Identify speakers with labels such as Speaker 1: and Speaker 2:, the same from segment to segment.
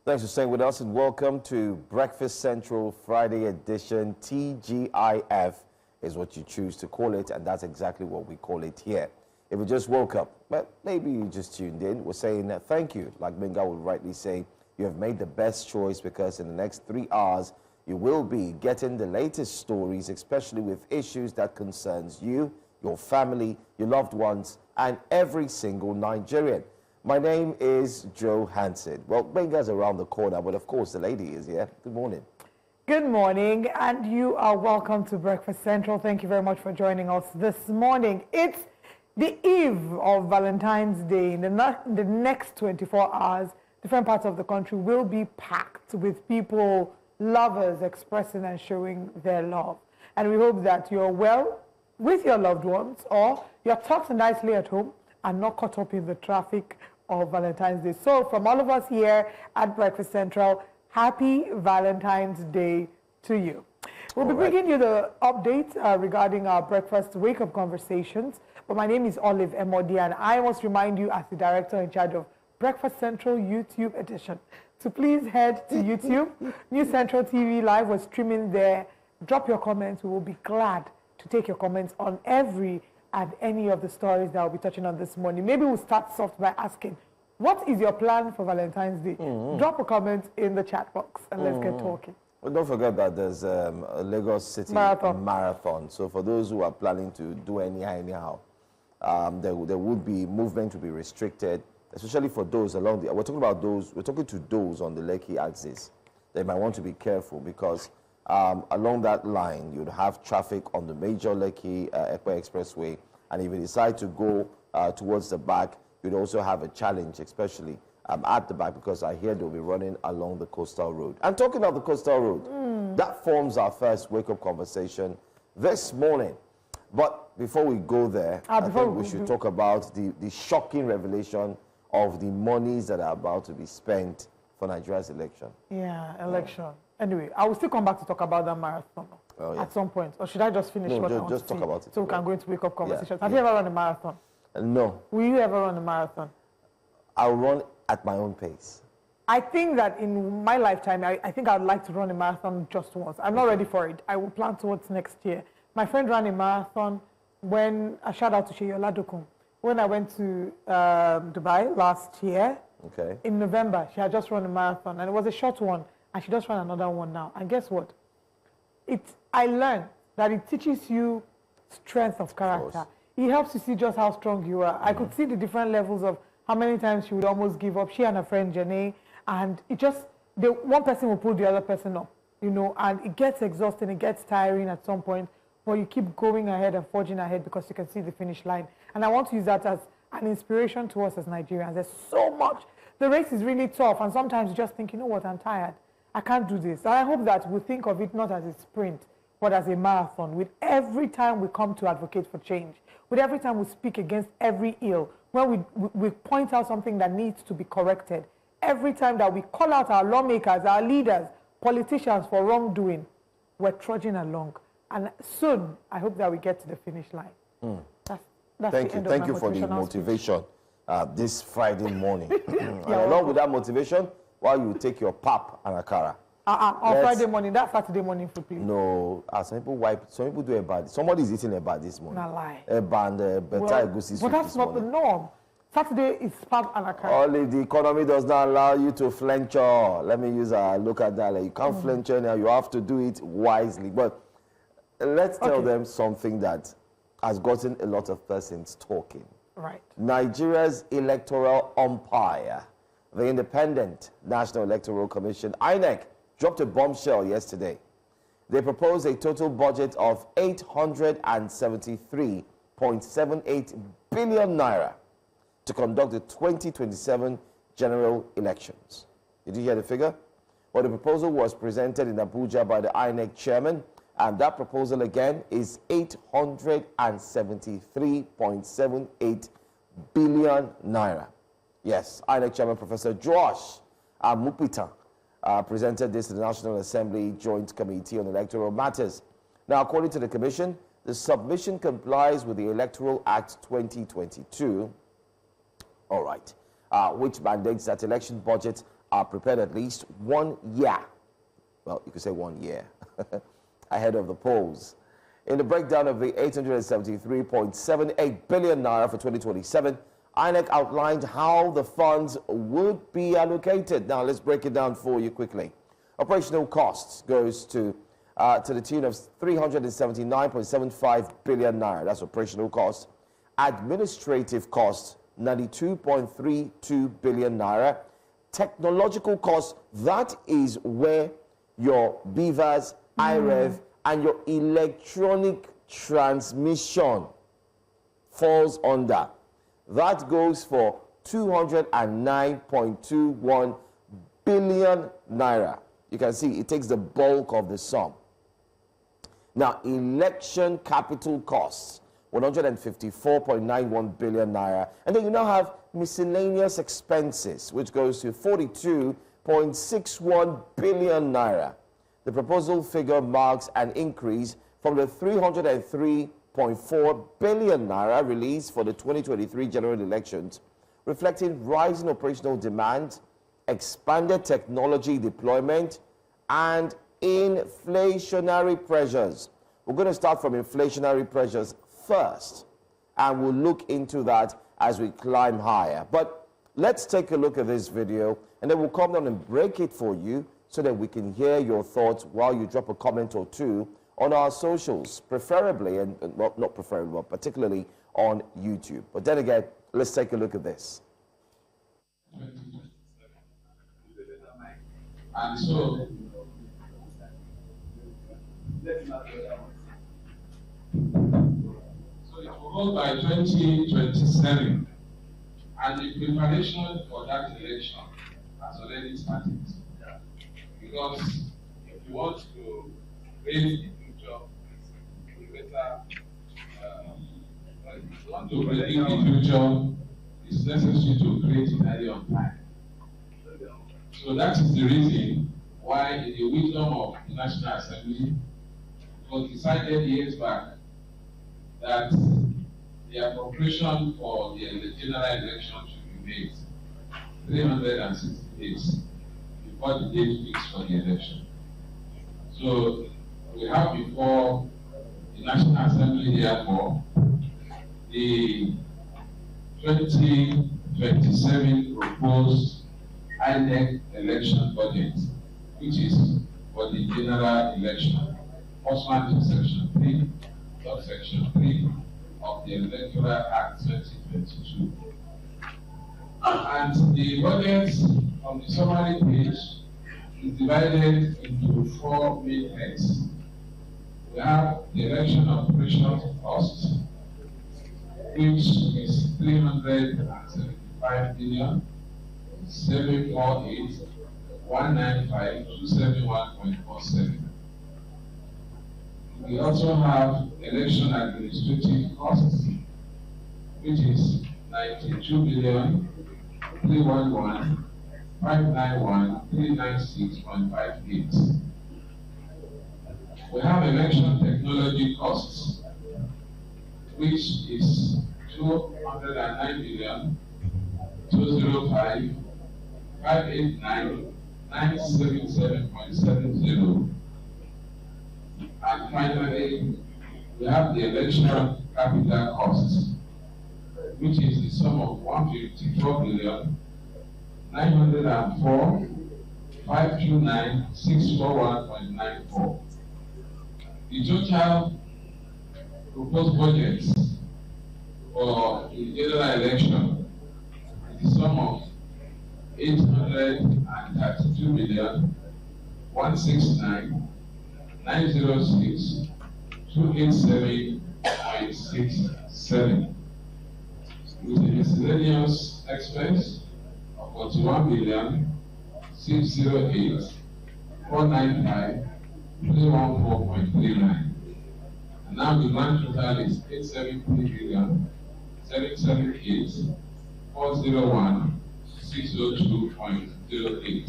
Speaker 1: Thanks for staying with us and welcome to Breakfast Central Friday edition. TGIF is what you choose to call it, and that's exactly what we call it here. If you just woke up, but maybe you just tuned in, we're saying thank you. Like Benga would rightly say, you have made the best choice because in the next 3 hours, you will be getting the latest stories, especially with issues that concerns you, your family, your loved ones, and every single Nigerian. My name is Joe Hansen. Well, Benga's around the corner, but of course the lady is here. Good morning.
Speaker 2: Good morning, and you are welcome to Breakfast Central. Thank you very much for joining us this morning. It's the eve of Valentine's Day. In the next 24 hours, different parts of the country will be packed with people, lovers expressing and showing their love. And we hope that you're well with your loved ones, or you're tucked nicely at home and not caught up in the traffic of Valentine's Day. So from all of us here at Breakfast Central, happy Valentine's Day to you. We'll be bringing you the update regarding our breakfast wake-up conversations. But my name is Olive Emodi, and I must remind you as the director in charge of Breakfast Central YouTube edition to please head to YouTube. New Central TV Live was streaming there. Drop your comments. We will be glad to take your comments on every and any of the stories that we'll be touching on this morning. Maybe we'll start soft by asking, what is your plan for Valentine's Day? Drop a comment in the chat box and let's get talking.
Speaker 1: Well, don't forget that there's a Lagos City Marathon. So for those who are planning to do anyhow, there would be movement to be restricted, especially for those along the, we're talking to those on the Lekki axis. They might want to be careful because along that line, you'd have traffic on the major Lekki Ekpe Expressway, and if you decide to go towards the back, you'd also have a challenge, especially at the back, because I hear they'll be running along the coastal road. And talking about the coastal road, that forms our first wake-up conversation this morning. But before we go there, I think we should talk about the shocking revelation of the monies that are about to be spent for Nigeria's election. Yeah,
Speaker 2: election. Anyway, I will still come back to talk about that marathon at some point. Or should I just finish what I want
Speaker 1: just
Speaker 2: to
Speaker 1: talk about it.
Speaker 2: So we can go into wake-up conversations. Have you ever run a marathon?
Speaker 1: No.
Speaker 2: Will you ever run a marathon?
Speaker 1: I'll run at my own pace.
Speaker 2: I think that in my lifetime, I think I'd like to run a marathon just once. I'm not ready for it. I will plan towards next year. My friend ran a marathon when, a shout out to Sheyi Oladokun, when I went to Dubai last year.
Speaker 1: Okay.
Speaker 2: In November, she had just run a marathon, and it was a short one. And she just ran another one now. And guess what? I learned that it teaches you strength of character. It helps you see just how strong you are. I could see the different levels of how many times she would almost give up. She and her friend Janae, and it just, one person will pull the other person up, you know, and it gets exhausting, it gets tiring at some point, but you keep going ahead and forging ahead because you can see the finish line. And I want to use that as an inspiration to us as Nigerians. There's so much. The race is really tough, and sometimes you just think, you know what, I'm tired. I can't do this. And I hope that we think of it not as a sprint, but as a marathon. With every time we come to advocate for change, with every time we speak against every ill, when we point out something that needs to be corrected, every time that we call out our lawmakers, our leaders, politicians for wrongdoing, we're trudging along. And soon, I hope that we get to the finish line.
Speaker 1: Thank you for the motivation this Friday morning. And along with that motivation, while you take your pap and akara.
Speaker 2: On Friday morning, that's Saturday morning food, please.
Speaker 1: No, some people do a bad. Somebody's eating a bad this morning.
Speaker 2: Not lie.
Speaker 1: A band, better egusi soup.
Speaker 2: But that's not the norm. Saturday is pap and akara.
Speaker 1: Only the economy does not allow you to flenture. Let me use a local dialect. You can't flenture now. You have to do it wisely. But let's tell them something that has gotten a lot of persons talking.
Speaker 2: Right.
Speaker 1: Nigeria's electoral umpire, the Independent National Electoral Commission, INEC, dropped a bombshell yesterday. They proposed a total budget of 873.78 billion naira to conduct the 2027 general elections. Did you hear the figure? Well, the proposal was presented in Abuja by the INEC chairman, and that proposal again is 873.78 billion naira. Yes, INEC Chairman Professor Josh Mupita presented this to the National Assembly Joint Committee on Electoral Matters. Now, according to the Commission, the submission complies with the Electoral Act 2022, which mandates that election budgets are prepared at least 1 year, well, you could say 1 year, ahead of the polls. In the breakdown of the 873.78 billion naira for 2027, INEC outlined how the funds would be allocated. Now, let's break it down for you quickly. Operational costs goes to the tune of 379.75 billion naira. That's operational costs. Administrative costs, 92.32 billion naira. Technological costs, that is where your BVAS, IREV, and your electronic transmission falls under. That goes for 209.21 billion naira. You can see it takes the bulk of the sum. Now, election capital costs, 154.91 billion naira. And then you now have miscellaneous expenses, which goes to 42.61 billion naira. The proposal figure marks an increase from the 303.4 billion naira released for the 2023 general elections, reflecting rising operational demand, expanded technology deployment, and inflationary pressures. We're going to start from inflationary pressures first, and we'll look into that as we climb higher. But let's take a look at this video, and then we'll come down and break it for you so that we can hear your thoughts while you drop a comment or two on our socials, preferably, and well, not preferably, but particularly on YouTube. But then again, let's take a look at this.
Speaker 3: And so, it will go by 2027, and the preparation for that election has already started. Because if you want to raise the future, you better, if you want to predict the future, it's necessary to create it early on time. So that is the reason why, in the wisdom of the National Assembly, it was decided years back that the appropriation for the general election should be made 360 days before the date fixed for the election. So we have before the National Assembly, therefore, the 2027 proposed INEC election budget, which is for the general election, pursuant to Section 3, subsection 3 of the Electoral Act 2022. And the budget on the summary page is divided into 4 main heads. We have the election operation cost, which is 375 billion. 748,195,271.47. We also have election administrative costs, which is 92,311,591,396.58. We have election technology costs, which is 209,205,589,977.70. And finally, we have the election capital costs, which is the sum of 154,904,529,641.94. The total proposed budget for the general election is the sum of 832,169,906,287.67, with a miscellaneous expense of 41,608,495,314.39. And now the grand total is 873,738,401,602.08.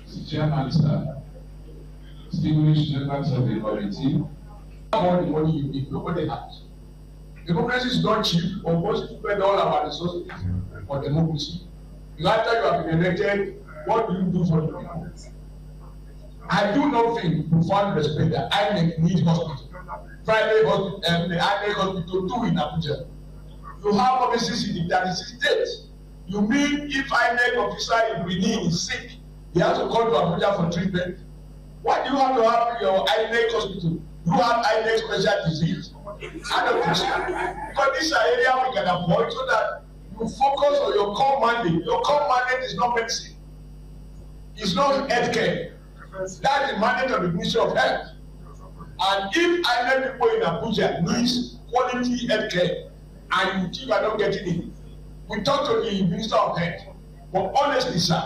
Speaker 3: Mr. Chairman, sir, distinguished members of the committee,
Speaker 4: all the money you need, nobody has. Democracy is not cheap, but we must spend all our resources for democracy. After you have been elected, what do you do for the people? I do not think profound respect that INEC needs hospital. Private hospital, the INEC hospital too in Abuja. You have offices in the 36 states. You mean if INEC officer in Benin is sick, he has to come to Abuja for treatment? Why do you have to have your INEC hospital? You have INEC special disease. I don't think so. Because this is an area we can avoid so that you focus on your core mandate. Your core mandate is not medicine. It's not healthcare. That's the mandate of the Ministry of Health. And if INEC people in Abuja needs quality healthcare and you think you are not getting it, we talk to the Minister of Health. But honestly, sir,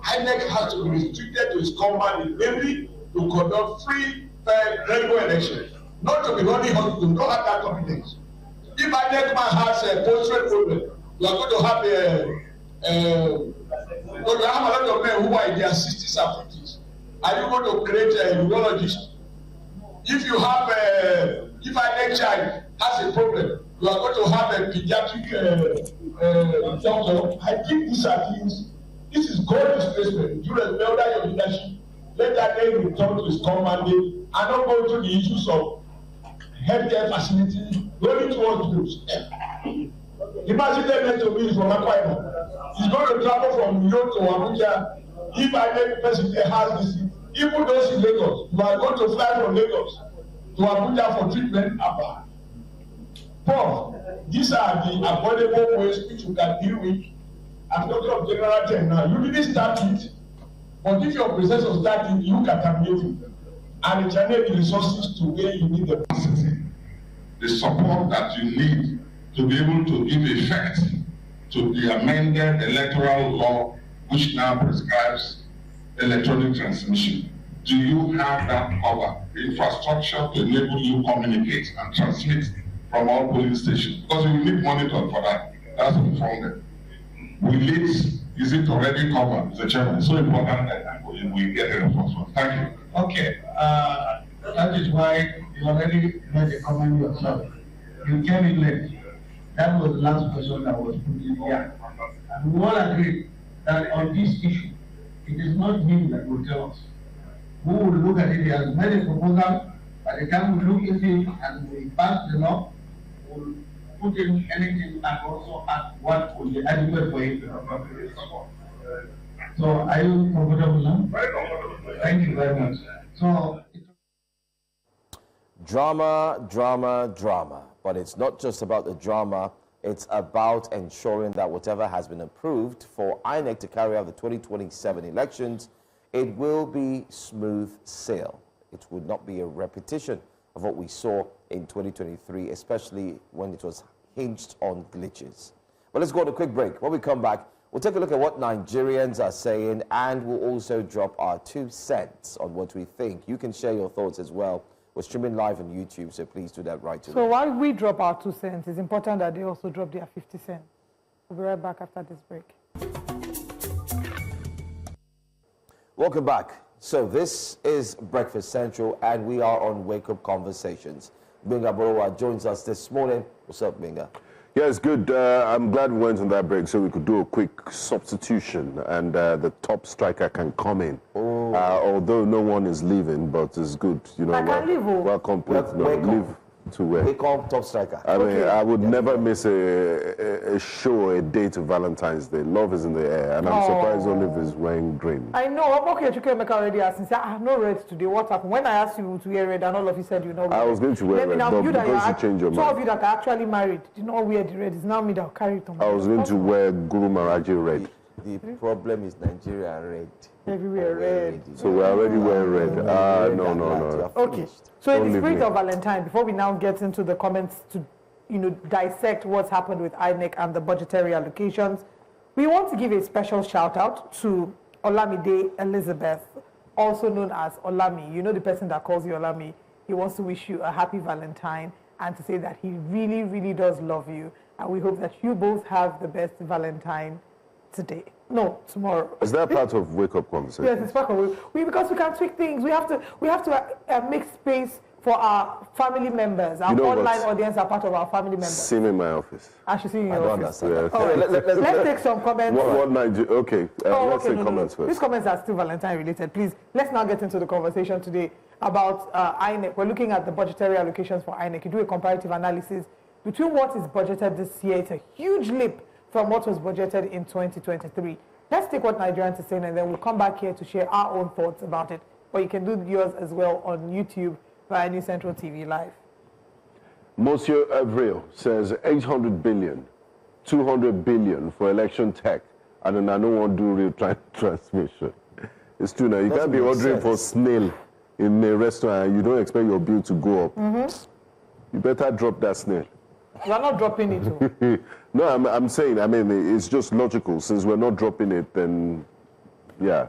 Speaker 4: INEC has to be restricted to its core mandate, namely to conduct free, fair, regular elections, not to be running hospitals. Don't have that competence. If INEC man has a post-trade problem, you are going to have a lot of men who are in their 60s and 50s. Are you going to create a urologist? If you have if INEC child has a problem, you are going to have a pediatric doctor. I think these are things. This is God displacement. You respect your leadership. Let that name return to its core mandate and not go into the issues of healthcare facility, going towards groups. The president next to me is from Akah. He's going to travel from New York to Abuja. If INEC president has this, even those in Lagos, you are going to fly from Lagos to Abuja for treatment. Four, these are the avoidable ways which you can deal with. I'm talking of general term now. You didn't start it, but if your predecessor started, you can terminate it and channel the resources to where you need the capacity,
Speaker 3: the support that you need to be able to give effect to the amended electoral law, which now prescribes electronic transmission. Do you have that cover, infrastructure to enable you to communicate and transmit from all polling stations? Because you need monitoring for that. That's informed. Is it already covered, Mr. Chairman? It's so important that we get a response from. Thank you.
Speaker 5: Okay, that is why you already made a comment yourself. You came in late. That was the last question that was put in here. And we all agree that on this issue, it is not him that will tell us. We will look at it. He has made a proposal. By the time we look into it and we pass the law, we'll put in anything and also ask what will be adequate for him to appropriate support. So are you comfortable now? Very comfortable. Thank you very much. So
Speaker 1: drama, drama, drama. But it's not just about the drama. It's about ensuring that whatever has been approved for INEC to carry out the 2027 elections, it will be smooth sail. It would not be a repetition of what we saw in 2023, especially when it was hinged on glitches. But let's go on a quick break. When we come back, we'll take a look at what Nigerians are saying, and we'll also drop our 2 cents on what we think. You can share your thoughts as well. We're streaming live on YouTube, so please do that right away.
Speaker 2: So while we drop our 2 cents, it's important that they also drop their 50 cents. We'll be right back after this break.
Speaker 1: Welcome back. So this is Breakfast Central, and we are on Wake Up Conversations. Benga Borowa joins us this morning. What's up, Benga?
Speaker 6: Yeah, it's good. I'm glad we went on that break so we could do a quick substitution and the top striker can come in. Although no one is leaving, but it's good. You know,
Speaker 2: I can leave.
Speaker 6: Well complete. Leave to where?
Speaker 1: They call top striker.
Speaker 6: I mean, I would never miss a show, a day to Valentine's Day. Love is in the air, and I'm surprised Olive is wearing green.
Speaker 2: I know. Okay, Chukwemeka already asked me, I'm not red today. What happened? When I asked you to wear red, and all of you said you know.
Speaker 6: I was going to wear red, but because you changed your mind.
Speaker 2: Two of you that are actually married did not wear the red. It's now me that will carry it on.
Speaker 6: I was going to wear Guru Maharaji red.
Speaker 1: The problem is Nigeria red.
Speaker 2: Everywhere red.
Speaker 6: So we're already wearing red. No.
Speaker 2: Okay. So in the spirit of Valentine, before we now get into the comments to, dissect what's happened with INEC and the budgetary allocations, we want to give a special shout out to Olamide Elizabeth, also known as Olami. You know the person that calls you Olami. He wants to wish you a happy Valentine and to say that he really, really does love you. And we hope that you both have the best Valentine today. No, tomorrow.
Speaker 6: Is that part of Wake Up Conversation?
Speaker 2: Yes, it's part of because we can tweak things. We have to make space for our family members. Our online audience are part of our family members.
Speaker 6: See me in my office.
Speaker 2: I should see you in your office.
Speaker 6: Yeah.
Speaker 2: Oh, let's take some comments.
Speaker 6: What night? Okay. Let's take comments first.
Speaker 2: These comments are still Valentine related. Please, let's now get into the conversation today about INEC. We're looking at the budgetary allocations for INEC. You do a comparative analysis between what is budgeted this year. It's a huge leap from what was budgeted in 2023. Let's take what Nigerians are saying, and then we'll come back here to share our own thoughts about it. Or you can do yours as well on YouTube via New Central TV Live.
Speaker 6: Monsieur Avril says 800 billion, 200 billion for election tech, and then I don't want to do real-time transmission. It's true now. You can't be ordering for snail in a restaurant and you don't expect your bill to go up. You better drop that snail.
Speaker 2: You are not dropping it too.
Speaker 6: No, I'm saying, I mean, it's just logical. Since we're not dropping it, then, yeah.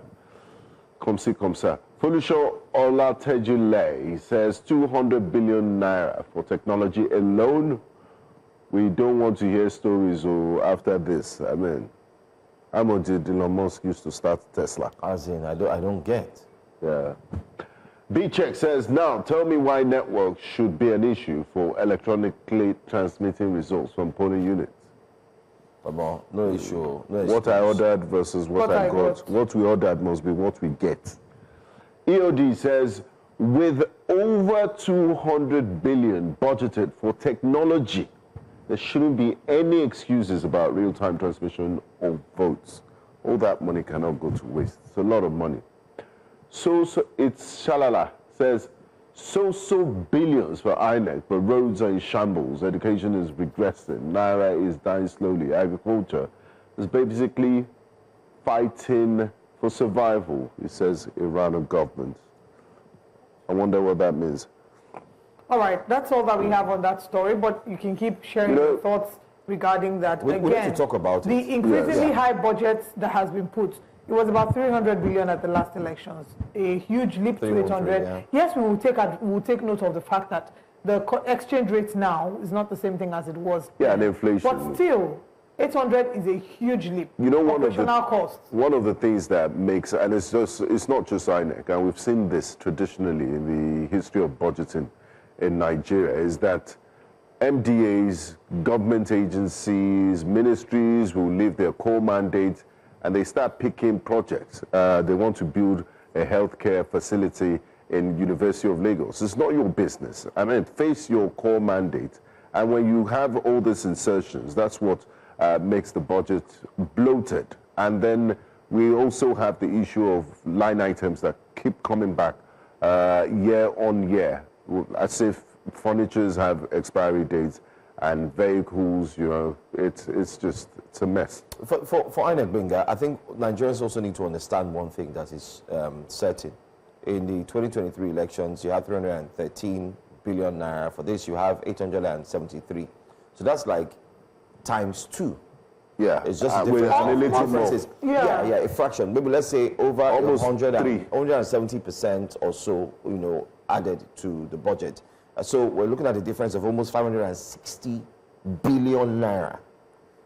Speaker 6: Come see, come sir. Felicia Olatejile says 200 billion naira for technology alone. We don't want to hear stories after this. I mean, how much did Elon Musk used to start Tesla?
Speaker 1: As in, I don't get.
Speaker 6: Yeah. B-Check says, now tell me why networks should be an issue for electronically transmitting results from polling units.
Speaker 1: No issue. No
Speaker 6: what I ordered versus what I got. What we ordered must be what we get. EOD says, with over 200 billion budgeted for technology, there shouldn't be any excuses about real-time transmission of votes. All that money cannot go to waste. It's a lot of money. So it's Shalala says, so billions for INEC, but roads are in shambles, education is regressing, Naira is dying slowly, agriculture is basically fighting for survival, it says Iranian government. I wonder what that means.
Speaker 2: All right, that's all that we have on that story, but you can keep sharing your thoughts regarding that.
Speaker 1: We need to talk about
Speaker 2: the increasingly high budget that has been put. It was about 300 billion at the last elections, a huge leap to 800. Yeah. Yes, we will take note of the fact that the exchange rate now is not the same thing as it was.
Speaker 6: Yeah, and inflation.
Speaker 2: But still, 800 is a huge leap.
Speaker 6: You know,
Speaker 2: one
Speaker 6: of the things that makes, and it's not just INEC, and we've seen this traditionally in the history of budgeting in Nigeria, is that MDAs, government agencies, ministries will leave their core mandate and they start picking projects. They want to build a healthcare facility in University of Lagos. It's not your business. I mean, face your core mandate. And when you have all these insertions, that's what makes the budget bloated. And then we also have the issue of line items that keep coming back year on year, as if furnitures have expiry dates and vehicles, you know, it's a mess.
Speaker 1: For INEC Benga, I think Nigerians also need to understand one thing that is certain. In the 2023 elections, you have 313 billion naira. For this, you have 873. So that's like times 2.
Speaker 6: Yeah,
Speaker 1: it's just a difference. Yeah, a fraction. Maybe let's say over almost 170% or so, you know, added to the budget. So we're looking at a difference of almost 560 billion naira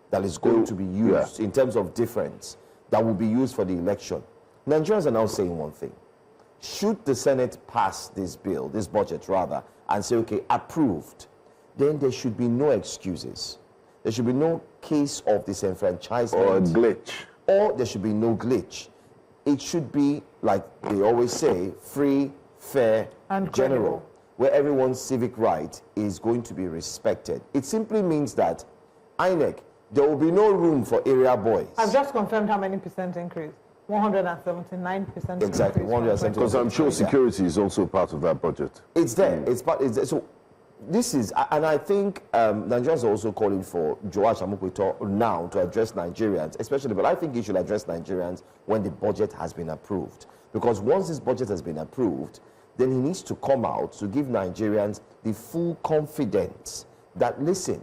Speaker 1: that is going to be used in terms of difference that will be used for the election. Nigerians are now saying one thing. Should the Senate pass this bill, this budget rather, and say, okay, approved, then there should be no excuses. There should be no case of disenfranchisement.
Speaker 6: Or a glitch.
Speaker 1: Or there should be no glitch. It should be, like they always say, free, fair, and general, where everyone's civic right is going to be respected. It simply means that INEC, there will be no room for area boys.
Speaker 2: I've just confirmed how many percent increase. 179%.
Speaker 1: Exactly, 179%.
Speaker 6: Because I'm sure security is also part of that budget.
Speaker 1: It's there. It's part. It's there. So this is, and I think Nigerians are also calling for Joash Amukwito now to address Nigerians, especially, but I think he should address Nigerians when the budget has been approved. Because once this budget has been approved, then he needs to come out to give Nigerians the full confidence that, listen,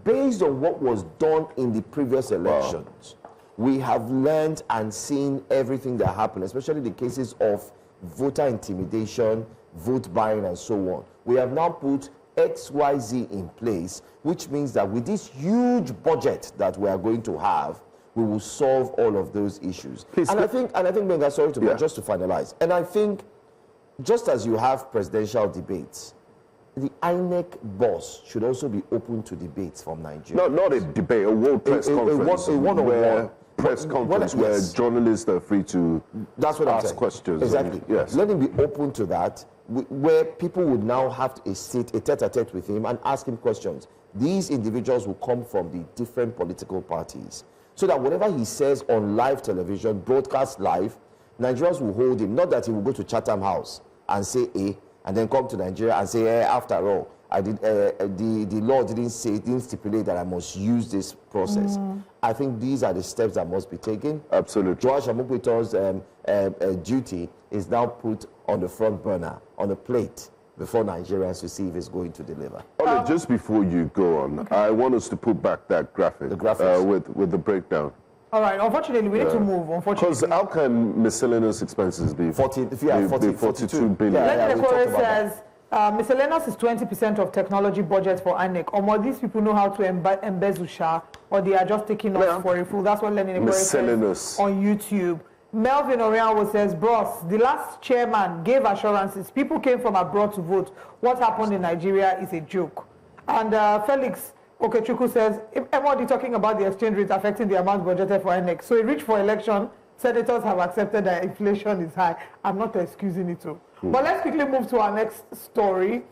Speaker 1: based on what was done in the previous elections, we have learned and seen everything that happened, especially the cases of voter intimidation, vote buying, and so on. We have now put XYZ in place, which means that with this huge budget that we are going to have, we will solve all of those issues. Please, I think, Benga, sorry to just to finalize, and I think just as you have presidential debates, the INEC boss should also be open to debates from Nigeria.
Speaker 6: Not a debate, a world press conference.
Speaker 1: A one-on-one
Speaker 6: press conference where journalists are free to ask questions.
Speaker 1: Exactly.
Speaker 6: Yes.
Speaker 1: Let him be open to that, where people would now have a seat, a tete-a-tete with him and ask him questions. These individuals will come from the different political parties, so that whatever he says on live television, broadcast live, Nigerians will hold him. Not that he will go to Chatham House and say A, and then come to Nigeria and say, after all, I did, the law didn't stipulate that I must use this process. I think these are the steps that must be taken.
Speaker 6: Absolutely.
Speaker 1: Joash Amokwito's duty is now put on the front burner, on the plate, before Nigerians to see if it's going to deliver.
Speaker 6: Just before you go on, I want us to put back that graphic with the breakdown.
Speaker 2: All right, unfortunately, we need to move,
Speaker 6: Because how can miscellaneous expenses be 42 billion?
Speaker 2: Lenny Ekore says, miscellaneous is 20% of technology budget for INEC. These people know how to embezzle SHA, or they are just taking us for a fool. That's what Lenny Ekore says on YouTube. Melvin Orianwo says, bros, the last chairman gave assurances. People came from abroad to vote. What happened in Nigeria is a joke. And Felix Okechukwu says, MOD talking about the exchange rate affecting the amount budgeted for INEC. So it reached for election. Senators have accepted that inflation is high. I'm not excusing it too. But let's quickly move to our next story.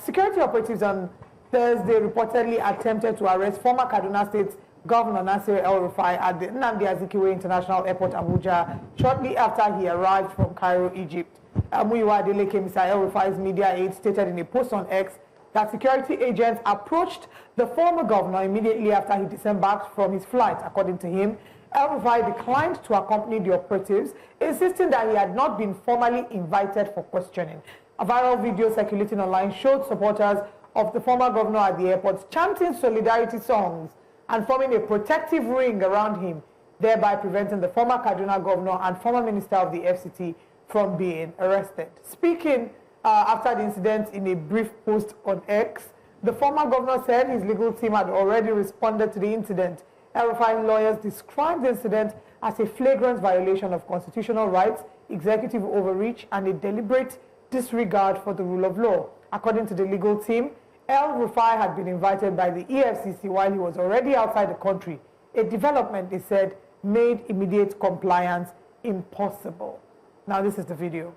Speaker 2: Security operatives on Thursday reportedly attempted to arrest former Kaduna State Governor Nasir El-Rufai at the Nnamdi Azikiwe International Airport, Abuja, shortly after he arrived from Cairo, Egypt. Muyiwa Adeleke, Mr. El-Rufai's media aide, stated in a post on X that security agents approached the former governor immediately after he disembarked from his flight. According to him, El-Rufai declined to accompany the operatives, insisting that he had not been formally invited for questioning. A viral video circulating online showed supporters of the former governor at the airport chanting solidarity songs and forming a protective ring around him, thereby preventing the former Kaduna governor and former minister of the FCT from being arrested. Speaking after the incident in a brief post on X, the former governor said his legal team had already responded to the incident. El-Rufai lawyers described the incident as a flagrant violation of constitutional rights, executive overreach, and a deliberate disregard for the rule of law. According to the legal team, El-Rufai had been invited by the EFCC while he was already outside the country, a development, they said, made immediate compliance impossible. Now this is the video.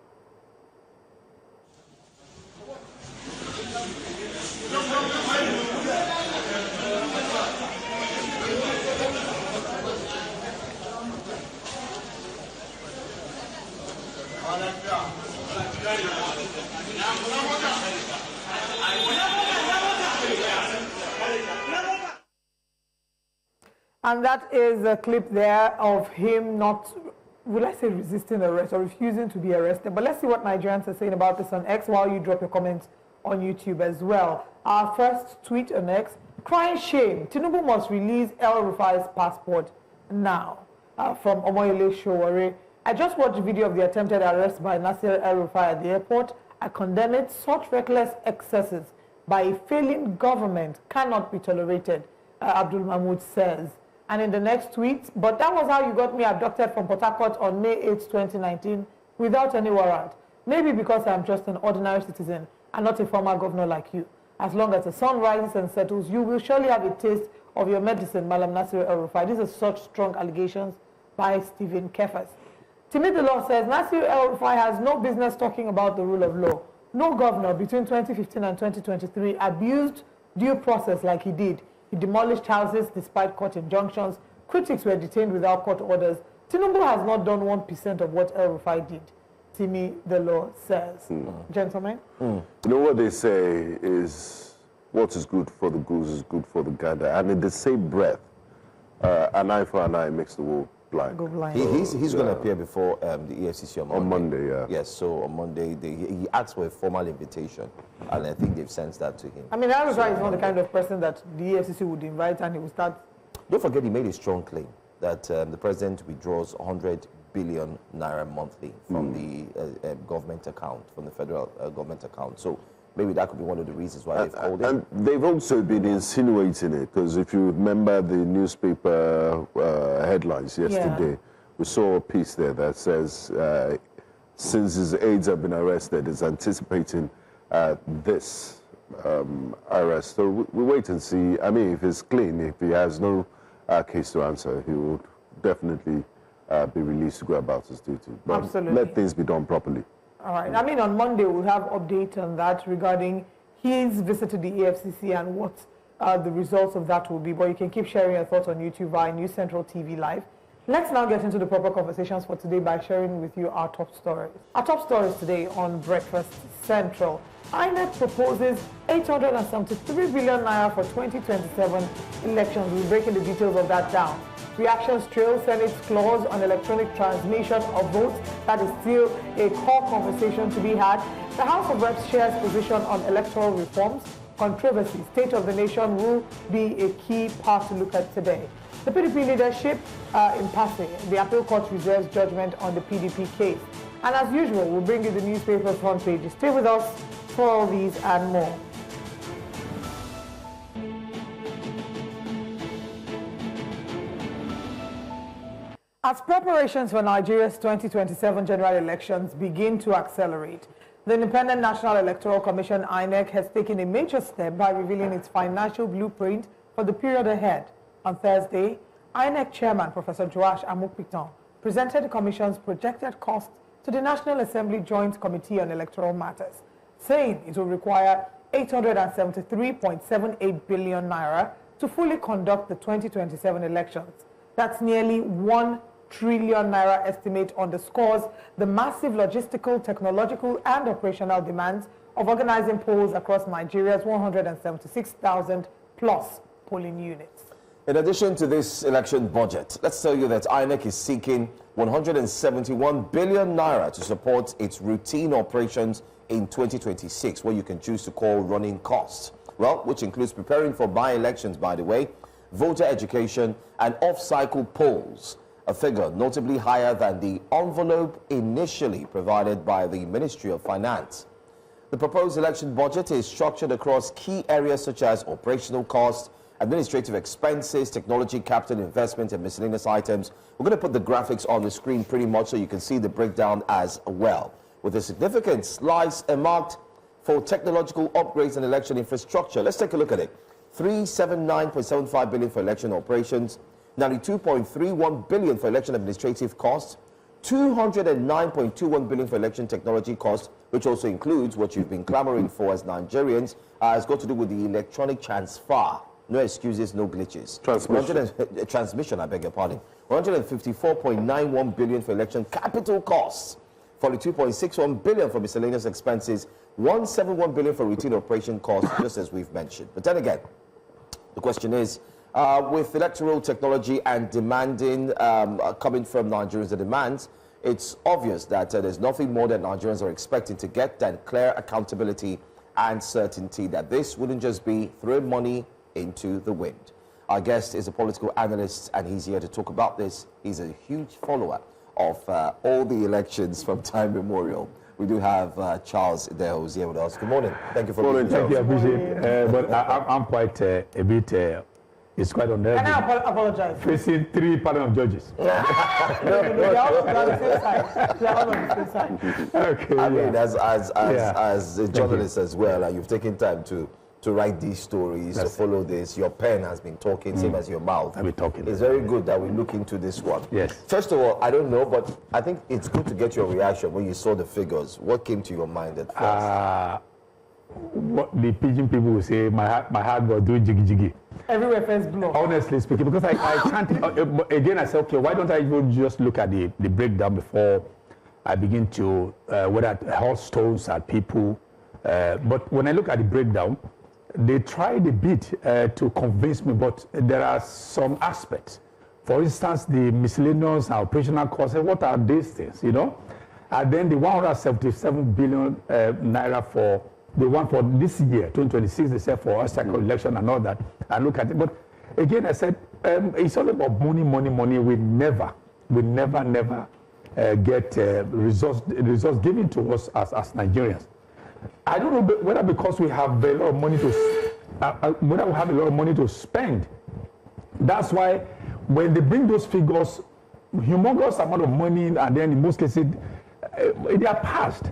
Speaker 2: And that is a clip there of him not, will I say resisting arrest or refusing to be arrested. But let's see what Nigerians are saying about this on X while you drop your comments on YouTube as well. Our first tweet on X, crying shame, Tinubu must release El-Rufai's passport now. From Omoyele Sowor. I just watched a video of the attempted arrest by Nasir El-Rufai at the airport. I condemn it. Such reckless excesses by a failing government cannot be tolerated, Abdul Mahmoud says. And in the next tweet, but that was how you got me abducted from Port Harcourt on May 8, 2019, without any warrant. Maybe because I'm just an ordinary citizen and not a former governor like you. As long as the sun rises and settles, you will surely have a taste of your medicine, Malam Nasir El-Rufai. These are such strong allegations by Stephen Kefas. Timmy the law says Nasir El-Rufai has no business talking about the rule of law. No governor between 2015 and 2023 abused due process like he did. He demolished houses despite court injunctions. Critics were detained without court orders. Tinubu has not done 1% of what El-Rufai did. Timmy the law says. Gentlemen?
Speaker 6: You know what they say is, what is good for the goose is good for the gander. And in the same breath, an eye for an eye makes the world blind.
Speaker 1: He's going to appear before the EFCC on Monday.
Speaker 6: On Monday, yeah.
Speaker 1: Yes, so on Monday, he asked for a formal invitation, and I think they've sent that to him.
Speaker 2: I mean, El-Rufai is not the kind of person that the EFCC would invite and he would start...
Speaker 1: Don't forget, he made a strong claim that the president withdraws 100 billion naira monthly from the government account, from the federal government account. So maybe that could be one of the reasons why they've called it.
Speaker 6: And they've also been insinuating it, because if you remember the newspaper headlines yesterday, we saw a piece there that says since his aides have been arrested, is anticipating this arrest. So we wait and see. I mean, if he's clean, if he has no case to answer, he will definitely be released to go about his duty. But
Speaker 2: absolutely.
Speaker 6: Let things be done properly.
Speaker 2: All right. I mean, on Monday, we'll have update on that regarding his visit to the EFCC and what the results of that will be. But you can keep sharing your thoughts on YouTube via News Central TV Live. Let's now get into the proper conversations for today by sharing with you our top stories. Our top stories today on Breakfast Central. INEC proposes 873 billion naira for 2027 elections. We're breaking the details of that down. Reactions trail Senate's clause on electronic transmission of votes. That is still a core conversation to be had. The House of Reps shares position on electoral reforms. Controversy, state of the nation will be a key part to look at today. The PDP leadership in passing, the appeal court reserves judgment on the PDP case. And as usual, we'll bring you the newspaper front pages. Stay with us for all these and more. As preparations for Nigeria's 2027 general elections begin to accelerate, the Independent National Electoral Commission, INEC, has taken a major step by revealing its financial blueprint for the period ahead. On Thursday, INEC Chairman Professor Joash Amokpiton presented the Commission's projected costs to the National Assembly Joint Committee on Electoral Matters, saying it will require 873.78 billion naira to fully conduct the 2027 elections. That's nearly 1 trillion naira estimate underscores the massive logistical, technological, and operational demands of organizing polls across Nigeria's 176,000 plus polling units.
Speaker 1: In addition to this election budget, let's tell you that INEC is seeking 171 billion naira to support its routine operations in 2026, what you can choose to call running costs. Well, which includes preparing for by-elections, by the way, voter education, and off-cycle polls, a figure notably higher than the envelope initially provided by the Ministry of Finance. The proposed election budget is structured across key areas such as operational costs, administrative expenses, technology, capital investment, and miscellaneous items. We're going to put the graphics on the screen pretty much so you can see the breakdown as well, with a significant slice earmarked for technological upgrades and election infrastructure. Let's take a look at it. 379.75 billion for election operations, 92.31 billion for election administrative costs, 209.21 billion for election technology costs, which also includes what you've been clamoring for as Nigerians, has got to do with the electronic transfer. No excuses, no glitches. Transmission, I beg your pardon. 154.91 billion for election capital costs, 42.61 billion for miscellaneous expenses, 171 billion for routine operation costs, just as we've mentioned. But then again, the question is, with electoral technology and demanding coming from Nigerians, the demands, it's obvious that there's nothing more that Nigerians are expecting to get than clear accountability and certainty that this wouldn't just be throwing money into the wind. Our guest is a political analyst, and he's here to talk about this. He's a huge follower of all the elections from time immemorial. We do have Charles there who's here with us. Good morning. Thank you for being here.
Speaker 7: Thank you, I appreciate it. But I'm quite a bit, it's quite unnerving.
Speaker 2: And I apologize.
Speaker 7: Facing 3 panel of judges.
Speaker 2: They're all on the same side. They're all on the same side.
Speaker 7: Okay,
Speaker 1: I mean, as a journalist as well, you've taken time to write these stories, to follow this. Your pen has been talking, same as your mouth.
Speaker 7: I've been talking.
Speaker 1: It's very good that we look into this one.
Speaker 7: Yes.
Speaker 1: First of all, I don't know, but I think it's good to get your reaction when you saw the figures. What came to your mind at first?
Speaker 7: What the Pidgin people will say, my heart was doing jiggy jiggy.
Speaker 2: Everywhere first blow.
Speaker 7: Honestly speaking, because I can't, again, I said, okay, why don't I even just look at the breakdown before I begin to, whether hurl stones at people. But when I look at the breakdown, they tried a bit to convince me, but there are some aspects. For instance, the miscellaneous and operational costs, what are these things, you know? And then the 177 billion naira for the one for this year, 2026, they said for cycle election and all that. I look at it. But again, I said, it's all about money, money, money. We never get results given to us as Nigerians. I don't know whether because we have a lot of money whether we have a lot of money to spend. That's why when they bring those figures, humongous amount of money, and then in most cases, they are past.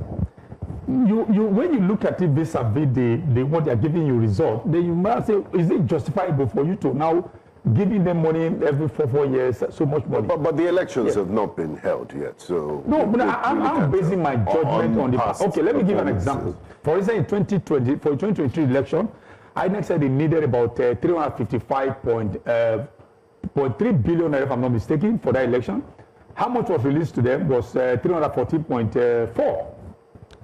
Speaker 7: When you look at it vis-a-vis what they are giving you result, then you must say, is it justifiable for you to now giving them money every 4 years, so much money?
Speaker 6: But the elections have not been held yet, so...
Speaker 7: No, but I'm basing my judgment on the past. Okay, let me give an example. For instance, in 2020, for the 2023 election, INEC said they needed about 355.3 billion, if I'm not mistaken, for that election. How much was released to them was 314.4.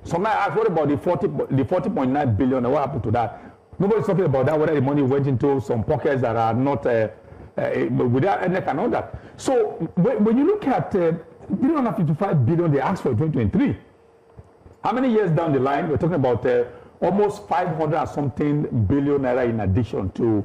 Speaker 7: Somebody asked, what about the 40.9 billion, and what happened to that? Nobody's talking about that, whether the money went into some pockets that are not without INEC and all that. So when you look at 355 billion they asked for in 2023, how many years down the line, we're talking about almost 500 and something billion naira in addition to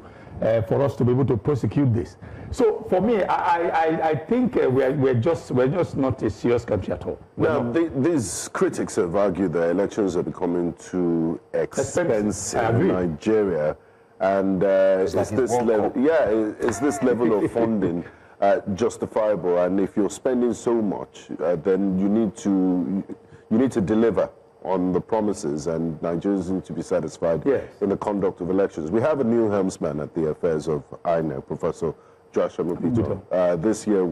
Speaker 7: for us to be able to prosecute this. So for me, I think we're just not a serious country at all.
Speaker 6: Now, these critics have argued that elections are becoming too expensive in Nigeria, and is this level of funding justifiable? And if you're spending so much, then you need to deliver on the promises, and Nigerians need to be satisfied in the conduct of elections. We have a new helmsman at the affairs of INEC, Professor Joshua Mupito. This year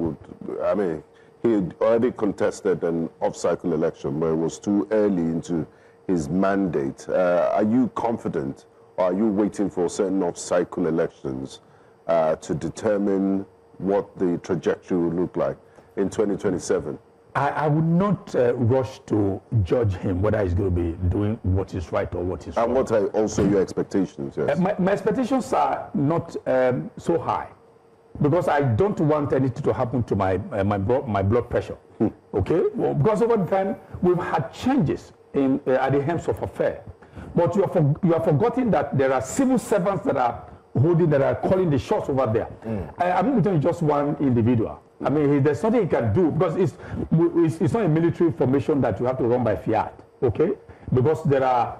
Speaker 6: he had already contested an off-cycle election, but it was too early into his mandate. Are you confident, or are you waiting for certain off-cycle elections to determine what the trajectory will look like in 2027?
Speaker 7: I would not rush to judge him whether he's going to be doing what is right or what is wrong.
Speaker 6: And what are also your expectations? Yes.
Speaker 7: My expectations are not so high, because I don't want anything to happen to my blood pressure. Okay? Well, because over time we've had changes at the helms of affairs, but you are forgetting that there are civil servants that are calling the shots over there. I'm going to tell you just one individual. I mean, there's something he can do, because it's not a military formation that you have to run by fiat, okay? Because there are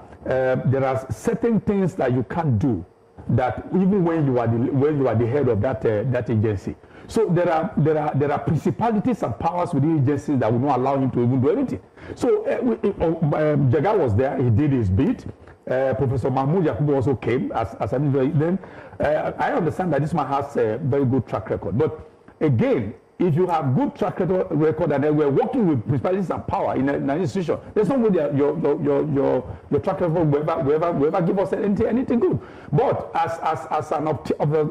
Speaker 7: certain things that you can't do, that even when you are the head of that agency. So there are principalities and powers within agencies that will not allow him to even do anything. So Jaga was there, he did his bit. Professor Mahmoud Yakubu also came as an then. I understand that this man has a very good track record, but again, if you have good track record and then we're working with principalities and power in an institution, there's no way that your track record will ever give us anything good. But as an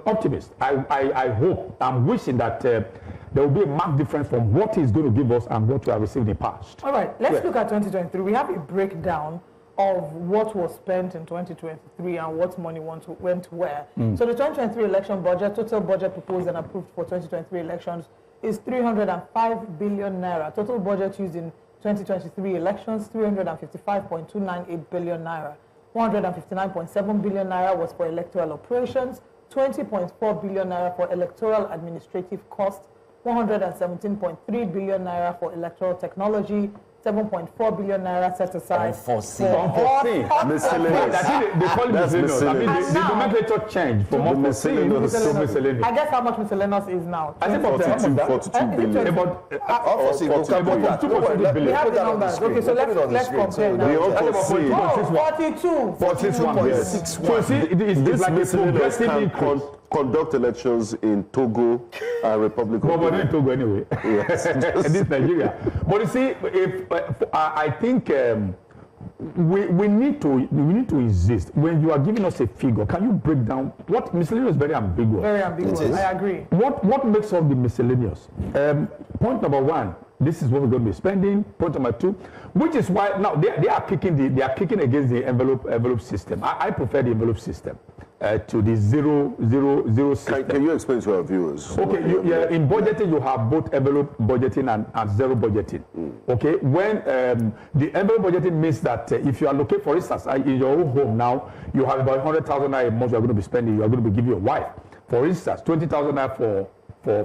Speaker 7: optimist, I hope, I'm wishing that there will be a marked difference from what he's going to give us and what we have received in the past.
Speaker 2: All right, let's look at 2023. We have a breakdown of what was spent in 2023 and what money went where. So the 2023 election budget, total budget proposed and approved for 2023 elections is 305 billion naira. Total budget used in 2023 elections, 355.298 billion naira. 159.7 billion naira was for electoral operations, 20.4 billion naira for electoral administrative costs, 117.3 billion naira for electoral technology, 7.4 billion naira set aside
Speaker 1: for
Speaker 6: miscellaneous.
Speaker 7: They call it miscellaneous. I mean, the nomenclature changed from unforeseen to miscellaneous.
Speaker 2: I guess how much miscellaneous is now?
Speaker 7: I think
Speaker 6: 42 billion.
Speaker 7: About
Speaker 2: 42 billion. We have the numbers. Okay, so let's compare now.
Speaker 6: 42.6.
Speaker 7: So see, it's like a progressive increase.
Speaker 6: Conduct elections in Togo and Republic of
Speaker 7: Benin. But in Togo anyway.
Speaker 6: Yes.
Speaker 7: This is Nigeria. But you see, I think we need to insist, when you are giving us a figure, can you break down what miscellaneous is very ambiguous.
Speaker 2: Very ambiguous. I agree.
Speaker 7: What makes up the miscellaneous? Point number one, this is what we're going to be spending. Point number two, which is why now they are kicking against the envelope system. I prefer the envelope system to the zero system.
Speaker 6: Can you explain to our viewers?
Speaker 7: Okay, in budgeting you have both envelope budgeting and zero budgeting. Okay, when the envelope budgeting means that if you allocate, for instance, in your own home now, you have about 100,000 naira a month you are going to be spending. You are going to be giving your wife, for instance, 20,000 naira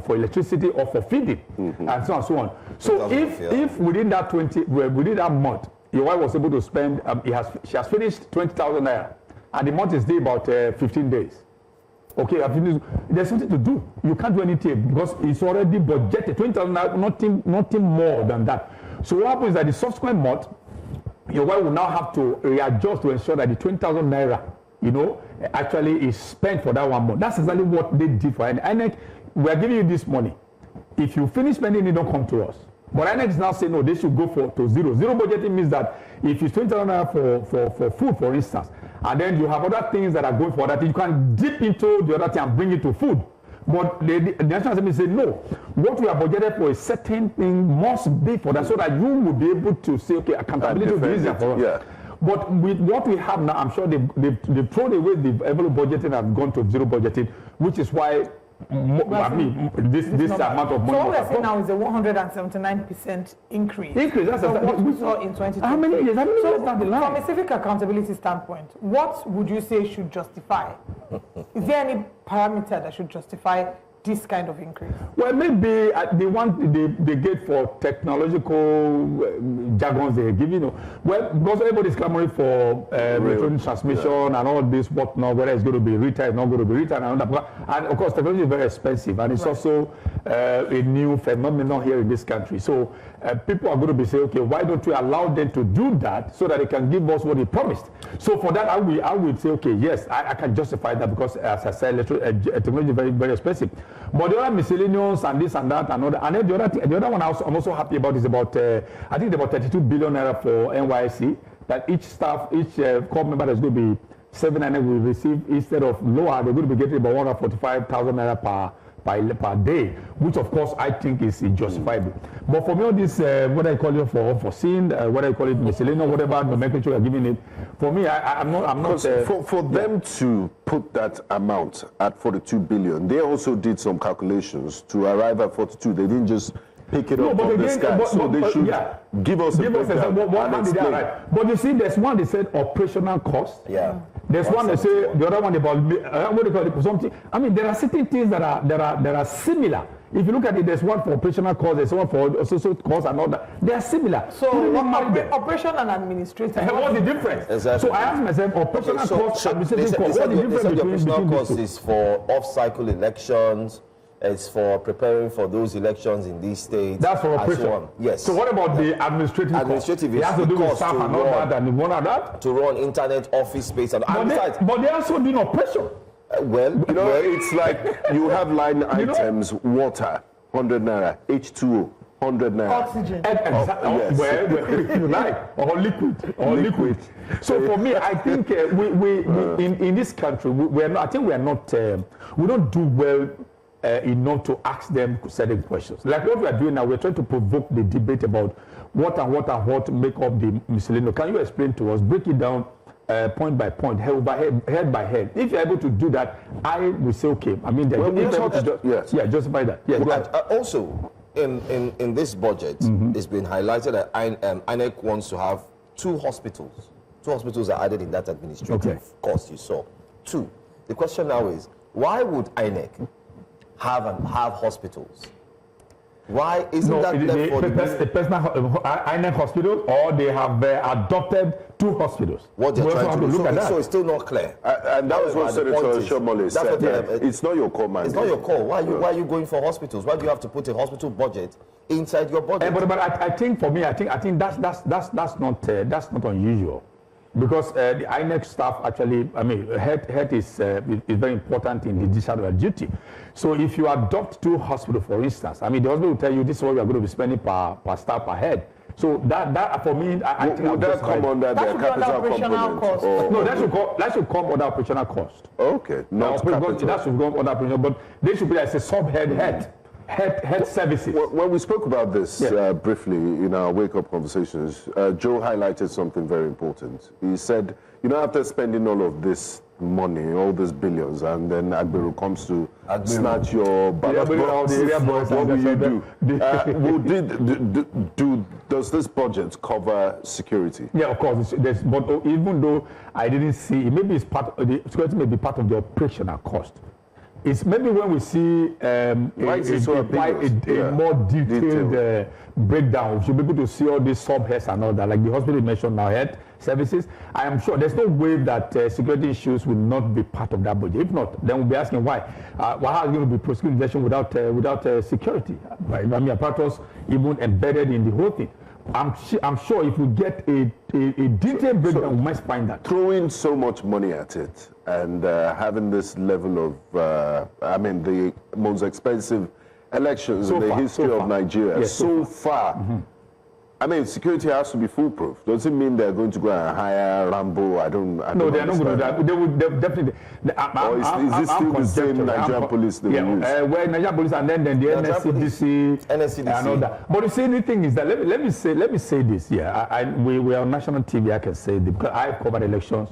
Speaker 7: for electricity or for feeding, and so on and so on. So if within that within that month, your wife was able to spend, she has finished 20,000 naira, and the month is due about 15 days. Okay, there's something to do. You can't do anything because it's already budgeted. 20,000 naira, nothing more than that. So what happens is that the subsequent month, your wife will now have to readjust to ensure that the 20,000 naira, actually is spent for that 1 month. That's exactly what they did for INEC. We are giving you this money. If you finish spending it, don't come to us. But INEC is now saying, no, they should go to zero. Zero budgeting means that if it's 20,000 naira for food, for instance, and then you have other things that are going for that, you can dip into the other thing and bring it to food. But the National Assembly said, no, what we are budgeted for a certain thing must be for that, so that you will be able to say, okay, accountability will be easier for us. Yeah. But with what we have now, I'm sure they've thrown away the envelope budgeting and have gone to zero budgeting, which is why this amount of money.
Speaker 2: So what we're saying now is a 179% increase.
Speaker 7: That's
Speaker 2: what we saw in 2020.
Speaker 7: How many years?
Speaker 2: From a civic accountability standpoint, what would you say should justify? Is there any parameter that should justify this kind of increase?
Speaker 7: Well, maybe the one they get for technological jargons they give, well, because everybody's clamoring for electronic transmission and all this, whatnot, whether it's going to be retail, not going to be retail, and of course, technology is very expensive, and it's also a new phenomenon here in this country. So people are going to be saying, okay, why don't we allow them to do that so that they can give us what they promised? So for that, I would say, okay, yes, I can justify that because, as I said, technology is very, very expensive. But the other miscellaneous and this and that and other, and then the other one I'm also happy about is about I think about 32 billion naira for NYC, that each corps member is going to be 700 will receive, instead of lower, they're going to be getting about 145,000 naira per day, which of course I think is justifiable. But for me, all this what I call it for sin, what I call it miscellaneous, whatever nomenclature you're giving it, for me, I'm not.
Speaker 6: For them to put that amount at 42 billion, they also did some calculations to arrive at 42. They didn't just pick it up from the sky. So they should give us a breakdown.
Speaker 7: But you see, there's one they said operational cost.
Speaker 1: Yeah.
Speaker 7: There's one they say, the other one about what do you call it, something. I mean, there are certain things that are similar. If you look at it, there's one for operational cost, there's one for associate cost and all that. They are similar.
Speaker 2: So operation and administrative.
Speaker 7: What's the difference?
Speaker 1: Exactly.
Speaker 7: So I asked myself, operational cost, administrative cost. What's the difference between
Speaker 1: operational cost is for off-cycle elections. It's for preparing for those elections in these states.
Speaker 7: That's for operation.
Speaker 1: So yes.
Speaker 7: So what about the administrative cost?
Speaker 1: Administrative
Speaker 7: it has to do with staff and all that and one of that?
Speaker 1: To run internet, office space, and
Speaker 7: but they also do operation.
Speaker 6: It's like you have line items, water, 100 naira, H2O, 100 naira.
Speaker 2: Oxygen.
Speaker 7: Yes. Well, you like, or liquid. So for me, I think we in this country, we don't do well enough to ask them certain questions. Like what we are doing now, we're trying to provoke the debate about what make up the miscellaneous. Can you explain to us, break it down point by point, head by head? If you're able to do that, I will say, okay. I mean, justify that. Yeah,
Speaker 1: also, in this budget, it's been highlighted that INEC wants to have two hospitals. Two hospitals are added in that administrative cost you saw. Two. The question now is, why would INEC have hospitals? Why isn't that left for
Speaker 7: the personal INEC hospital, or they have adopted two hospitals?
Speaker 1: What they're trying to look at that. So it's still not clear.
Speaker 6: And that was what Senator Shomole said. It's not your call, man.
Speaker 1: It's not your call. Why are you going for hospitals? Why do you have to put a hospital budget inside your budget?
Speaker 7: But I think for me, I think that's not unusual. Because the INEC staff actually, health is very important in the discharge of duty. So if you adopt two hospitals, for instance, the hospital will tell you this is what we are going to be spending per staff per head. So that for me, I think
Speaker 6: would that come under the capital component?
Speaker 7: No, that should come under operational cost.
Speaker 6: Okay, not capital.
Speaker 7: That should come under operational, but they should be as a sub-head. Health services.
Speaker 6: When we spoke about this briefly in our wake-up conversations, Joe highlighted something very important. He said, after spending all of this money, all these billions, and then Agbero comes to snatch your ballot box, what will you do? Does this budget cover security?
Speaker 7: Yeah, of course. But even though I didn't see, maybe it's the security may be part of the operational cost. It's maybe when we see a more detailed breakdown, we should be able to see all these sub-heads and all that, like the hospital mentioned now, head services. I am sure there's no way that security issues will not be part of that budget. If not, then we'll be asking why. Why are you going to be prosecuting election without security? I mean, apparatus even embedded in the whole thing. I'm sure if we get a detailed breakdown, we might find that.
Speaker 6: Throwing so much money at it and having this level of, I mean, the most expensive elections in the history of Nigeria,
Speaker 7: yes,
Speaker 6: so far. I mean, security has to be foolproof. Does it mean they're going to go and hire Rambo? I don't
Speaker 7: No, they're not going to do that. They would definitely.
Speaker 6: Or is this still the same Nigerian police they will use?
Speaker 7: Well, Nigerian police and then the NSCDC and all that. But you see, the thing is that let me say this. Yeah, we are on national TV. I can say this because I've covered elections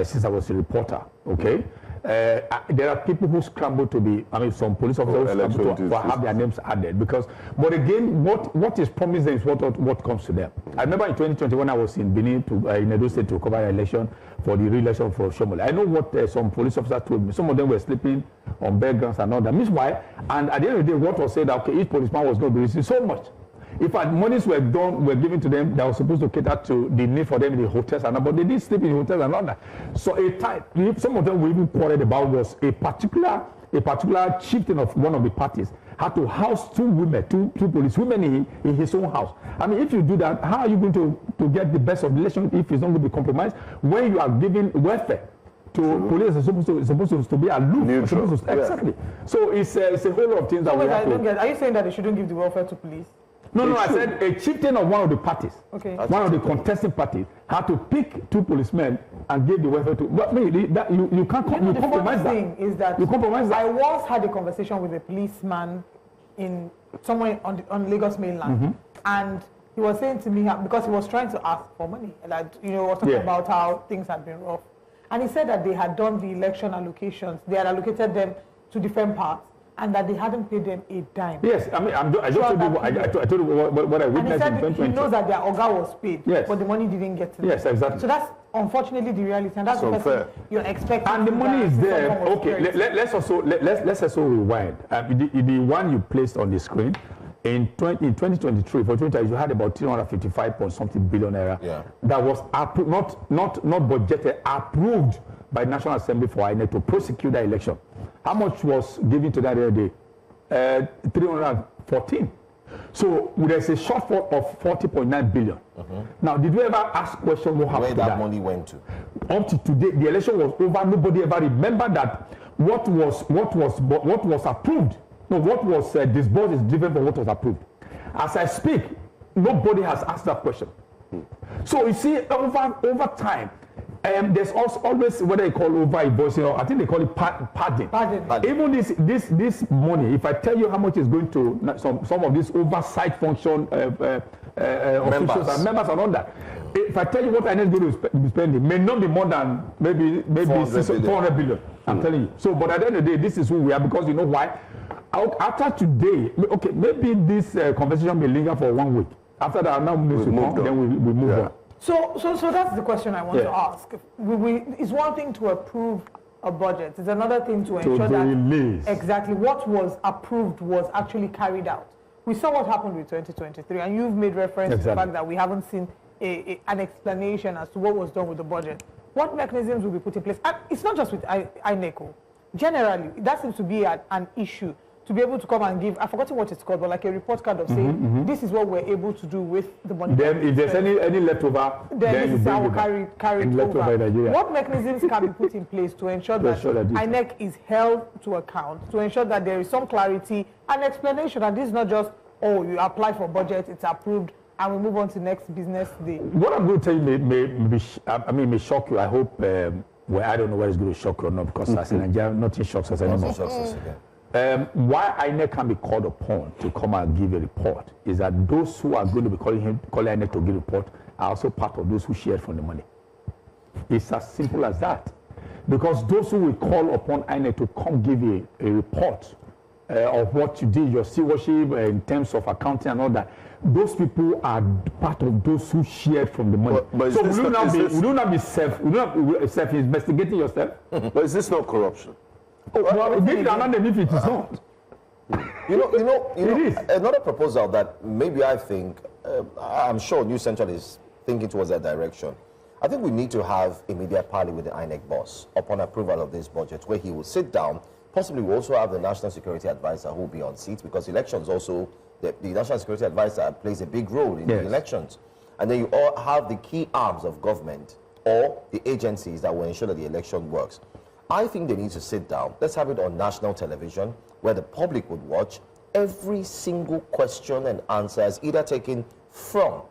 Speaker 7: since I was a reporter. Okay. There are people who scramble to be, I mean, some police officers who scramble to have their names added because, but again, what is promised is what comes to them. I remember in 2020 when I was in Benin in Edo State to cover an election for the re-election for Shomole. I know what some police officers told me. Some of them were sleeping on bed grounds and all that. Meanwhile, and at the end of the day, what was said that okay, each policeman was going to be receiving so much. In fact, monies were given to them that was supposed to cater to the need for them in the hotels and all, but they did sleep in hotels and all that. So some of them were even quarreled about was a particular chieftain of one of the parties had to house two police women in his own house. I mean, if you do that, how are you going to get the best of the election if it's not going to be compromised when you are giving welfare to police is supposed to be aloof? Exactly. So it's a whole lot of things that we have to.
Speaker 2: Are you saying that they shouldn't give the welfare to police?
Speaker 7: No, I said a chieftain of one of the parties, one of the contesting parties, had to pick two policemen and give the welfare to. But you can't compromise that.
Speaker 2: The thing is that
Speaker 7: you compromise that.
Speaker 2: I once had a conversation with a policeman in somewhere on Lagos mainland, and he was saying to me because he was trying to ask for money, like was talking about how things had been rough, and he said that they had done the election allocations, they had allocated them to different parts, and that they hadn't paid them a dime.
Speaker 7: Yes, I mean, I just told you what I witnessed in 2020.
Speaker 2: And he said he knows that their Oga was paid, but the money didn't get to them.
Speaker 7: Yes, exactly.
Speaker 2: So that's unfortunately the reality, and that's what you're expecting.
Speaker 7: And the money is there. Okay, let's also rewind. The one you placed on the screen in 2023 for 20, you had about 355 point something billion naira. That was not budgeted, approved by National Assembly for INEC to prosecute the election. How much was given to that day? 314. So there's a shortfall of 40.9 billion. Now, did we ever ask question what happened?
Speaker 1: Where that money went to?
Speaker 7: Up to today, the election was over. Nobody ever remembered that what was approved. No, what was disbursed is different from what was approved. As I speak, nobody has asked that question. So you see, over time. There's also always what they call over-invoicing, or I think they call it padding. Even this money, if I tell you how much is going to some of these oversight function officials and members and all that, if I tell you what I need to be spending, may not be more than maybe 400 billion. I'm telling you. So, but at the end of the day, this is who we are, because you know why? After today, okay, maybe this conversation may linger for 1 week. After that, now we move on. Then we move on.
Speaker 2: So that's the question I want to ask. It's one thing to approve a budget. It's another thing to ensure that exactly what was approved was actually carried out. We saw what happened with 2023, and you've made reference to the fact that we haven't seen an explanation as to what was done with the budget. What mechanisms will be put in place? And it's not just with INEC. Generally, that seems to be an issue. To be able to come and give, I've forgotten what it's called, but like a report card of saying, this is what we're able to do with the money.
Speaker 7: Then if there's any leftover,
Speaker 2: then this is how we carry it over. What mechanisms can be put in place to ensure that INEC is held to account, to ensure that there is some clarity and explanation, and this is not just, oh, you apply for budget, it's approved, and we move on to next business day. What
Speaker 7: I'm going to tell you may shock you. I hope, I don't know whether it's going to shock you or not, because as in Nigeria, nothing shocks us anymore. Why INEC can be called upon to come and give a report is that those who are going to be calling INEC to give a report are also part of those who shared from the money. It's as simple as that. Because those who will call upon INEC to come give a report of what you did, your stewardship in terms of accounting and all that, those people are part of those who shared from the money. But so will you not be self-investigating yourself?
Speaker 6: But is this not corruption?
Speaker 7: Well, maybe if it is not.
Speaker 1: You know, another proposal that maybe I think, I'm sure New Central is thinking towards that direction. I think we need to have a media parley with the INEC boss upon approval of this budget, where he will sit down. Possibly we'll also have the National Security Advisor who will be on seat, because elections also, the National Security Advisor plays a big role in the elections. And then you all have the key arms of government or the agencies that will ensure that the election works. I think they need to sit down. Let's have it on national television where the public would watch. Every single question and answers either taken from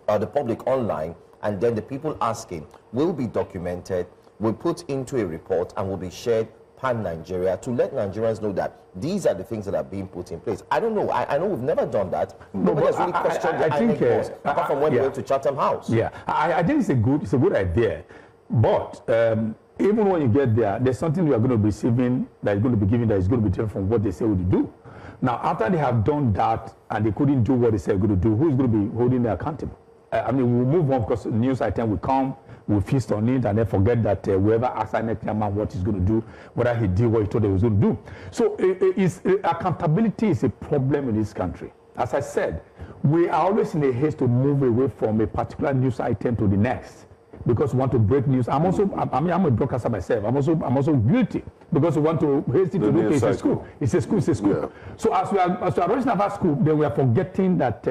Speaker 1: the public online, and then the people asking will be documented, will put into a report, and will be shared pan-Nigeria to let Nigerians know that these are the things that are being put in place. I don't know. I know we've never done that. Nobody has really questioned the INEC boss, apart from when we went to Chatham House.
Speaker 7: Yeah, I think it's a good idea. But even when you get there, there's something you are going to be receiving that is going to be given that is going to be different from what they say would do. Now, after they have done that and they couldn't do what they said they're going to do, who is going to be holding them accountable? I mean, we'll move on because the news item will come, we'll feast on it, and then forget that whoever asked INEC chairman what he's going to do, whether he did what he thought he was going to do. So accountability is a problem in this country. As I said, we are always in a haste to move away from a particular news item to the next, because we want to break news. I'm a broadcaster myself. I'm also guilty because we want to hasten to look. It's a school. It's a school. Yeah. So as we are rushing about school, then we are forgetting that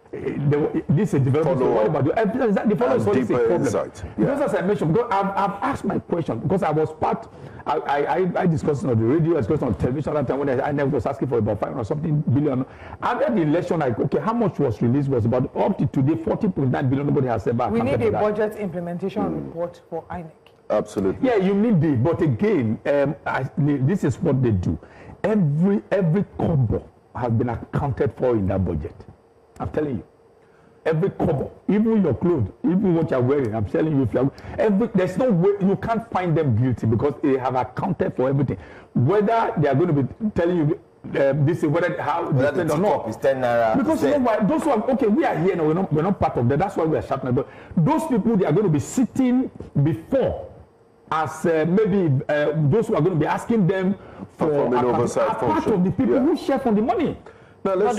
Speaker 7: this is a development. So what about the follow is always a problem. Because as I mentioned, because I've asked my question because I was part. I discussed it on the radio, I discussed it on television at that time when I never was asking for about 5 or something billion. After the election, like, okay, how much was released was about up to today 40.9 billion. Nobody has ever.
Speaker 2: We need a budget implementation report for INEC.
Speaker 6: Absolutely.
Speaker 7: Yeah, you need it, but again, this is what they do. Every kobo has been accounted for in that budget. I'm telling you. Every kobo, even your clothes, even what you're wearing, I'm telling you, there's no way, you can't find them guilty because they have accounted for everything. Whether they are going to be telling you this is how they spend or not.
Speaker 1: Is 10 naira.
Speaker 7: Because you know why? Those who are, okay, we are here now, we're not part of that. That's why we are shouting about. Those people, they are going to be sitting before as maybe those who are going to be asking them for
Speaker 6: oversight function.
Speaker 7: Part of the people who share from the money.
Speaker 6: Now let's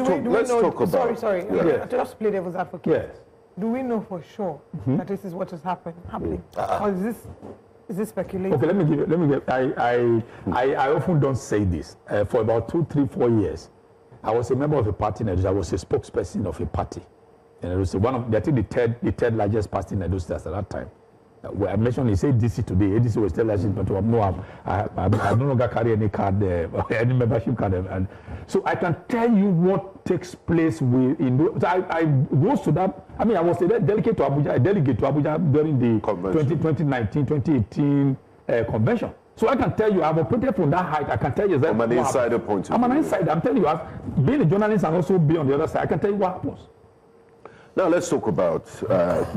Speaker 6: talk about.
Speaker 2: Sorry.
Speaker 6: Yeah.
Speaker 2: Just play devil's advocate.
Speaker 7: Yes.
Speaker 2: Do we know for sure that this is what is happening? Or is this speculation?
Speaker 7: Okay, let me give. I often don't say this. For about 2, 3, 4 years, I was a member of a party in Edo. I was a spokesperson of a party, and it was one of the third largest party in Edo State at that time. I mentioned, he said DC today. ADC was still largest, but no, I no longer carry any card, any membership card. And so I can tell you what takes place I rose to that. I mean, I was a delegate to Abuja during the 2019, 2018 convention. So I can tell you, I've operated from that height. I can tell you exactly.
Speaker 6: From an insider point of view.
Speaker 7: I'm an insider. I'm telling you, being a journalist and also being on the other side, I can tell you what happens.
Speaker 6: Now let's talk about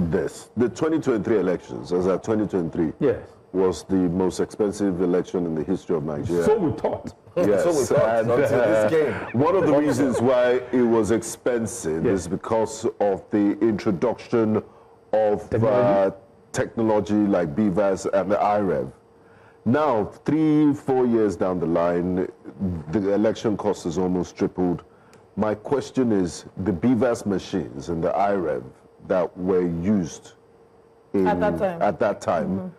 Speaker 6: this. The 2023 elections, as at 2023, was the most expensive election in the history of Nigeria.
Speaker 7: So we thought.
Speaker 6: Yes.
Speaker 1: So we thought until this game.
Speaker 6: One of the reasons why it was expensive is because of the introduction of technology like BVAS and the IREV. Now, 3-4 years down the line, the election cost has almost tripled. My question is, the BVAS machines and the IREV that were used at that time,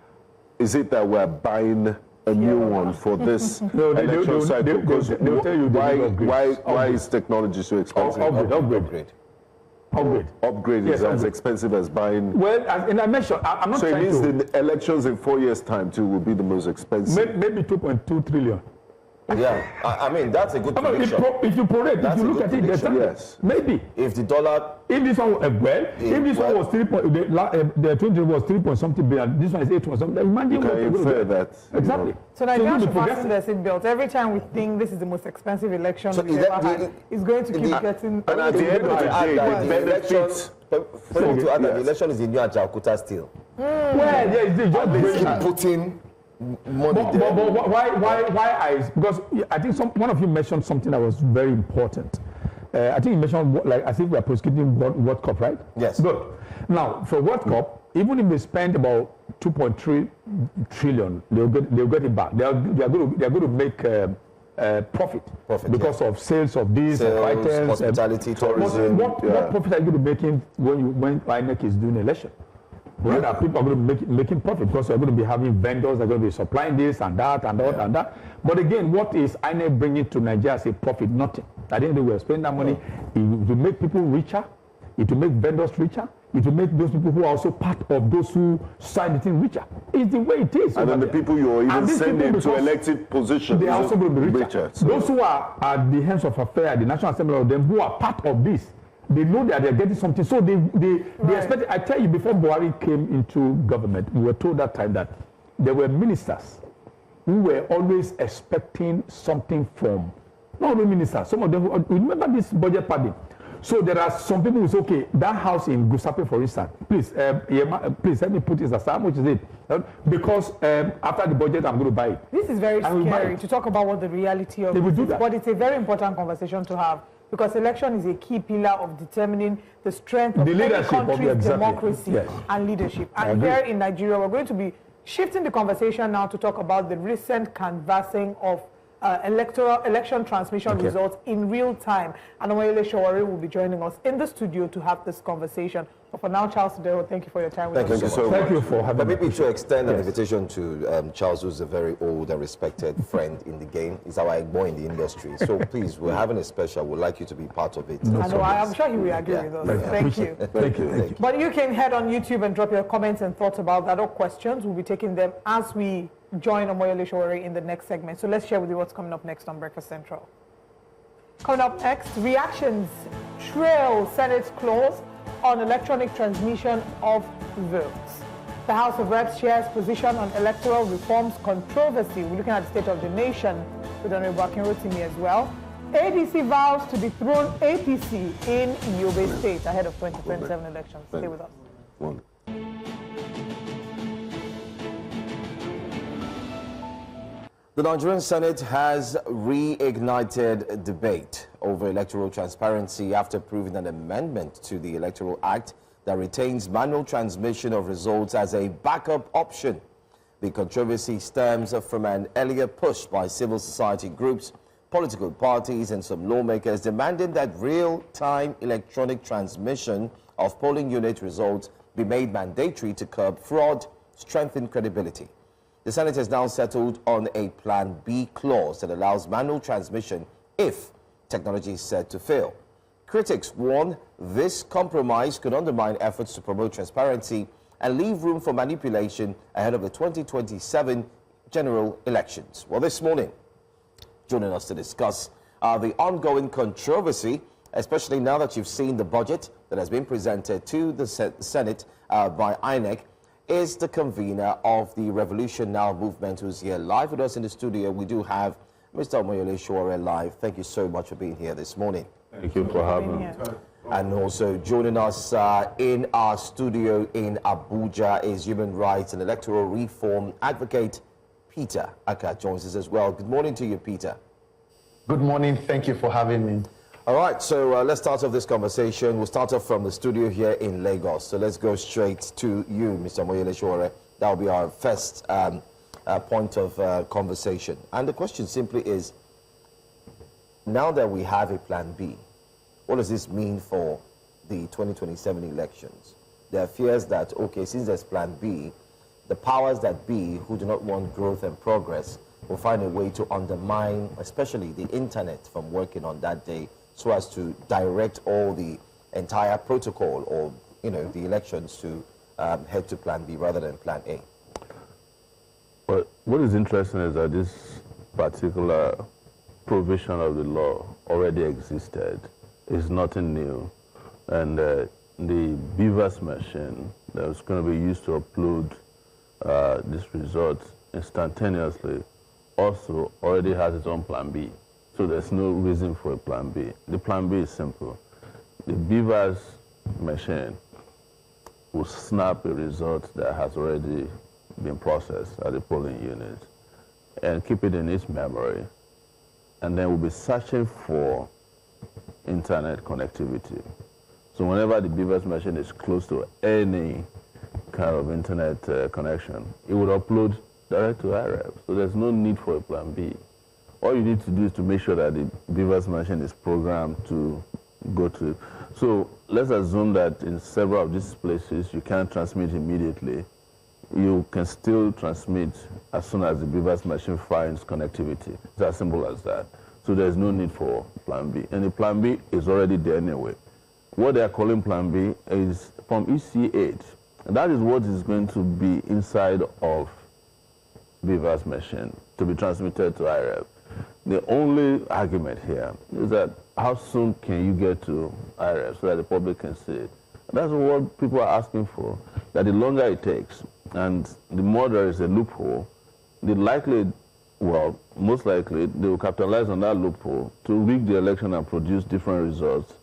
Speaker 6: is it that we're buying a new one for this election cycle? Because why is technology so expensive? Upgrade is as expensive as buying.
Speaker 7: Well, and I mentioned, I'm not
Speaker 6: so
Speaker 7: trying to.
Speaker 6: So it means the elections in 4 years' time too will be the most expensive.
Speaker 7: Maybe 2.2 trillion.
Speaker 1: Yeah, I mean, that's a good prediction.
Speaker 7: If you prorate, if you look at it, yes. Maybe.
Speaker 1: If the dollar...
Speaker 7: If this one, if this one was 3 point, the 20 was 3 point something billion, this one is 8 point something, imagine what
Speaker 6: you can infer that.
Speaker 7: Exactly.
Speaker 2: So Nigeria should fasten their seatbelts. Every time we think this is the most expensive election we've ever had, it's going to keep getting...
Speaker 6: And at the end of the day, the benefits...
Speaker 1: The election is in New Ajaokuta still.
Speaker 7: Well, yeah, it's
Speaker 1: just putting... money there.
Speaker 7: But why because I think one of you mentioned something that was very important. I think you mentioned I think we are prosecuting World Cup, right?
Speaker 1: Yes.
Speaker 7: Good. Now for World Cup, even if they spend about 2.3 trillion, they'll get it back. They are going to make profit because of sales of these items,
Speaker 1: hospitality, tourism.
Speaker 7: What profit are you going to be making when INEC is doing election? Rather, people are going to be making profit because they're going to be having vendors, they're going to be supplying this and that and that and that. But again, what is INEC bringing to Nigeria as a profit? Nothing. At the end of the day, we're spending that money. It will make people richer. It will make vendors richer. It will make those people who are also part of those who sign the thing richer. It's the way it is.
Speaker 6: And then the people you're even sending to elected positions,
Speaker 7: they are also going to be richer.
Speaker 6: So.
Speaker 7: Those who are at the hands of affairs at the National Assembly of them who are part of this, they know that they're getting something. So they expect. I tell you, before Buhari came into government, we were told that time that there were ministers who were always expecting something from, not only ministers, some of them, remember this budget padding. So there are some people who say, okay, that house in Gusape, for instance, please, please help me put this aside. How much is it? Because after the budget, I'm going to buy it.
Speaker 2: This is very scary to talk about what the reality of it is, but it's a very important conversation to have because election is a key pillar of determining the strength of any country's democracy and leadership. And here in Nigeria, we're going to be shifting the conversation now to talk about the recent canvassing of election transmission results in real time. And Omoyele Sowor will be joining us in the studio to have this conversation. But for now, Charles Dero, thank you for your time.
Speaker 1: Thank you so much.
Speaker 7: Thank you for having me.
Speaker 1: Maybe to extend an invitation to Charles, who's a very old and respected friend in the game. He's our boy in the industry. So please, we're having a special. We'd like you to be part of it.
Speaker 2: I know, I'm sure he will agree with us. Thank you.
Speaker 7: Thank you.
Speaker 2: But you can head on YouTube and drop your comments and thoughts about that or questions. We'll be taking them as we join Omoyele Sowor in the next segment. So let's share with you what's coming up next on Breakfast Central. Coming up next, reactions trail Senate's clause on electronic transmission of votes. The House of Reps shares position on electoral reforms controversy. We're looking at the state of the nation with Honorable Akin Rotimi as well. ADC vows to dethrone APC in Yobe State ahead of 2027 elections. Stay with us.
Speaker 1: The Nigerian Senate has reignited debate over electoral transparency after approving an amendment to the Electoral Act that retains manual transmission of results as a backup option. The controversy stems from an earlier push by civil society groups, political parties and some lawmakers demanding that real-time electronic transmission of polling unit results be made mandatory to curb fraud, strengthen credibility. The Senate has now settled on a Plan B clause that allows manual transmission if technology is said to fail. Critics warn this compromise could undermine efforts to promote transparency and leave room for manipulation ahead of the 2027 general elections. Well, this morning, joining us to discuss the ongoing controversy, especially now that you've seen the budget that has been presented to the Senate by INEC, is the convener of the Revolution Now movement, who's here live with us in the studio. We do have Mr. Omoyele Sowor live. Thank you so much for being here this morning.
Speaker 6: Thank you for having me.
Speaker 1: And also joining us in our studio in Abuja is human rights and electoral reform advocate Peter Akah joins us as well. Good morning to you, Peter.
Speaker 8: Good morning. Thank you for having me.
Speaker 1: All right, so let's start off this conversation. We'll start off from the studio here in Lagos. So let's go straight to you, Mr. Omoyele Sowor. That will be our first point of conversation. And the question simply is, now that we have a Plan B, what does this mean for the 2027 elections? There are fears that, okay, since there's Plan B, the powers that be who do not want growth and progress will find a way to undermine, especially the internet, from working on that day, so as to direct all the entire protocol or, the elections to head to Plan B rather than Plan A.
Speaker 6: But what is interesting is that this particular provision of the law already existed. It's nothing new. And the BVAS machine that was going to be used to upload this result instantaneously also already has its own Plan B. So there's no reason for a Plan B. The Plan B is simple. The BVAS machine will snap a result that has already been processed at the polling unit and keep it in its memory. And then we'll be searching for internet connectivity. So whenever the BVAS machine is close to any kind of internet connection, it would upload direct to IREV. So there's no need for a Plan B. All you need to do is to make sure that the BVAS machine is programmed to
Speaker 9: go to. So let's assume that in several of these places you can't transmit immediately. You can still transmit as soon as the BVAS machine finds connectivity. It's as simple as that. So there's no need for plan B. And the plan B is already there anyway. What they are calling plan B is from EC8. And that is what is going to be inside of BVAS machine to be transmitted to IREF. The only argument here is that how soon can you get to IREF so that the public can see it? That's what people are asking for, that the longer it takes and the more there is a loophole, the most likely they will capitalize on that loophole to rig the election and produce different results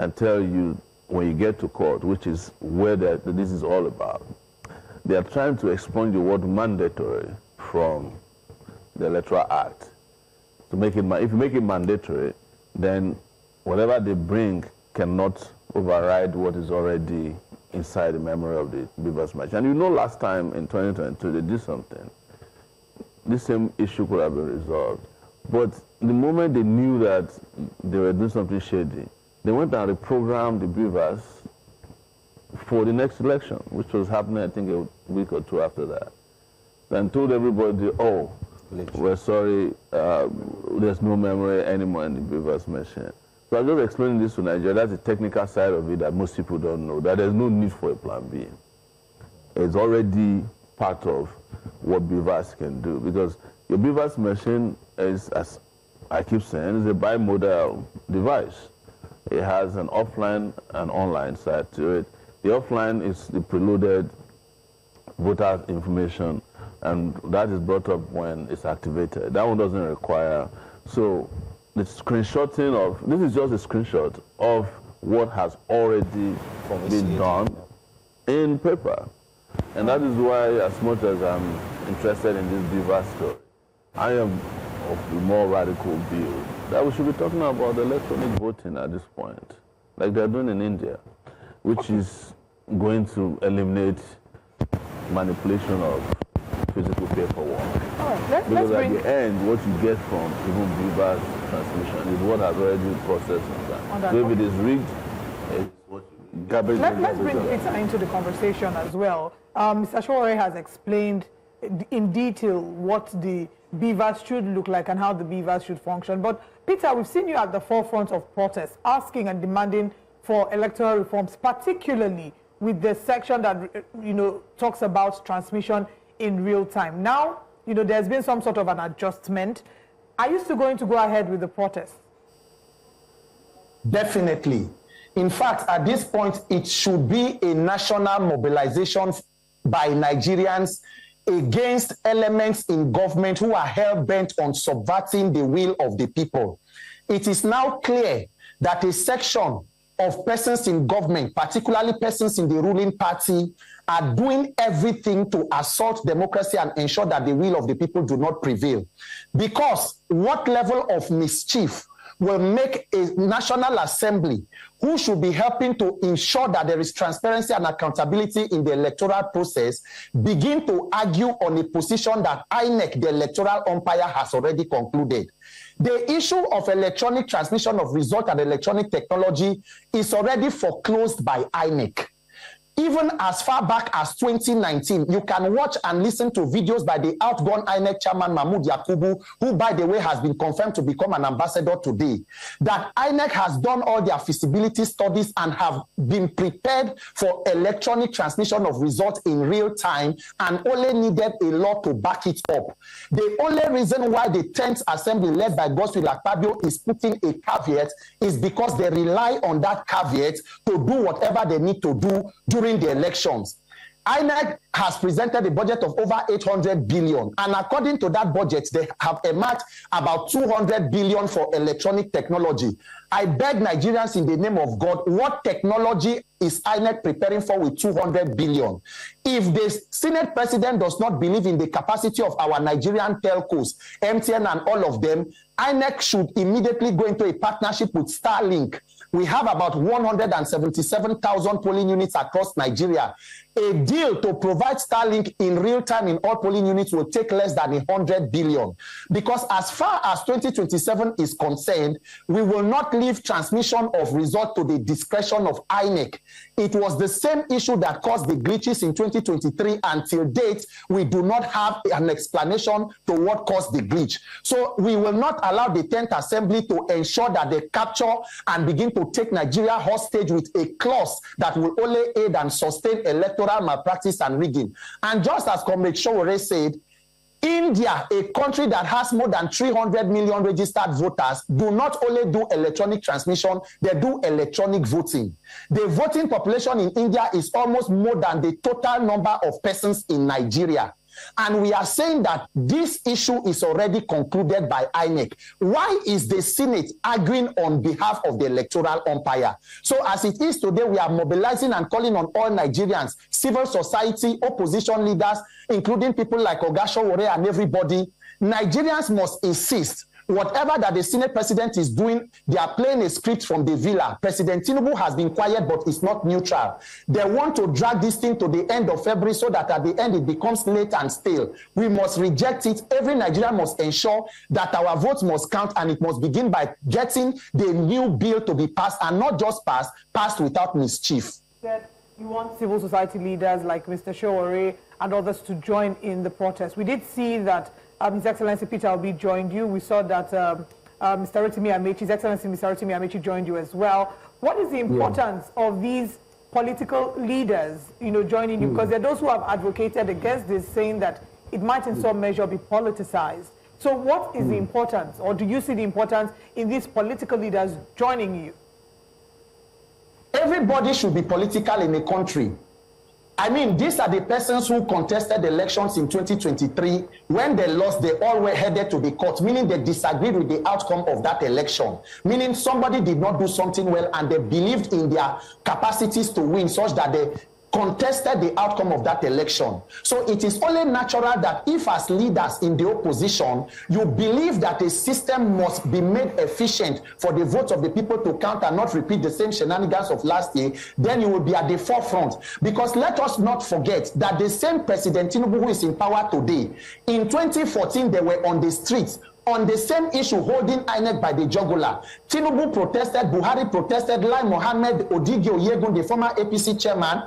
Speaker 9: and tell you when you get to court, which is where this is all about. They are trying to expunge the word mandatory from the Electoral Act. To make it, if you make it mandatory, then whatever they bring cannot override what is already inside the memory of the BVAS machine. And you know, last time in 2022 they did something. This same issue could have been resolved. But the moment they knew that they were doing something shady, they went and reprogrammed the BVAS for the next election, which was happening, I think, a week or two after that. And told everybody, oh, we're sorry, there's no memory anymore in the BVAS machine. So I'm just explaining this to Nigeria. That's the technical side of it that most people don't know, that there's no need for a plan B. It's already part of what BVAS can do, because your BVAS machine is, as I keep saying, is a bimodal device. It has an offline and online side to it. The offline is the preloaded voter information, and that is brought up when it's activated. That one doesn't require. So the screenshotting of, this is just a screenshot of what has already been done in paper. And that is why, as much as I'm interested in this BVAS story, I am of the more radical view that we should be talking about electronic voting at this point, like they're doing in India, which is going to eliminate manipulation of physical paperwork. Because at the end, what you get from even BVAS transmission is what has already been processed on that. So if it is rigged, it's what you garbage.
Speaker 2: Let's bring Peter into the conversation as well. Mr. Sowor has explained in detail what the BVAS should look like and how the BVAS should function. But Peter, we've seen you at the forefront of protests, asking and demanding for electoral reforms, particularly with the section that talks about transmission in real time. Now, there's been some sort of an adjustment. Are you still going to go ahead with the protest?
Speaker 8: Definitely. In fact, at this point, it should be a national mobilization by Nigerians against elements in government who are hell-bent on subverting the will of the people. It is now clear that a section of persons in government, particularly persons in the ruling party, are doing everything to assault democracy and ensure that the will of the people do not prevail. Because what level of mischief will make a National Assembly, who should be helping to ensure that there is transparency and accountability in the electoral process, begin to argue on a position that INEC, the electoral umpire, has already concluded? The issue of electronic transmission of result and electronic technology is already foreclosed by INEC. Even as far back as 2019, you can watch and listen to videos by the outgone INEC chairman Mahmoud Yakubu, who, by the way, has been confirmed to become an ambassador today, that INEC has done all their feasibility studies and have been prepared for electronic transmission of results in real time and only needed a law to back it up. The only reason why the 10th Assembly led by Godswill Akpabio is putting a caveat is because they rely on that caveat to do whatever they need to do during the elections. INEC has presented a budget of over 800 billion, and according to that budget, they have earmarked about 200 billion for electronic technology. I beg Nigerians in the name of God, what technology is INEC preparing for with 200 billion? If the Senate President does not believe in the capacity of our Nigerian telcos, MTN and all of them, INEC should immediately go into a partnership with Starlink. We have about 177,000 polling units across Nigeria. A deal to provide Starlink in real time in all polling units will take less than 100 billion. Because as far as 2027 is concerned, we will not leave transmission of result to the discretion of INEC. It was the same issue that caused the glitches in 2023. Until date, we do not have an explanation to what caused the glitch. So we will not allow the 10th Assembly to ensure that they capture and begin to take Nigeria hostage with a clause that will only aid and sustain electoral malpractice and rigging. And just as Comrade Sowor said, India, a country that has more than 300 million registered voters, do not only do electronic transmission, they do electronic voting. The voting population in India is almost more than the total number of persons in Nigeria. And we are saying that this issue is already concluded by INEC. Why is the Senate arguing on behalf of the electoral umpire? So as it is today, we are mobilizing and calling on all Nigerians, civil society, opposition leaders, including people like Oga Sowore and everybody. Nigerians must insist. Whatever that the Senate president is doing, they are playing a script from the villa. President Tinubu has been quiet, but it's not neutral. They want to drag this thing to the end of February so that at the end it becomes late and stale. We must reject it. Every Nigerian must ensure that our votes must count, and it must begin by getting the new bill to be passed, and not just passed without mischief.
Speaker 2: You want civil society leaders like Mr. Sowore and others to join in the protest. We did see that His Excellency Peter Obi joined you. We saw that Mr. Rotimi Amechi, His Excellency Mr. Rotimi Amechi joined you as well. What is the importance of these political leaders, joining you? Because there are those who have advocated against this, saying that it might in some measure be politicized. So what is the importance, or do you see the importance in these political leaders joining you?
Speaker 8: Everybody should be political in a country. I mean, these are the persons who contested elections in 2023. When they lost, they all were headed to the court, meaning they disagreed with the outcome of that election, meaning somebody did not do something well and they believed in their capacities to win, such that they contested the outcome of that election. So it is only natural that if as leaders in the opposition, you believe that a system must be made efficient for the votes of the people to count and not repeat the same shenanigans of last year, then you will be at the forefront. Because let us not forget that the same President Tinubu who is in power today, in 2014 they were on the streets on the same issue, holding INEC by the jugular. Tinubu protested, Buhari protested, Lai Mohammed Odigi Oyegun, the former APC chairman.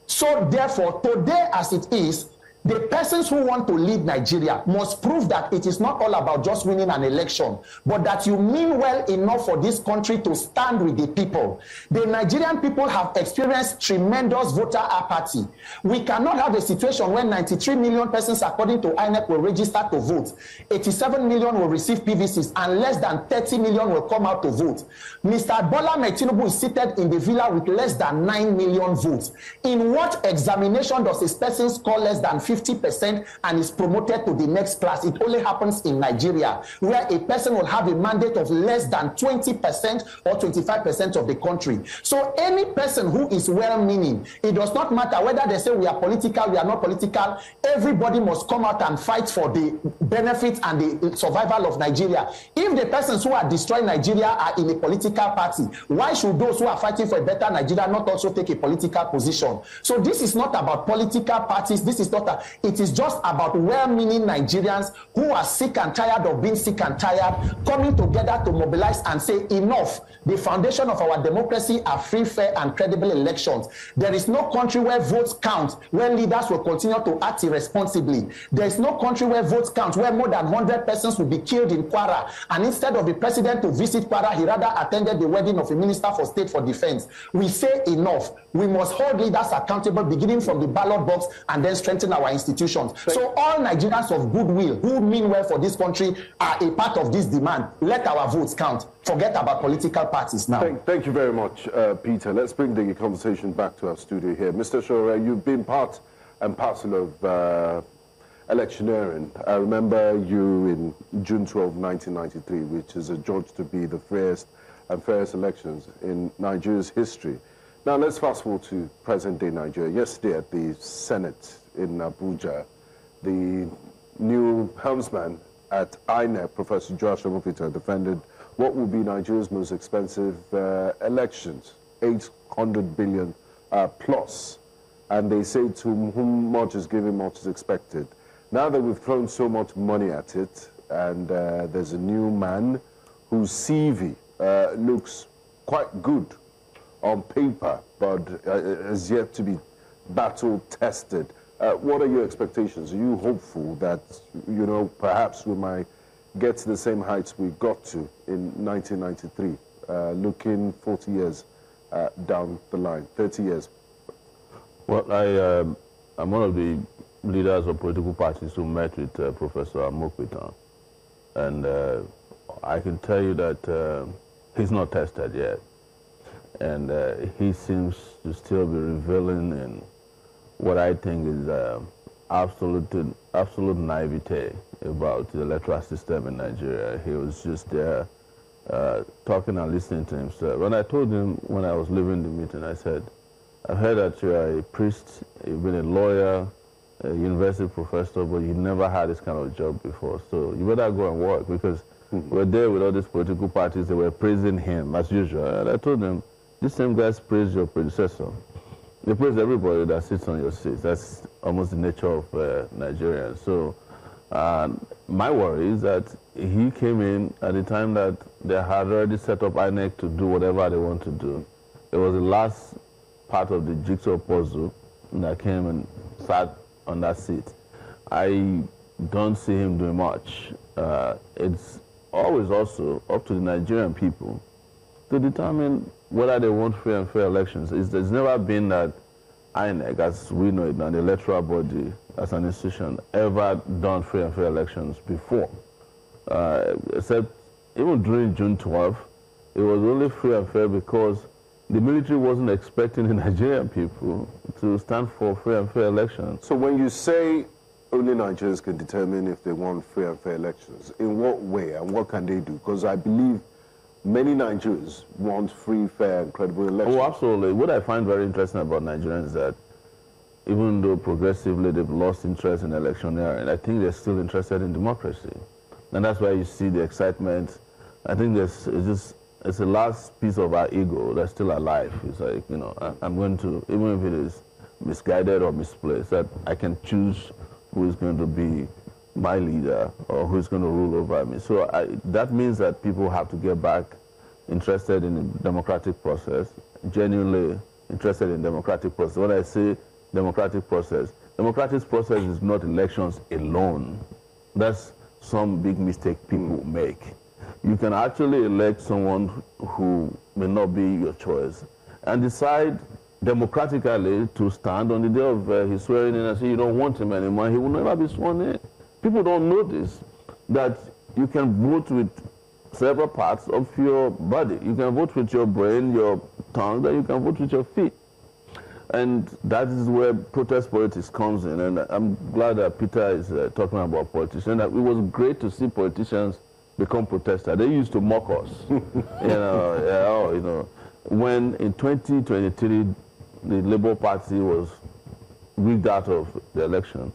Speaker 8: So therefore, today as it is, the persons who want to lead Nigeria must prove that it is not all about just winning an election, but that you mean well enough for this country to stand with the people. The Nigerian people have experienced tremendous voter apathy. We cannot have a situation where 93 million persons, according to INEC, will register to vote. 87 million will receive PVCs, and less than 30 million will come out to vote. Mr. Bola Tinubu is seated in the villa with less than 9 million votes. In what examination does a person score less than 50% and is promoted to the next class? It only happens in Nigeria, where a person will have a mandate of less than 20% or 25% of the country. So any person who is well-meaning, it does not matter whether they say we are political, we are not political, everybody must come out and fight for the benefits and the survival of Nigeria. If the persons who are destroying Nigeria are in a political party, why should those who are fighting for a better Nigeria not also take a political position? So this is not about political parties. This is not it is just about well-meaning Nigerians who are sick and tired of being sick and tired, coming together to mobilize and say enough. The foundation of our democracy are free, fair, and credible elections. There is no country where votes count, where leaders will continue to act irresponsibly. There is no country where votes count, where more than 100 persons will be killed in Kwara, and instead of the president to visit Kwara, he rather attended the wedding of a minister for state for defense. We say enough. We must hold leaders accountable, beginning from the ballot box and then strengthen our institutions. So all Nigerians of goodwill who mean well for this country are a part of this demand. Let our votes count. Forget about political parties now.
Speaker 6: Thank you very much, Peter. Let's bring the conversation back to our studio here. Mr. Sowor, you've been part and parcel of electioneering. I remember you in June 12, 1993, which is adjudged to be the freest and fairest elections in Nigeria's history. Now let's fast forward to present-day Nigeria. Yesterday at the Senate in Abuja, the new helmsman at INEC, Professor Joshua Mufita, defended what will be Nigeria's most expensive elections, 800 billion plus. and they say to whom much is given, much is expected. Now that we've thrown so much money at it, and there's a new man whose CV looks quite good on paper, but is yet to be battle-tested. What are your expectations? Are you hopeful that, you know, perhaps we might get to the same heights we got to in 1993, looking 40 years down the line, 30 years?
Speaker 9: Well, I'm one of the leaders of political parties who met with Professor Amokwitan, and I can tell you that he's not tested yet, and he seems to still be revealing in what I think is absolute naivete about the electoral system in Nigeria. He was just there talking and listening to himself. When I told him when I was leaving the meeting, I said, I've heard that you are a priest, you've been a lawyer, a university professor, but you never had this kind of job before. So you better go and work, because we're there with all these political parties, they were praising him as usual. And I told them, these same guys praise your predecessor. They praise everybody that sits on your seat. That's almost the nature of Nigerians. So my worry is that he came in at the time that they had already set up INEC to do whatever they want to do. It was the last part of the jigsaw puzzle that came and sat on that seat. I don't see him doing much. It's always also up to the Nigerian people to determine whether they want free and fair elections. There's never been that INEC, as we know it now, the electoral body as an institution, ever done free and fair elections before. Except even during June 12th, it was only free and fair because the military wasn't expecting the Nigerian people to stand for free and fair elections.
Speaker 6: So when you say only Nigerians can determine if they want free and fair elections, in what way and what can they do? Because I believe many Nigerians want free, fair, and credible elections.
Speaker 9: Oh, absolutely. What I find very interesting about Nigerians is that even though progressively they've lost interest in electioneering, I think they're still interested in democracy. And that's why you see the excitement. I think it's the last piece of our ego that's still alive. It's like, you know, I'm going to, even if it is misguided or misplaced, that I can choose who is going to be my leader or who's going to rule over me. So that means that people have to get back interested in the democratic process, genuinely interested in democratic process. When I say democratic process is not elections alone. That's some big mistake people make. You can actually elect someone who may not be your choice and decide democratically to stand on the day of his swearing in and say you don't want him anymore. He will never be sworn in. People don't notice that you can vote with several parts of your body. You can vote with your brain, your tongue, then you can vote with your feet. And that is where protest politics comes in. And I'm glad that Peter is talking about politicians. That it was great to see politicians become protesters. They used to mock us. you know, when in 2023 the Labour Party was rigged out of the election,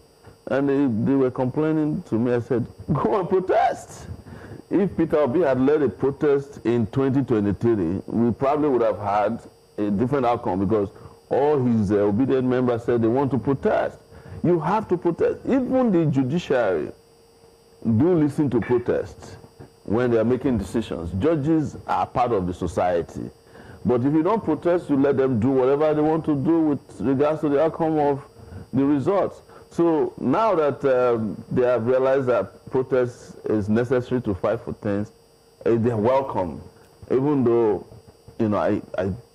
Speaker 9: and they were complaining to me. I said, go and protest. If Peter Obi had led a protest in 2023, we probably would have had a different outcome, because all his obedient members said they want to protest. You have to protest. Even the judiciary do listen to protests when they are making decisions. Judges are part of the society. But if you don't protest, you let them do whatever they want to do with regards to the outcome of the results. So now that they have realized that protest is necessary to fight for things, they're welcome. Even though, you know, I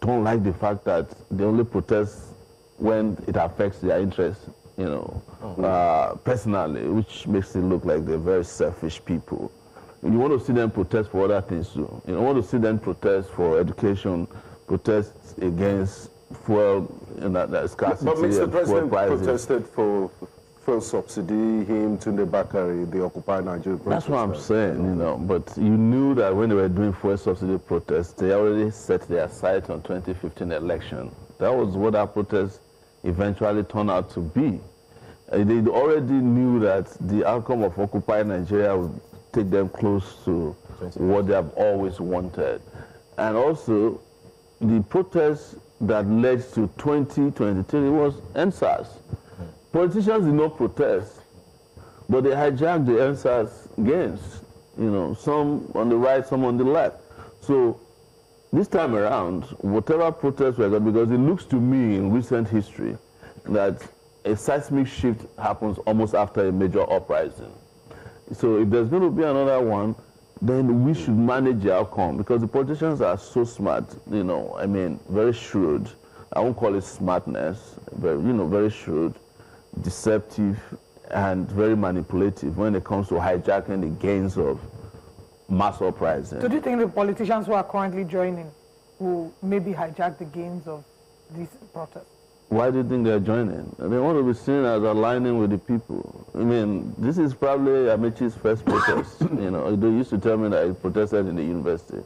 Speaker 9: don't like the fact that they only protest when it affects their interests, you know, personally, which makes it look like they're very selfish people. You want to see them protest for other things too. You want to see them protest for education, protest against fuel, that scarcity.
Speaker 6: But Mr. President protested for fuel subsidy, him, Tunde Bakari, the Occupy Nigeria protest.
Speaker 9: That's what I'm saying, you know. But you knew that when they were doing fuel subsidy protests, they already set their sight on 2015 election. That was what our protest eventually turned out to be. They already knew that the outcome of Occupy Nigeria would take them close to what they have always wanted. And also, the protests that led to 2023 was NSAS. Politicians did not protest, but they hijacked the NSAS gains. You know, some on the right, some on the left. So this time around, whatever protests were got, because it looks to me in recent history that a seismic shift happens almost after a major uprising. So if there's going to be another one, then we should manage the outcome, because the politicians are so smart, you know, I mean, very shrewd. I won't call it smartness, very, you know, very shrewd, deceptive, and very manipulative when it comes to hijacking the gains of mass uprising.
Speaker 2: So do you think the politicians who are currently joining will maybe hijack the gains of these protests?
Speaker 9: Why do you think they're joining? They want to be seen as aligning with the people. I mean, this is probably Amaechi's first protest. You know, they used to tell me that he protested in the university.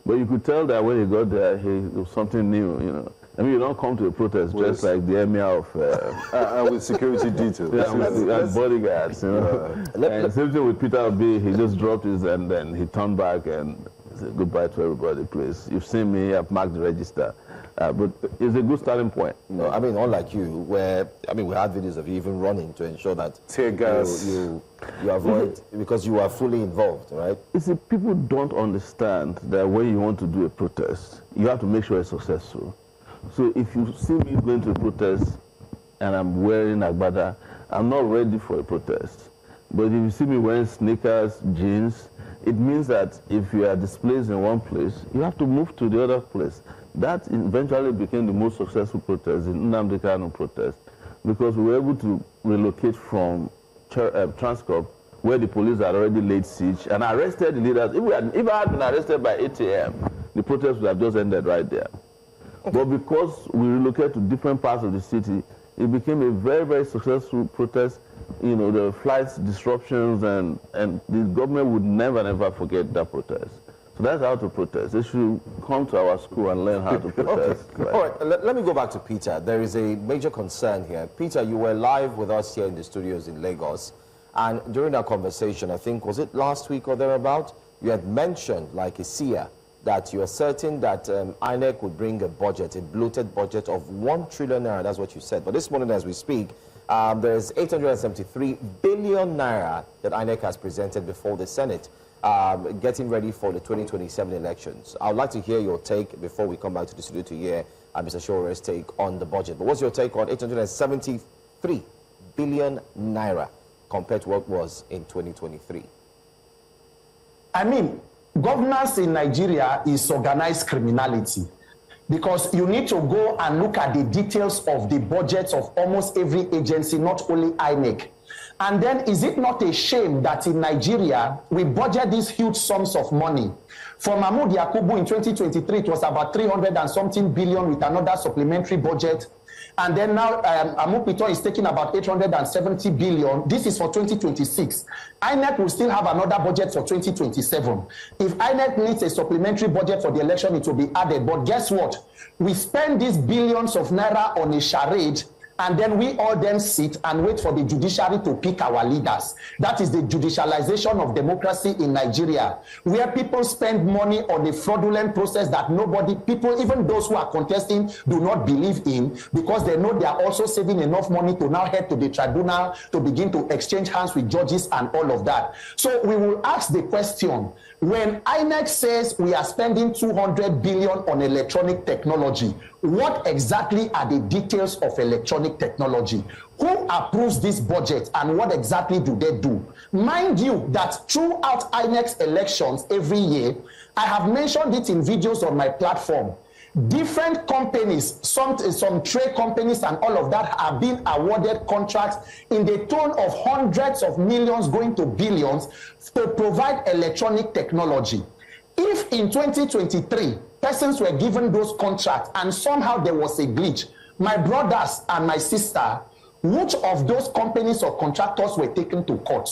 Speaker 9: But you could tell that when he got there, it was something new, you know. I mean, you don't come to a protest just like the emir of...
Speaker 6: with security details.
Speaker 9: and bodyguards, you know. And same thing with Peter Obi, he just dropped his and then he turned back and said goodbye to everybody, please. You've seen me, I've marked the register. But it's a good starting point.
Speaker 1: No, I mean, unlike you, where, I mean, we had videos of you even running to ensure that
Speaker 6: tear gas.
Speaker 1: You avoid, because you are fully involved, right?
Speaker 9: You see, people don't understand that when you want to do a protest, you have to make sure it's successful. So if you see me going to a protest and I'm wearing agbada, I'm not ready for a protest. But if you see me wearing sneakers, jeans, it means that if you are displaced in one place, you have to move to the other place. That eventually became the most successful protest, the Nnamdi Kanu protest, because we were able to relocate from Transcorp, where the police had already laid siege, and arrested the leaders. If I had been arrested by 8 a.m., the protest would have just ended right there. Okay. But because we relocated to different parts of the city, it became a very, very successful protest. You know, the flights disruptions, and the government would never forget that protest. So that's how to protest. They should come to our school and learn how to protest.
Speaker 1: Okay. All right, let me go back to Peter. There is a major concern here. Peter, you were live with us here in the studios in Lagos. And during our conversation, I think, was it last week or thereabout, you had mentioned, like a seer, that you are certain that INEC would bring a budget, a bloated budget of 1 trillion naira. That's what you said. But this morning, as we speak, there's 873 billion naira that INEC has presented before the Senate, getting ready for the 2027 elections. I would like to hear your take before we come back to the studio to hear Mr. Sowor's take on the budget. But what's your take on 873 billion naira compared to what was in 2023?
Speaker 8: I mean, governance in Nigeria is organized criminality, because you need to go and look at the details of the budgets of almost every agency, not only INEC. And then, is it not a shame that in Nigeria, we budget these huge sums of money? For Mahmoud Yakubu in 2023, it was about 300 and something billion with another supplementary budget. And then now, Amupito is taking about 870 billion. This is for 2026. INEC will still have another budget for 2027. If INEC needs a supplementary budget for the election, it will be added. But guess what? We spend these billions of naira on a charade, and then we all then sit and wait for the judiciary to pick our leaders. That is the judicialization of democracy in Nigeria, where people spend money on a fraudulent process that people, even those who are contesting, do not believe in, because they know they are also saving enough money to now head to the tribunal to begin to exchange hands with judges and all of that. So we will ask the question, when INEC says we are spending 200 billion on electronic technology, what exactly are the details of electronic technology? Who approves this budget and what exactly do they do? Mind you that throughout INEC's elections every year, I have mentioned it in videos on my platform. Different companies, some trade companies and all of that, have been awarded contracts in the tone of hundreds of millions going to billions to provide electronic technology. If in 2023, persons were given those contracts and somehow there was a glitch, my brothers and my sister, which of those companies or contractors were taken to court?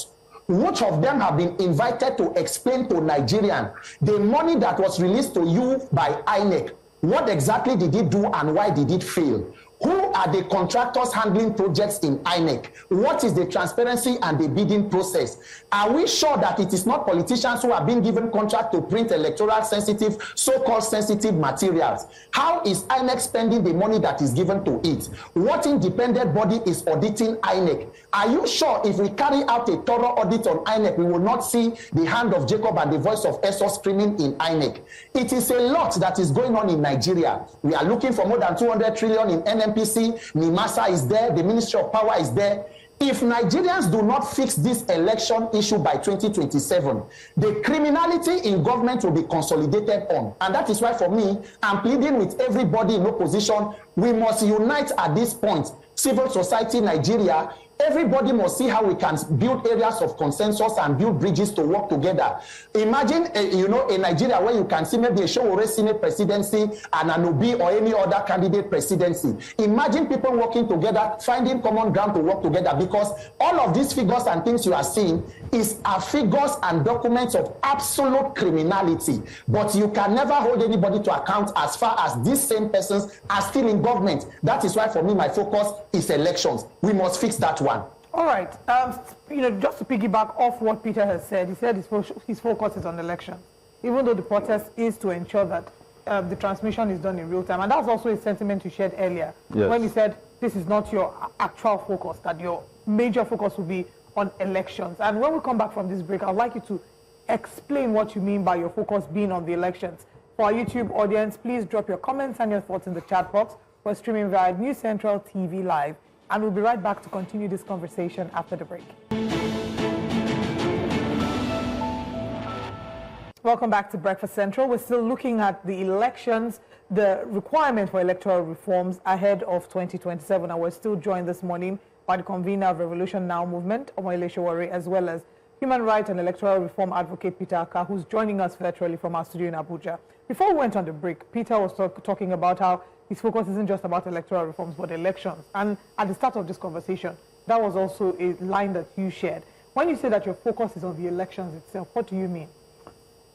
Speaker 8: Which of them have been invited to explain to Nigerians the money that was released to you by INEC? What exactly did it do and why did it fail? Who are the contractors handling projects in INEC? What is the transparency and the bidding process? Are we sure that it is not politicians who are being given contract to print electoral sensitive, so-called sensitive materials? How is INEC spending the money that is given to it? What independent body is auditing INEC? Are you sure if we carry out a thorough audit on INEC, we will not see the hand of Jacob and the voice of Esau screaming in INEC? It is a lot that is going on in Nigeria. We are looking for more than 200 trillion in NMPC. NIMASA is there, the Ministry of Power is there. If Nigerians do not fix this election issue by 2027, the criminality in government will be consolidated on. And that is why, for me, I'm pleading with everybody in opposition, we must unite at this point. Civil society, Nigeria, everybody must see how we can build areas of consensus and build bridges to work together. Imagine, a Nigeria where you can see maybe a Sowore Senate presidency and an Obi or any other candidate presidency. Imagine people working together, finding common ground to work together, because all of these figures and things you are seeing are figures and documents of absolute criminality. But you can never hold anybody to account as far as these same persons are still in government. That is why, for me, my focus is elections. We must fix that one.
Speaker 2: All right. Just to piggyback off what Peter has said, he said his focus is on elections, even though the protest is to ensure that the transmission is done in real time. And that's also a sentiment you shared earlier, yes, when you said this is not your actual focus, that your major focus will be on elections. And when we come back from this break, I'd like you to explain what you mean by your focus being on the elections. For our YouTube audience, please drop your comments and your thoughts in the chat box. We're streaming via News Central TV Live. And we'll be right back to continue this conversation after the break. Welcome back to Breakfast Central. We're still looking at the elections, the requirement for electoral reforms ahead of 2027. And we're still joined this morning by the convener of Revolution Now movement, Omoyele Sowor, as well as human rights and electoral reform advocate Peter Akah, who's joining us virtually from our studio in Abuja. Before we went on the break, Peter was talking about how his focus isn't just about electoral reforms, but elections. And at the start of this conversation, that was also a line that you shared. When you say that your focus is on the elections itself, what do you mean?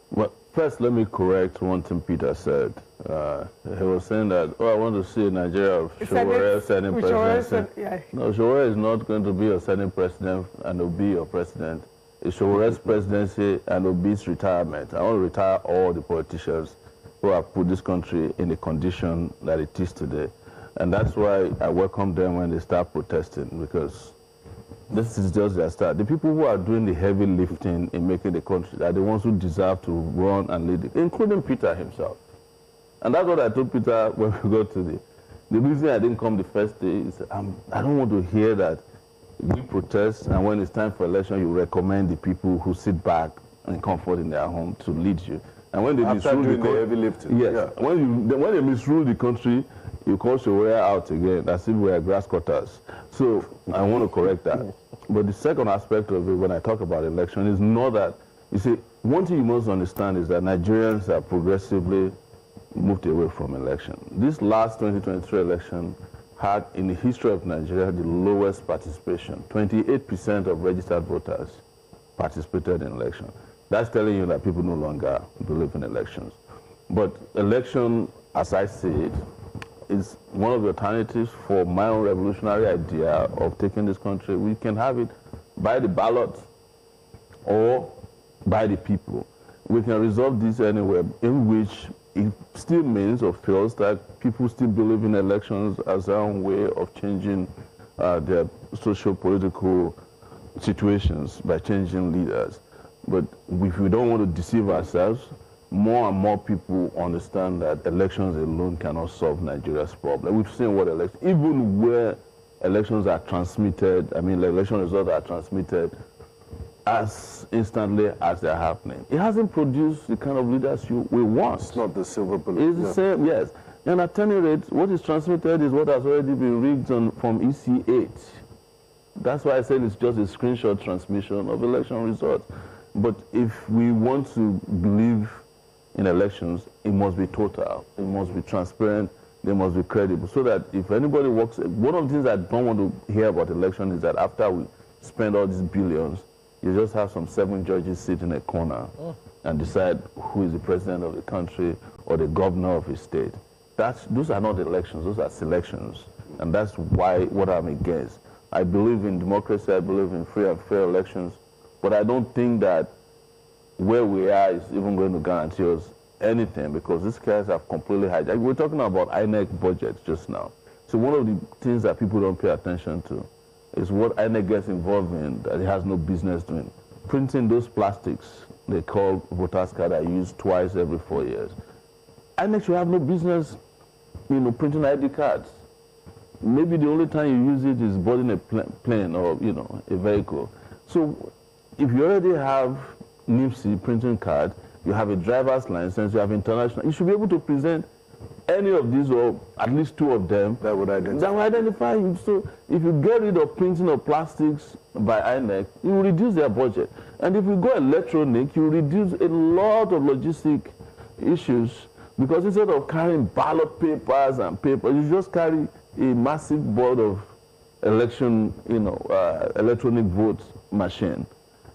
Speaker 9: Well, first, let me correct one thing Peter said. He was saying that, I want to see Nigeria of Sowore Senate president. Yeah. No, Sowore is not going to be a Senate president and will be a president. It's Sowore's presidency and Obi's retirement. I want to retire all the politicians who have put this country in the condition that it is today. And that's why I welcome them when they start protesting, because this is just their start. The people who are doing the heavy lifting in making the country are the ones who deserve to run and lead it, including Peter himself. And that's what I told Peter when we got to the reason I didn't come the first day is I don't want to hear that we protest and when it's time for election, you recommend the people who sit back in comfort in their home to lead you. And when they misrule the heavy lifting, yes. Yeah. When they misrule the country, you call Sowore out again, as if we are grass cutters. So I want to correct that. But the second aspect of it, when I talk about election, is not that, you see, one thing you must understand is that Nigerians have progressively moved away from election. This last 2023 election had, in the history of Nigeria, the lowest participation. 28% of registered voters participated in election. That's telling you that people no longer believe in elections. But election, as I see it, is one of the alternatives for my own revolutionary idea of taking this country. We can have it by the ballot or by the people. We can resolve this anywhere, in which it still means or feels that people still believe in elections as their own way of changing their socio-political situations by changing leaders. But if we don't want to deceive ourselves, more and more people understand that elections alone cannot solve Nigeria's problem. We've seen what elections, even where elections are transmitted, election results are transmitted as instantly as they're happening. It hasn't produced the kind of leaders we want. It's not the silver bullet. It's the same, yes. And at any rate, what is transmitted is what has already been rigged from EC8. That's why I said it's just a screenshot transmission of election results. But if we want to believe in elections, it must be total, it must be transparent, they must be credible. So that if anybody walks, one of the things I don't want to hear about election is that after we spend all these billions, you just have some 7 judges sit in a corner and decide who is the president of the country or the governor of a state. Those are not elections, those are selections. And that's why what I'm against. I believe in democracy, I believe in free and fair elections, but I don't think that where we are is even going to guarantee us anything, because these guys have completely hijacked. We're talking about INEC budgets just now. So one of the things that people don't pay attention to is what INEC gets involved in that it has no business doing. Printing those plastics they call voters card are used twice every 4 years. INEC should have no business, printing ID cards. Maybe the only time you use it is boarding a plane or, a vehicle. So if you already have NIPSI printing card, you have a driver's license, you have international, you should be able to present any of these or at least two of them
Speaker 6: that would identify
Speaker 9: you. So if you get rid of printing of plastics by INEC, you will reduce their budget. And if you go electronic, you reduce a lot of logistic issues, because instead of carrying ballot papers and paper, you just carry a massive board of election, electronic vote machine.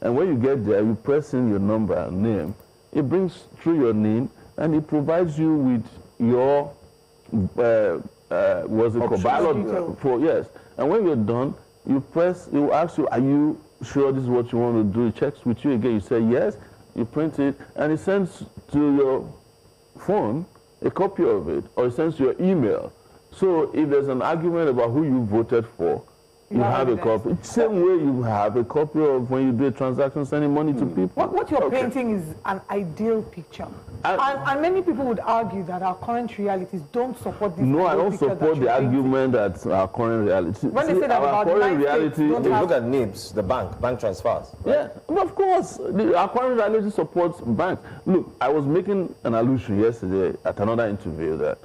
Speaker 9: And when you get there, you press in your number and name. It brings through your name, and it provides you with your ballot for yes. And when you're done, it will ask you, are you sure this is what you want to do? It checks with you again. You say yes. You print it, and it sends to your phone a copy of it, or it sends to your email. So if there's an argument about who you voted for, you have a copy. It's the same way you have a copy of when you do a transaction sending money to people.
Speaker 2: What you're painting is an ideal picture. And many people would argue that our current realities don't support this.
Speaker 9: No, I don't support the argument that our current reality.
Speaker 2: When they say that about current reality,
Speaker 1: look at NIPS, the bank transfers. Right?
Speaker 9: Yeah, well, of course, our current reality supports banks. Look, I was making an allusion yesterday at another interview that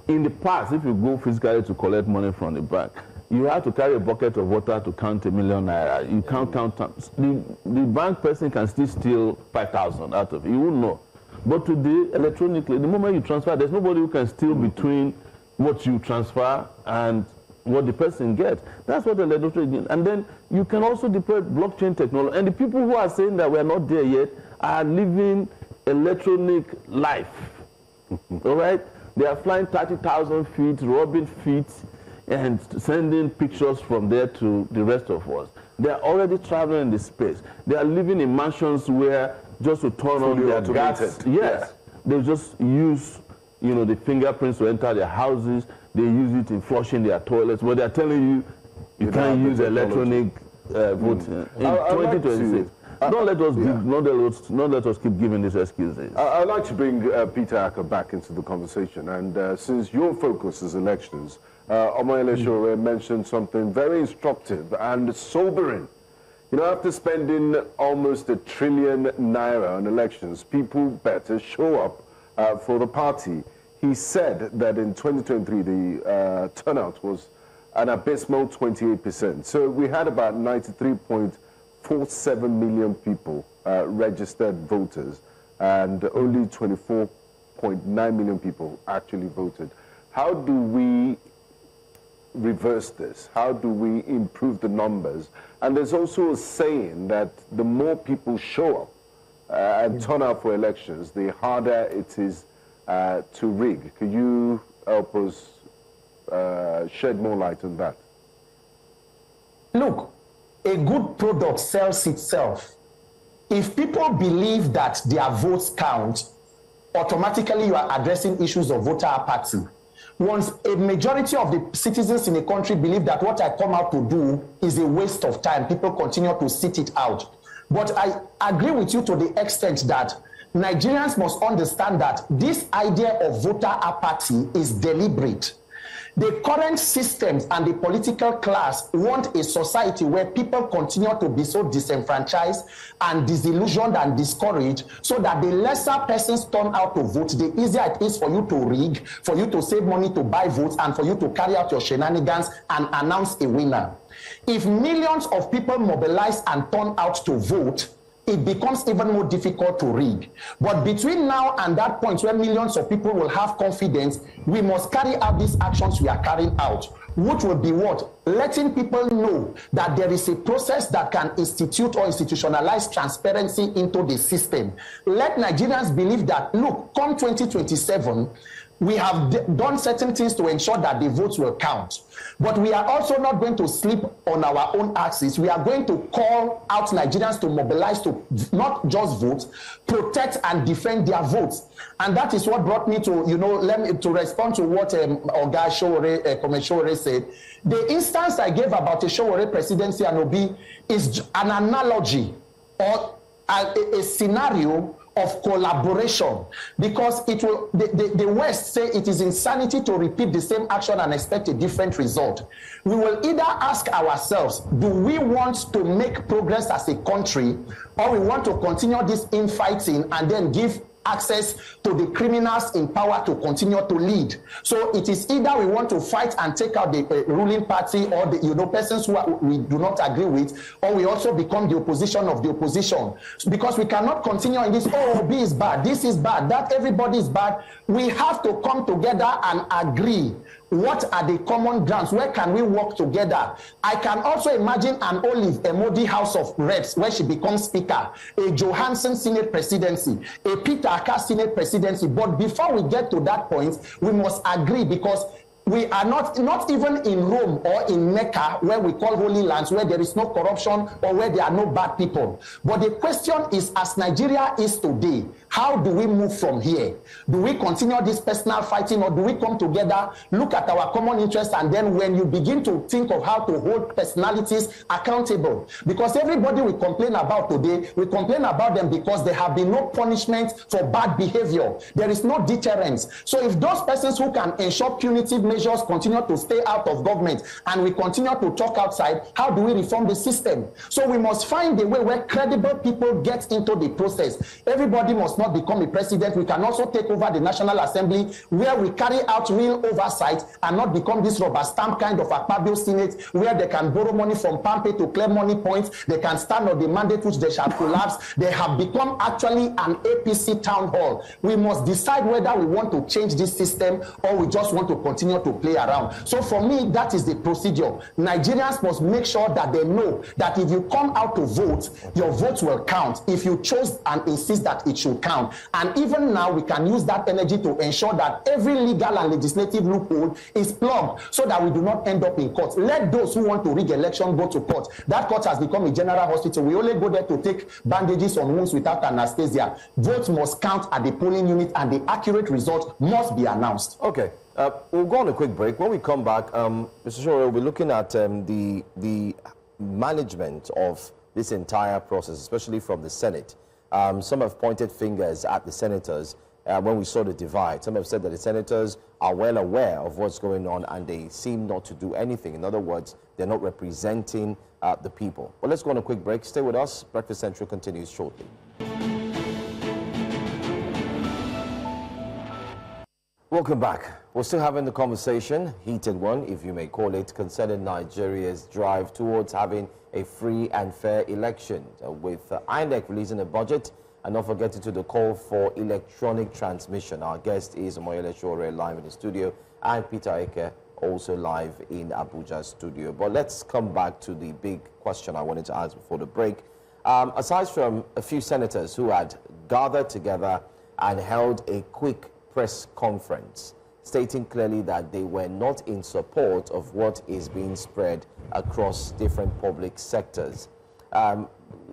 Speaker 9: in the past, if you go physically to collect money from the bank, you have to carry a bucket of water to count ₦1 million. You can't count. The bank person can still steal 5,000 out of it. You won't know. But today, electronically, the moment you transfer, there's nobody who can steal between what you transfer and what the person gets. That's what the electoral did. And then you can also deploy blockchain technology. And the people who are saying that we are not there yet are living electronic life. All right? They are flying 30,000 feet, rubbing feet, and sending pictures from there to the rest of us. They are already traveling in the space. They are living in mansions where just to turn on their gas. Yes. Yeah. They just use, the fingerprints to enter their houses. They use it in flushing their toilets. But they are telling you can't use electronic voting in 2026. Don't let us keep giving these excuses.
Speaker 6: I'd like to bring Peter Akah back into the conversation. And since your focus is elections, Omoyele Sowor mentioned something very instructive and sobering. After spending almost ₦1 trillion on elections, people better show up for the party. He said that in 2023, the turnout was an abysmal 28%. So we had about 93.47 million people registered voters, and only 24.9 million people actually voted. How do we reverse this? How do we improve the numbers? And there's also a saying that the more people show up and turn out for elections, the harder it is to rig. Could you help us shed more light on that?
Speaker 8: Look, a good product sells itself. If people believe that their votes count, automatically you are addressing issues of voter apathy. Once a majority of the citizens in a country believe that what I come out to do is a waste of time, people continue to sit it out. But I agree with you to the extent that Nigerians must understand that this idea of voter apathy is deliberate. The current systems and the political class want a society where people continue to be so disenfranchised and disillusioned and discouraged, so that the lesser persons turn out to vote, the easier it is for you to rig, for you to save money to buy votes, and for you to carry out your shenanigans and announce a winner. If millions of people mobilize and turn out to vote, it becomes even more difficult to rig. But between now and that point where millions of people will have confidence, we must carry out these actions we are carrying out, which will be what? letting people know that there is a process that can institute or institutionalize transparency into the system. Let Nigerians believe that, look, come 2027, we have done certain things to ensure that the votes will count. But we are also not going to sleep on our own axis. We are going to call out Nigerians to mobilize to not just vote, protect and defend their votes. And that is what brought me to, to respond to what Oga Sowore said. The instance I gave about the Sowore presidency and Obi is an analogy or a scenario of collaboration, because it will the West say it is insanity to repeat the same action and expect a different result. We will either ask ourselves, do we want to make progress as a country, or we want to continue this infighting and then give access to the criminals in power to continue to lead? So it is either we want to fight and take out the ruling party or the persons who we do not agree with, or we also become the opposition of the opposition, because we cannot continue in this, oh, B is bad, this is bad, that everybody is bad. We have to come together and agree. What are the common grounds? Where can we work together? I can also imagine an Olive Emodi House of Reps where she becomes speaker, a Johansson Senate presidency, a Peter Akah Senate presidency. But before we get to that point, we must agree, because we are not even in Rome or in Mecca, where we call holy lands, where there is no corruption or where there are no bad people. But the question is, as Nigeria is today, how do we move from here? Do we continue this personal fighting, or do we come together, look at our common interests, and then when you begin to think of how to hold personalities accountable? Because everybody we complain about today, we complain about them because there have been no punishment for bad behavior. There is no deterrence. So if those persons who can ensure punitive measures continue to stay out of government and we continue to talk outside, how do we reform the system? So we must find a way where credible people get into the process. Everybody must not become a president. We can also take over the National Assembly, where we carry out real oversight and not become this rubber stamp kind of Akpabio Senate, where they can borrow money from Pampe to clear money points. They can stand on the mandate which they shall collapse. They have become actually an APC town hall. We must decide whether we want to change this system or we just want to continue to play around. So for me, that is the procedure. Nigerians must make sure that they know that if you come out to vote, your votes will count if you chose and insist that it should count. And even now, we can use that energy to ensure that every legal and legislative loophole is plugged, so that we do not end up in court. Let those who want to rig election go to court. That court has become a general hospital. We only go there to take bandages on wounds without anesthesia. Votes must count at the polling unit, and the accurate result must be announced.
Speaker 1: Okay. We'll go on a quick break. When we come back, Mr. Sowor, we'll be looking at the management of this entire process, especially from the Senate. Some have pointed fingers at the senators when we saw the divide. Some have said that the senators are well aware of what's going on and they seem not to do anything. In other words, they're not representing the people. Well, let's go on a quick break. Stay with us. Breakfast Central continues shortly. Welcome back. We're still having the conversation, heated one, if you may call it, concerning Nigeria's drive towards having a free and fair election, with INEC releasing a budget and not forgetting to the call for electronic transmission. Our guest is Omoyele Sowor live in the studio, and Peter Akah also live in Abuja studio. But let's come back to the big question I wanted to ask before the break. Aside from a few senators who had gathered together and held a quick press conference stating clearly that they were not in support of what is being spread across different public sectors,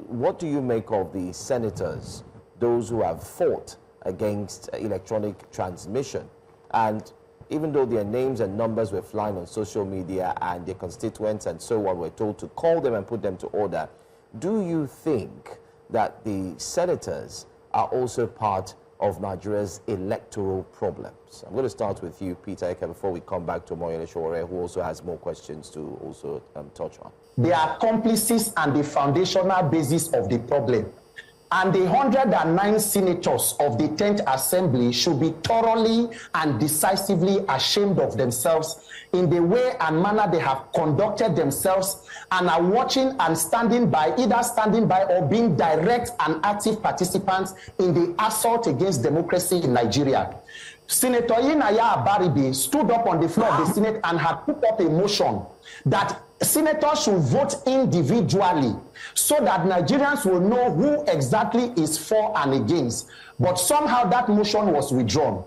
Speaker 1: what do you make of the senators, those who have fought against electronic transmission? And even though their names and numbers were flying on social media and their constituents and so on were told to call them and put them to order, do you think that the senators are also part of Nigeria's electoral problems? I'm going to start with you, Peter Akah, before we come back to Omoyele Sowor, who also has more questions to also touch on.
Speaker 8: They are accomplices and the foundational basis of the problem. And the 109 senators of the 10th Assembly should be thoroughly and decisively ashamed of themselves in the way and manner they have conducted themselves, and are watching and standing by, either standing by or being direct and active participants in the assault against democracy in Nigeria. Senator Inaya Abaribe stood up on the floor of the Senate and had put up a motion that senators should vote individually so that Nigerians will know who exactly is for and against. But somehow that motion was withdrawn.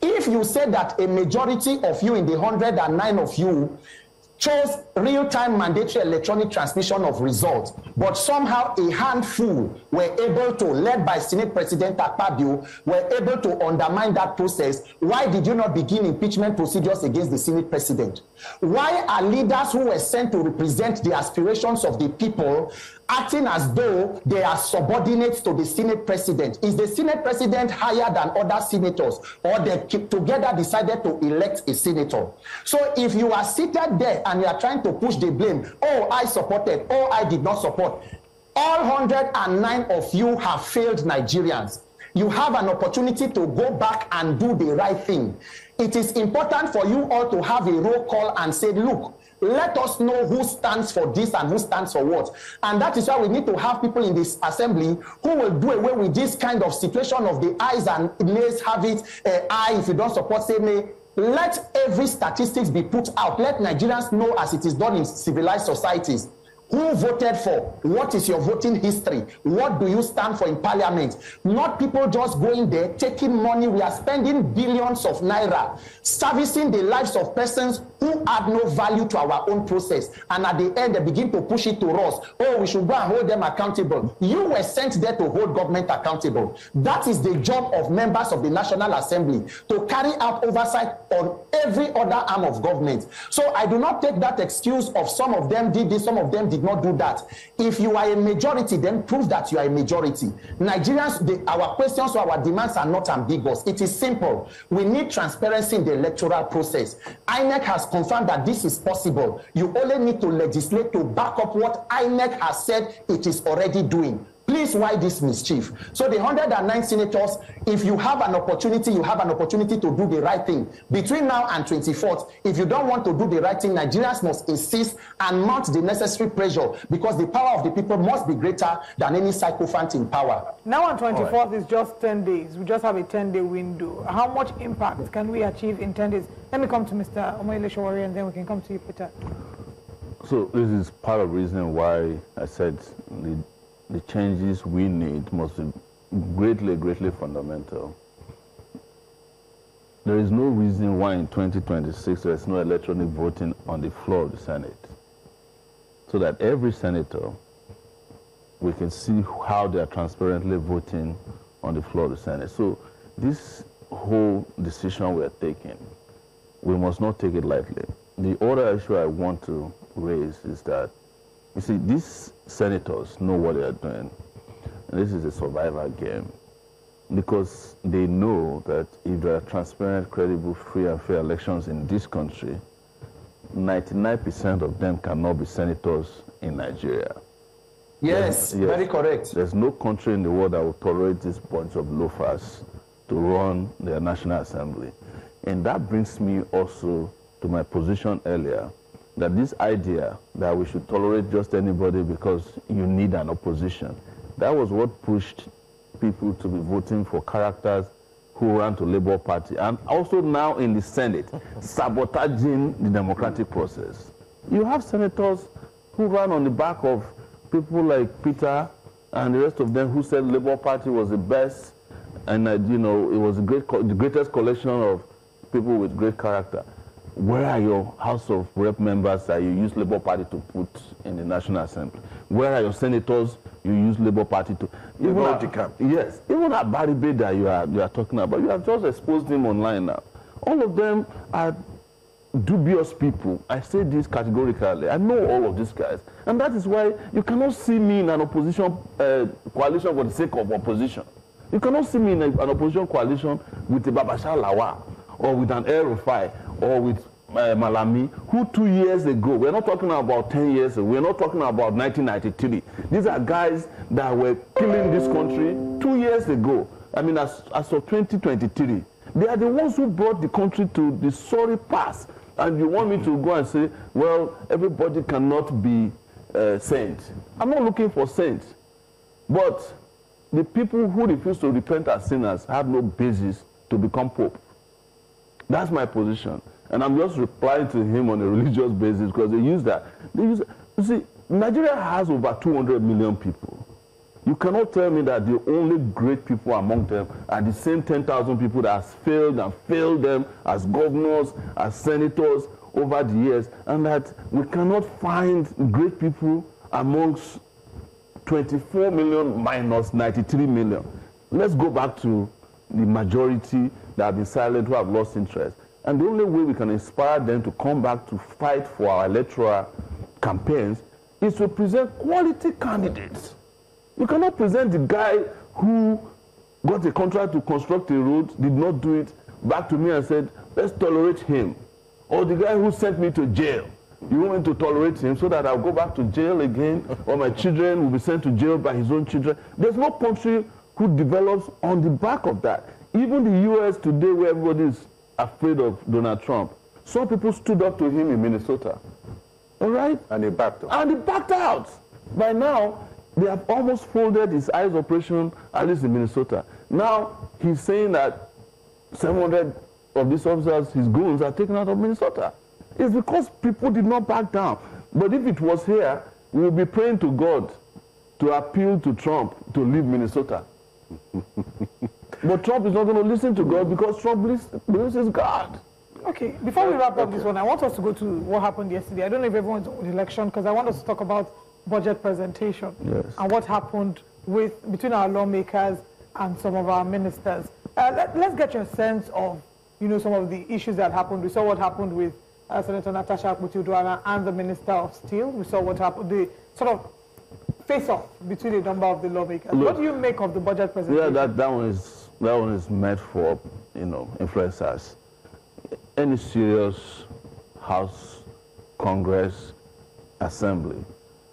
Speaker 8: If you say that a majority of you in the 109 of you chose real-time mandatory electronic transmission of results, but somehow a handful were able to, led by Senate President Akpabio, were able to undermine that process, why did you not begin impeachment procedures against the Senate President? Why are leaders who were sent to represent the aspirations of the people acting as though they are subordinates to the Senate President? Is the Senate President higher than other senators, or they together decided to elect a senator? So if you are seated there and you are trying to push the blame, oh, I supported, oh, I did not support, all 109 of you have failed Nigerians. You have an opportunity to go back and do the right thing. It is important for you all to have a roll call and say, look, let us know who stands for this and who stands for what. And that is why we need to have people in this assembly who will do away with this kind of situation of the ayes and nays have it, aye, if you don't support, say nay. Let every statistics be put out. Let Nigerians know, as it is done in civilized societies, who voted for, what is your voting history, what do you stand for in parliament. Not people just going there, taking money. We are spending billions of naira, servicing the lives of persons who add no value to our own process. And at the end, they begin to push it to us. Oh, we should go and hold them accountable. You were sent there to hold government accountable. That is the job of members of the National Assembly, to carry out oversight on every other arm of government. So I do not take that excuse of some of them did this, some of them did not do that. If you are a majority, then prove that you are a majority. Nigerians, our questions or our demands are not ambiguous. It is simple. We need transparency in the electoral process. INEC has confirmed that this is possible. You only need to legislate to back up what INEC has said it is already doing. Please, why this mischief? So the 109 senators, if you have an opportunity, you have an opportunity to do the right thing. Between now and 24th, if you don't want to do the right thing, Nigerians must insist and mount the necessary pressure, because the power of the people must be greater than any sycophant in power.
Speaker 2: Now on 24th is just 10 days. We just have a 10-day window. How much impact can we achieve in 10 days? Let me come to Mr. Omoyele Sowor, and then we can come to you, Peter.
Speaker 9: So this is part of the reason why I said the changes we need must be greatly, greatly fundamental. There is no reason why in 2026 there is no electronic voting on the floor of the Senate, so that every senator, we can see how they are transparently voting on the floor of the Senate. So this whole decision we are taking, we must not take it lightly. The other issue I want to raise is that, you see, these senators know what they are doing. And this is a survival game, because they know that if there are transparent, credible, free and fair elections in this country, 99% of them cannot be senators in Nigeria.
Speaker 8: Yes, very correct.
Speaker 9: There's no country in the world that will tolerate this bunch of loafers to run their National Assembly. And that brings me also to my position earlier, that this idea that we should tolerate just anybody because you need an opposition, that was what pushed people to be voting for characters who ran to Labour Party, and also now in the Senate, sabotaging the democratic process. You have senators who ran on the back of people like Peter and the rest of them who said Labour Party was the best, and you know, it was the greatest collection of people with great character. Where are your House of Rep members that you use Labour Party to put in the National Assembly? Where are your senators you use Labour Party to? Yes, even at Baribe that you are talking about, you have just exposed him online now. All of them are dubious people. I say this categorically. I know all of these guys, and that is why you cannot see me in an opposition coalition for the sake of opposition. You cannot see me in an opposition coalition with a Babashir Lawal or with an El-Rufai or with Malami, who 2 years ago, we're not talking about 10 years ago, we're not talking about 1993. These are guys that were killing this country 2 years ago. I mean, as of 2023. They are the ones who brought the country to the sorry pass. And you want me to go and say, well, everybody cannot be saints. I'm not looking for saints. But the people who refuse to repent as sinners have no basis to become pope. That's my position. And I'm just replying to him on a religious basis because they use that. You see, Nigeria has over 200 million people. You cannot tell me that the only great people among them are the same 10,000 people that has failed and failed them as governors, as senators over the years, and that we cannot find great people amongst 24 million minus 93 million. Let's go back to the majority that have been silent, who have lost interest. And the only way we can inspire them to come back to fight for our electoral campaigns is to present quality candidates. You cannot present the guy who got a contract to construct a road, did not do it, back to me and said, let's tolerate him. Or the guy who sent me to jail. You want me to tolerate him so that I'll go back to jail again, or my children will be sent to jail by his own children. There's no country who develops on the back of that. Even the U.S. today, where everybody is afraid of Donald Trump, some people stood up to him in Minnesota. All right?
Speaker 6: And he backed out.
Speaker 9: And he backed out. By now, they have almost folded his eyes operation, at least in Minnesota. Now, he's saying that 700 of these officers, his goons, are taken out of Minnesota. It's because people did not back down. But if it was here, we would be praying to God to appeal to Trump to leave Minnesota. But Trump is not going to listen to God because Trump believes in God.
Speaker 2: Okay, before we wrap up this one, I want us to go to what happened yesterday. I don't know if everyone's on the election, because I want us to talk about budget presentation and what happened between our lawmakers and some of our ministers. Let's get your sense of, some of the issues that happened. We saw what happened with Senator Natasha Akpoti-Uduaghan and the Minister of Steel. We saw what happened, the sort of face-off between a number of the lawmakers. Look, what do you make of the budget presentation?
Speaker 9: Yeah, that one is meant for, influencers. Any serious House, Congress, Assembly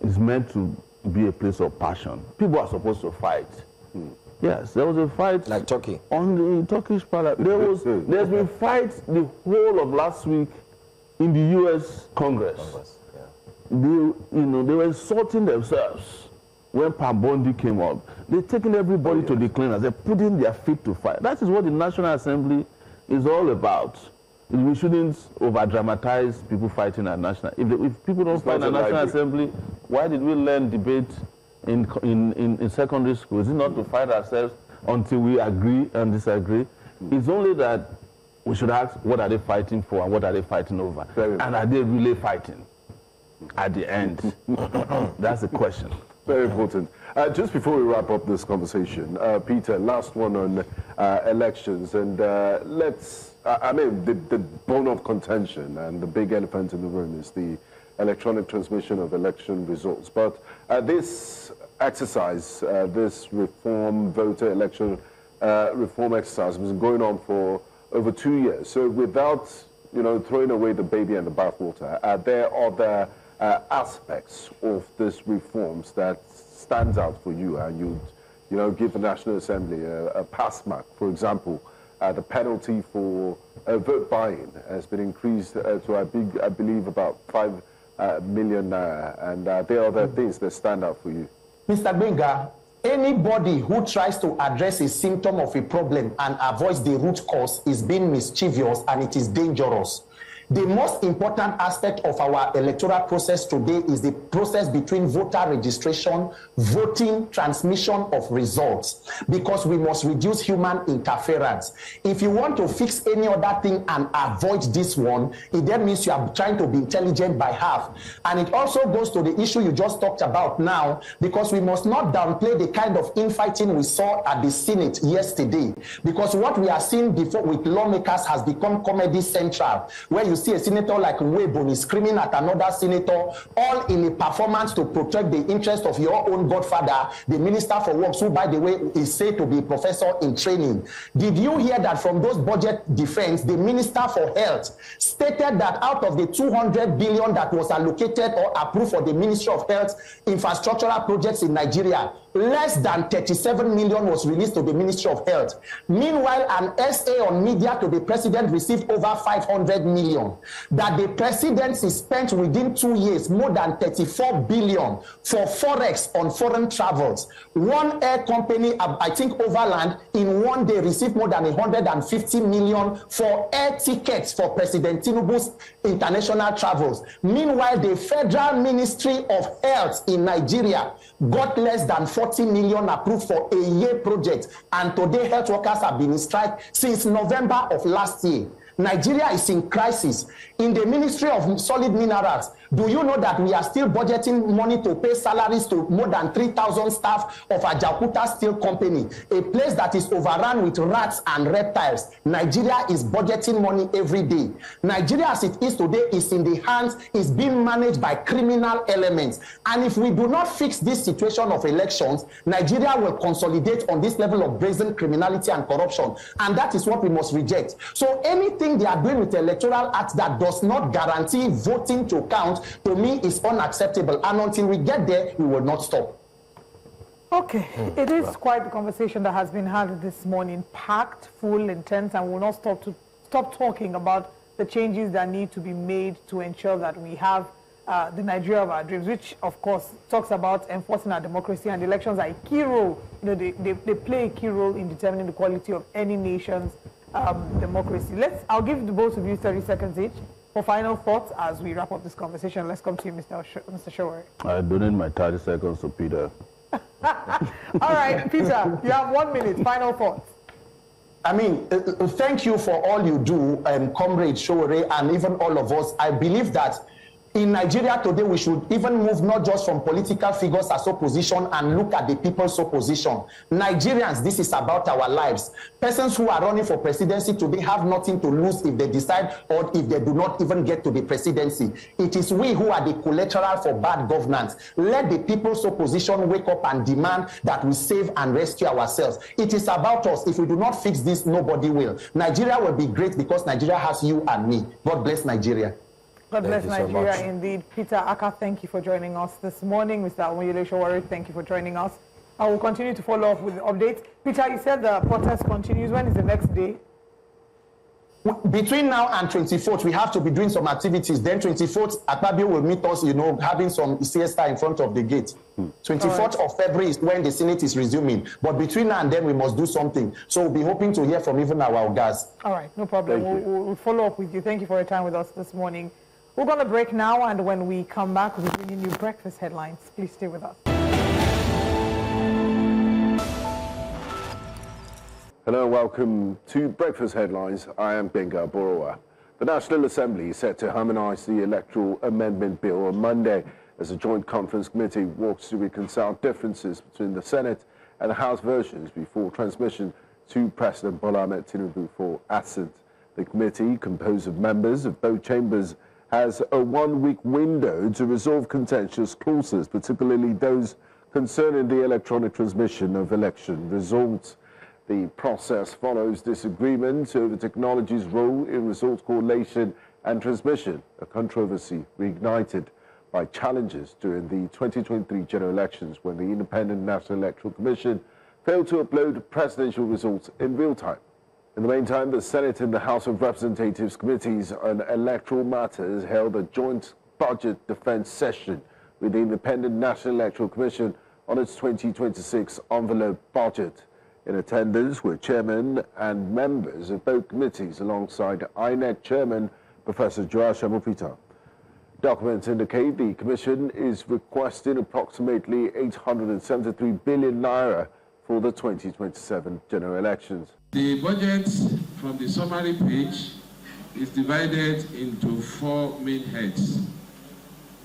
Speaker 9: is meant to be a place of passion. People are supposed to fight. Yes, there was a fight
Speaker 1: like Turkey
Speaker 9: on the Turkish parliament. There's been fights the whole of last week in the U.S. Congress. They were insulting themselves when Pambondi came up. They're taking everybody to the cleaners. They're putting their feet to fight. That is what the National Assembly is all about. We shouldn't over-dramatize people fighting at national. If people don't fight at National Assembly, why did we learn debate in secondary school? Is it not to fight ourselves until we agree and disagree? It's only that we should ask, what are they fighting for and what are they fighting over? And are they really fighting at the end? That's the question.
Speaker 6: Very important. Just before we wrap up this conversation, Peter, last one on elections. And the bone of contention and the big elephant in the room is the electronic transmission of election results. But this exercise, this voter election reform exercise has been going on for over 2 years. So without, throwing away the baby and the bathwater, are there other aspects of this reforms that stands out for you and you'd give the National Assembly a pass mark? For example, the penalty for vote buying has been increased to, I believe, about 5 million naira. And there are other things that stand out for you.
Speaker 8: Mr. Benga, anybody who tries to address a symptom of a problem and avoids the root cause is being mischievous, and it is dangerous. The most important aspect of our electoral process today is the process between voter registration, voting, transmission of results, because we must reduce human interference. If you want to fix any other thing and avoid this one, it then means you are trying to be intelligent by half. And it also goes to the issue you just talked about now, because we must not downplay the kind of infighting we saw at the Senate yesterday, because what we are seeing before with lawmakers has become comedy central, where you see a senator like Nweboni screaming at another senator, all in a performance to protect the interest of your own godfather, the Minister for Works, who, by the way, is said to be a professor in training. Did you hear that from those budget defense, the Minister for Health stated that out of the 200 billion that was allocated or approved for the Ministry of Health infrastructural projects in Nigeria, less than 37 million was released to the Ministry of Health. Meanwhile, an SA on media to the president received over 500 million. That the presidency spent within 2 years more than 34 billion for forex on foreign travels. One air company, I think Overland, in one day received more than 150 million for air tickets for President Tinubu's international travels. Meanwhile, the Federal Ministry of Health in Nigeria got less than 40 million approved for a year project, and today health workers have been in strike since November of last year. Nigeria is in crisis. In the Ministry of Solid Minerals, do you know that we are still budgeting money to pay salaries to more than 3,000 staff of Ajaokuta Steel Company, a place that is overrun with rats and reptiles? Nigeria is budgeting money every day. Nigeria as it is today is in the hands, is being managed by criminal elements. And if we do not fix this situation of elections, Nigeria will consolidate on this level of brazen criminality and corruption. And that is what we must reject. So anything they are doing with the Electoral Act that does not guarantee voting to count, to me, is unacceptable. And until we get there, we will not stop.
Speaker 2: Okay, it is quite the conversation that has been had this morning, packed, full, intense, and we will not stop talking about the changes that need to be made to ensure that we have the Nigeria of our dreams, which, of course, talks about enforcing our democracy, and elections are a key role. You know, they play a key role in determining the quality of any nation's democracy. I'll give the both of you 30 seconds each for final thoughts as we wrap up this conversation. Let's come to you, Mr. Sowor.
Speaker 9: I donate my 30 seconds to Peter.
Speaker 2: All right, Peter, you have 1 minute. Final thoughts.
Speaker 8: I mean, thank you for all you do, Comrade Sowor, and even all of us. I believe that in Nigeria today, we should even move not just from political figures as opposition and look at the people's opposition. Nigerians, this is about our lives. Persons who are running for presidency today have nothing to lose if they decide or if they do not even get to the presidency. It is we who are the collateral for bad governance. Let the people's opposition wake up and demand that we save and rescue ourselves. It is about us. If we do not fix this, nobody will. Nigeria will be great because Nigeria has you and me. God bless Nigeria.
Speaker 2: God bless Nigeria indeed. Peter, Akah, thank you for joining us this morning. Mr. Omoyele Sowor, thank you for joining us. I will continue to follow up with the updates. Peter, you said the protest continues. When is the next day?
Speaker 8: Between now and 24th, we have to be doing some activities. Then 24th, Akpabio will meet us, having some siesta in front of the gate. 24th of February is when the Senate is resuming. But between now and then, we must do something. So we'll be hoping to hear from even our guys.
Speaker 2: All right, no problem. We'll follow up with you. Thank you for your time with us this morning. We're going to break now, and when we come back, we'll bring you new breakfast headlines. Please stay with us.
Speaker 6: Hello and welcome to Breakfast Headlines. I am Benga Borowa. The National Assembly is set to harmonise the Electoral Amendment Bill on Monday as a joint conference committee works to reconcile differences between the Senate and the House versions before transmission to President Bola Ahmed Tinubu for assent. The committee, composed of members of both chambers, has a 1-week window to resolve contentious clauses, particularly those concerning the electronic transmission of election results. The process follows disagreement over technology's role in result correlation and transmission, a controversy reignited by challenges during the 2023 general elections when the Independent National Electoral Commission failed to upload presidential results in real time. In the meantime, the Senate and the House of Representatives committees on electoral matters held a joint budget defense session with the Independent National Electoral Commission on its 2026 envelope budget. In attendance were chairmen and members of both committees alongside INEC chairman Professor Joash Amopita. Documents indicate the Commission is requesting approximately 873 billion naira for the 2027 general elections.
Speaker 3: The budget from the summary page is divided into 4 main heads.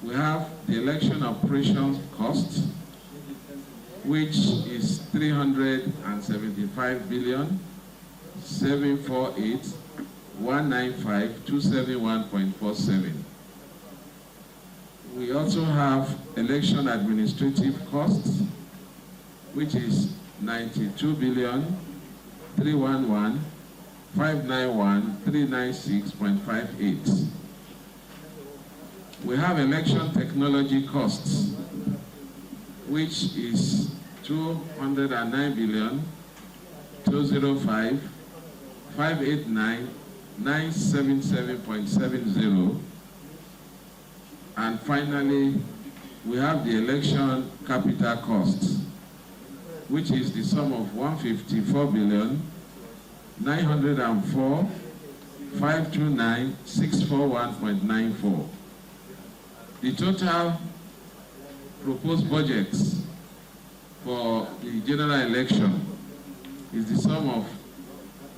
Speaker 3: We have the election operations cost, which is 375 billion 748 195 271.47. We also have election administrative costs, which is 92 billion 311 591 396.58. We have election technology costs, which is 209,205,589,977.70. And finally, we have the election capital costs, which is the sum of 154,904,529,641.94. The total proposed budgets for the general election is the sum of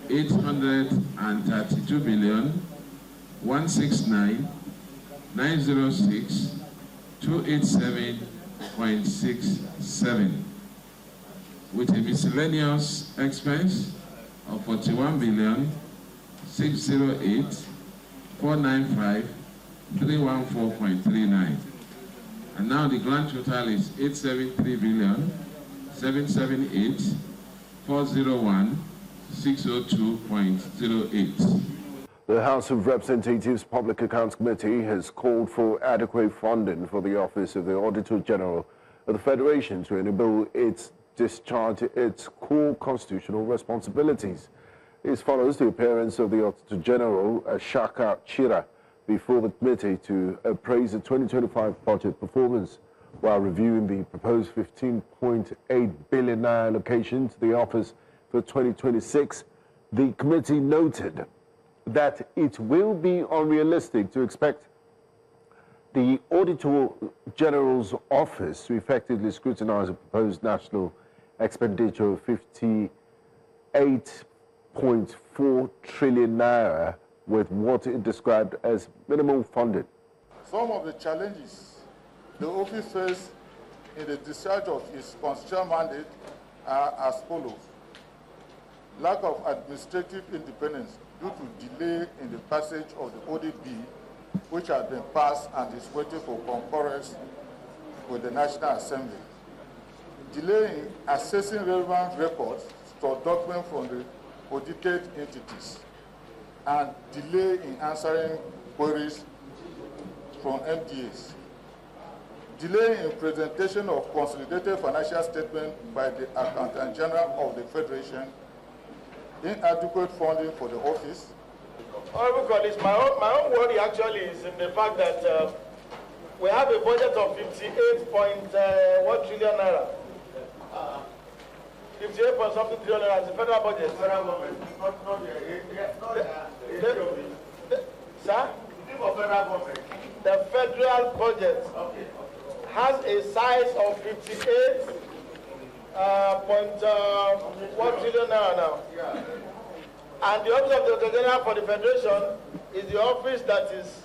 Speaker 3: 832,169,906,287.67, with a miscellaneous expense of 41,608,495,314.39. And now the grand total is 873,778,401,602.08.
Speaker 6: The House of Representatives Public Accounts Committee has called for adequate funding for the Office of the Auditor General of the Federation to enable it discharge its core constitutional responsibilities. This follows the appearance of the Auditor General, Akah Chira, before the committee to appraise the 2025 budget performance. While reviewing the proposed 15.8 billion naira allocation to the office for 2026, the committee noted that it will be unrealistic to expect the Auditor General's office to effectively scrutinize a proposed national expenditure of 58.4 trillion naira with what it described as minimal funding.
Speaker 10: Some of the challenges the office faces in the discharge of its constitutional mandate are as follows. Lack of administrative independence due to delay in the passage of the audit bill, which has been passed and is waiting for concurrence with the National Assembly. Delay in accessing relevant records or documents from the audited entities, and delay in answering queries from MDAs. Delay in presentation of consolidated financial statement by the Accountant General of the Federation. Inadequate funding for the office.
Speaker 5: Honorable colleagues, my own worry actually is in the fact that we have a budget of 58.1 trillion naira. 58 point something trillion naira is the federal budget. Federal government, not sir? The federal budget has a size of 58.1 trillion naira now. And the office of the Auditor General for the Federation is the office that is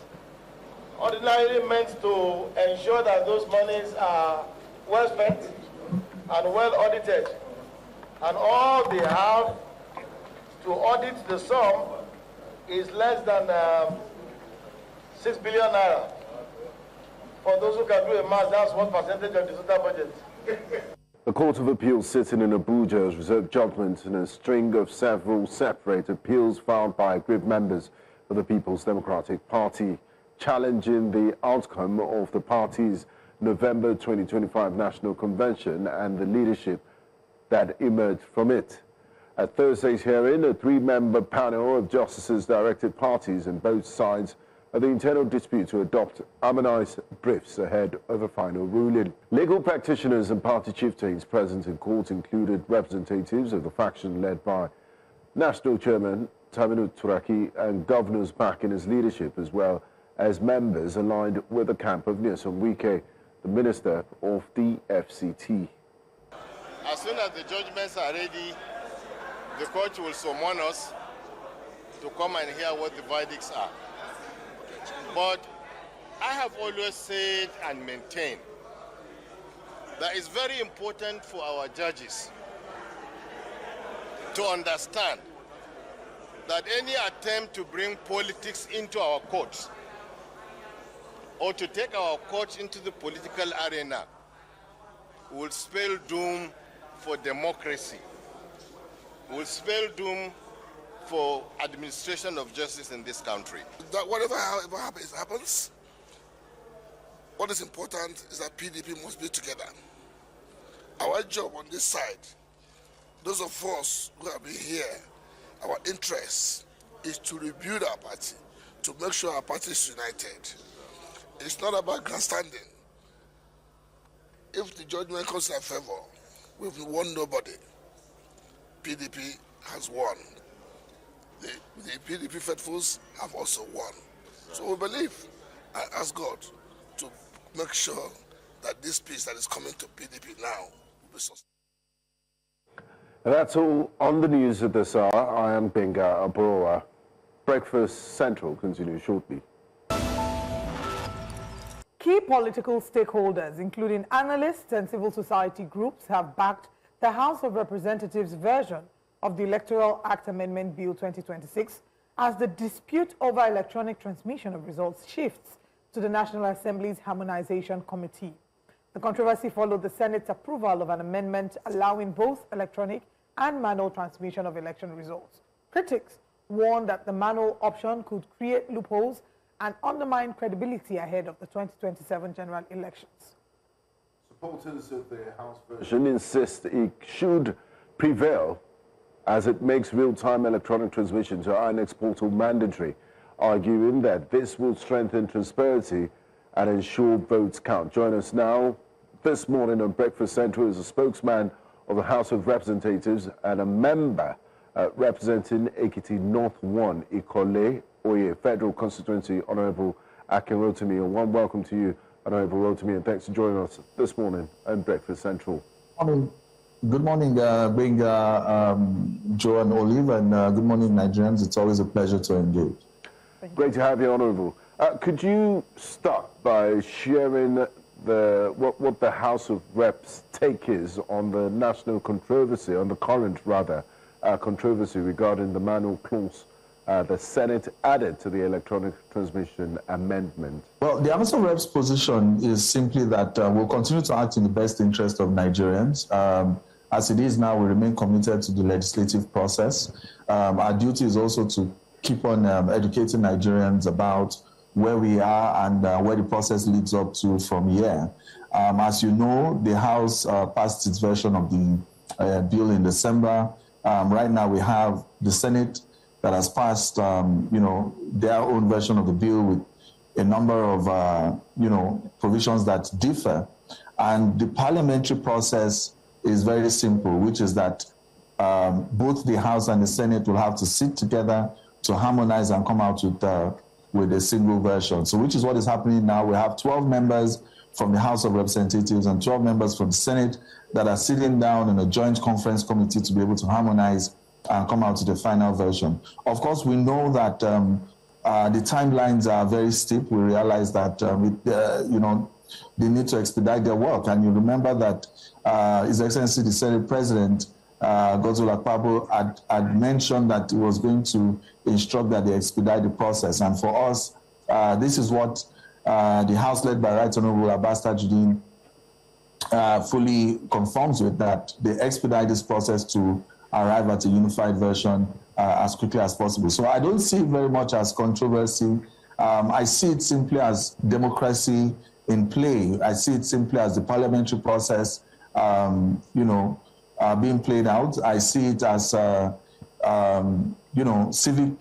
Speaker 5: ordinarily meant to ensure that those monies are well spent and well audited. And all they have to audit the sum is less than 6 billion naira. For those who can do a math, that's what percentage of the total budget.
Speaker 6: The Court of Appeal sitting in Abuja has reserved judgment in a string of several separate appeals filed by aggrieved members of the People's Democratic Party, challenging the outcome of the party's November 2025 National Convention and the leadership that emerged from it. At Thursday's hearing, a three-member panel of justices directed parties on both sides of the internal dispute to adopt harmonized briefs ahead of a final ruling. Legal practitioners and party chieftains present in court included representatives of the faction led by National Chairman Taminu Turaki and governors backing his leadership, as well as members aligned with the camp of Nyesom Wike, the Minister of the FCT.
Speaker 11: As soon as the judgments are ready, the court will summon us to come and hear what the verdicts are. But I have always said and maintained that it's very important for our judges to understand that any attempt to bring politics into our courts or to take our courts into the political arena will spell doom for democracy, will spell doom for administration of justice in this country.
Speaker 12: That whatever happens, what is important is that PDP must be together. Our job on this side, those of us who have been here, our interest is to rebuild our party, to make sure our party is united. It's not about grandstanding. If the judgment comes in our favor, we've won nobody. PDP has won. The PDP faithfuls have also won. So we believe, I ask God to make sure that this peace that is coming to PDP now will be sustained.
Speaker 6: That's all on the news at this hour. I am Benga Aboroa. Breakfast Central continues shortly.
Speaker 2: Key political stakeholders, including analysts and civil society groups, have backed the House of Representatives' version of the Electoral Act Amendment Bill 2026 as the dispute over electronic transmission of results shifts to the National Assembly's Harmonization Committee. The controversy followed the Senate's approval of an amendment allowing both electronic and manual transmission of election results. Critics warned that the manual option could create loopholes and undermine credibility ahead of the 2027 general elections.
Speaker 6: Supporters of the House version insist it should prevail as it makes real-time electronic transmission to INEC's portal mandatory, arguing that this will strengthen transparency and ensure votes count. Join us now this morning on Breakfast Central is a spokesman of the House of Representatives and a member representing Ekiti North 1, Ikole Oye Federal Constituency, Honorable Akin Rotimi. A warm welcome to you, Honorable Rotimi, and thanks for joining us this morning on Breakfast Central.
Speaker 13: Good morning, Benga, Joe and Olive, and good morning, Nigerians. It's always a pleasure to engage.
Speaker 6: Great to have you, Honorable. Could you start by sharing what the House of Reps' take is on the national controversy, on the current, rather, controversy regarding the manual clause the Senate added to the electronic transmission amendment?
Speaker 13: Well, the House of Reps' position is simply that we'll continue to act in the best interest of Nigerians. As it is now, we remain committed to the legislative process. Our duty is also to keep on educating Nigerians about where we are and where the process leads up to from here. As you know, the House passed its version of the bill in December. Right now, we have the Senate that has passed, their own version of the bill with a number of, provisions that differ. And the parliamentary process is very simple, which is that both the House and the Senate will have to sit together to harmonize and come out with a single version. So which is what is happening now. We have 12 members from the House of Representatives and 12 members from the Senate that are sitting down in a joint conference committee to be able to harmonize and come out to the final version. Of course, we know that the timelines are very steep. We realize that, they need to expedite their work. And you remember that His Excellency, the Senate President, Godswill Akpabio, had mentioned that he was going to instruct that they expedite the process. And for us, this is what the House led by Right Honorable Abbas Tajuddin fully conforms with, that they expedite this process to arrive at a unified version as quickly as possible. So I don't see it very much as controversy. I see it simply as democracy in play. I see it simply as the parliamentary process, being played out. I see it as, civic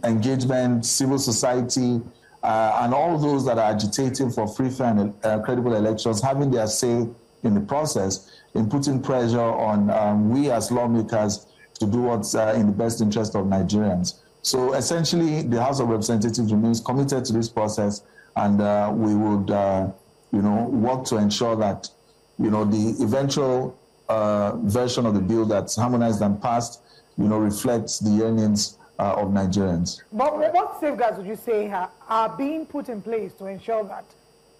Speaker 13: engagement, civil society, and all those that are agitating for free, fair, and credible elections, having their say in the process, in putting pressure on we as lawmakers to do what's in the best interest of Nigerians. So essentially, the House of Representatives remains committed to this process, and we would, work to ensure that, the eventual version of the bill that's harmonized and passed, reflects the yearnings of Nigerians.
Speaker 2: But what safeguards would you say are being put in place to ensure that,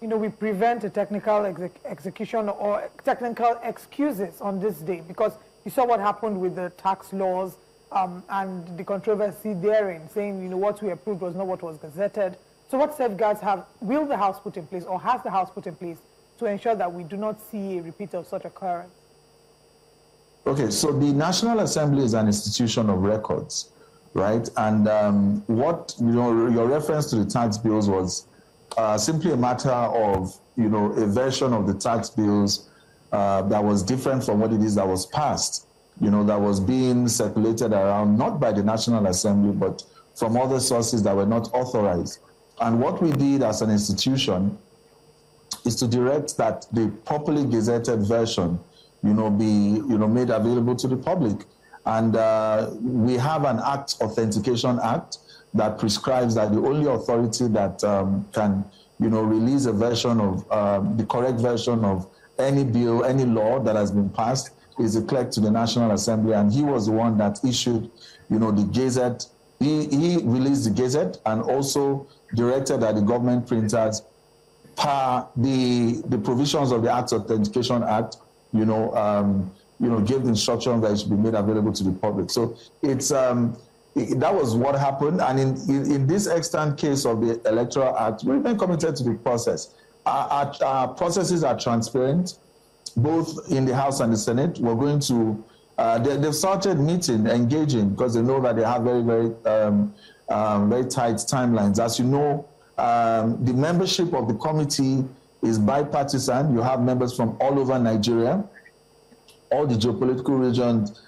Speaker 2: we prevent a technical execution or technical excuses on this day? Because you saw what happened with the tax laws and the controversy therein, saying, what we approved was not what was gazetted. So what safeguards will the House put in place, or has the House put in place, to ensure that we do not see a repeat of such occurrence?
Speaker 13: Okay, so the National Assembly is an institution of records, right? And what, your reference to the tax bills was simply a matter of, a version of the tax bills that was different from what it is that was passed, that was being circulated around, not by the National Assembly, but from other sources that were not authorized. And what we did as an institution is to direct that the properly gazetted version, be, made available to the public. And we have an Authentication Act that prescribes that the only authority that can, release a version of, the correct version of any bill, any law that has been passed is the clerk to the National Assembly. And he was the one that issued, the gazette. He released the gazette and also directed that the government printers, per the provisions of the Authentication Act, gave the instruction that it should be made available to the public. So it's that was what happened. And in this extant case of the Electoral Act, we remain committed to the process. Our processes are transparent, both in the House and the Senate. We're going to, they've started meeting, engaging, because they know that they have very, very, very tight timelines. As you know, the membership of the committee is bipartisan. You have members from all over Nigeria. All the geopolitical regions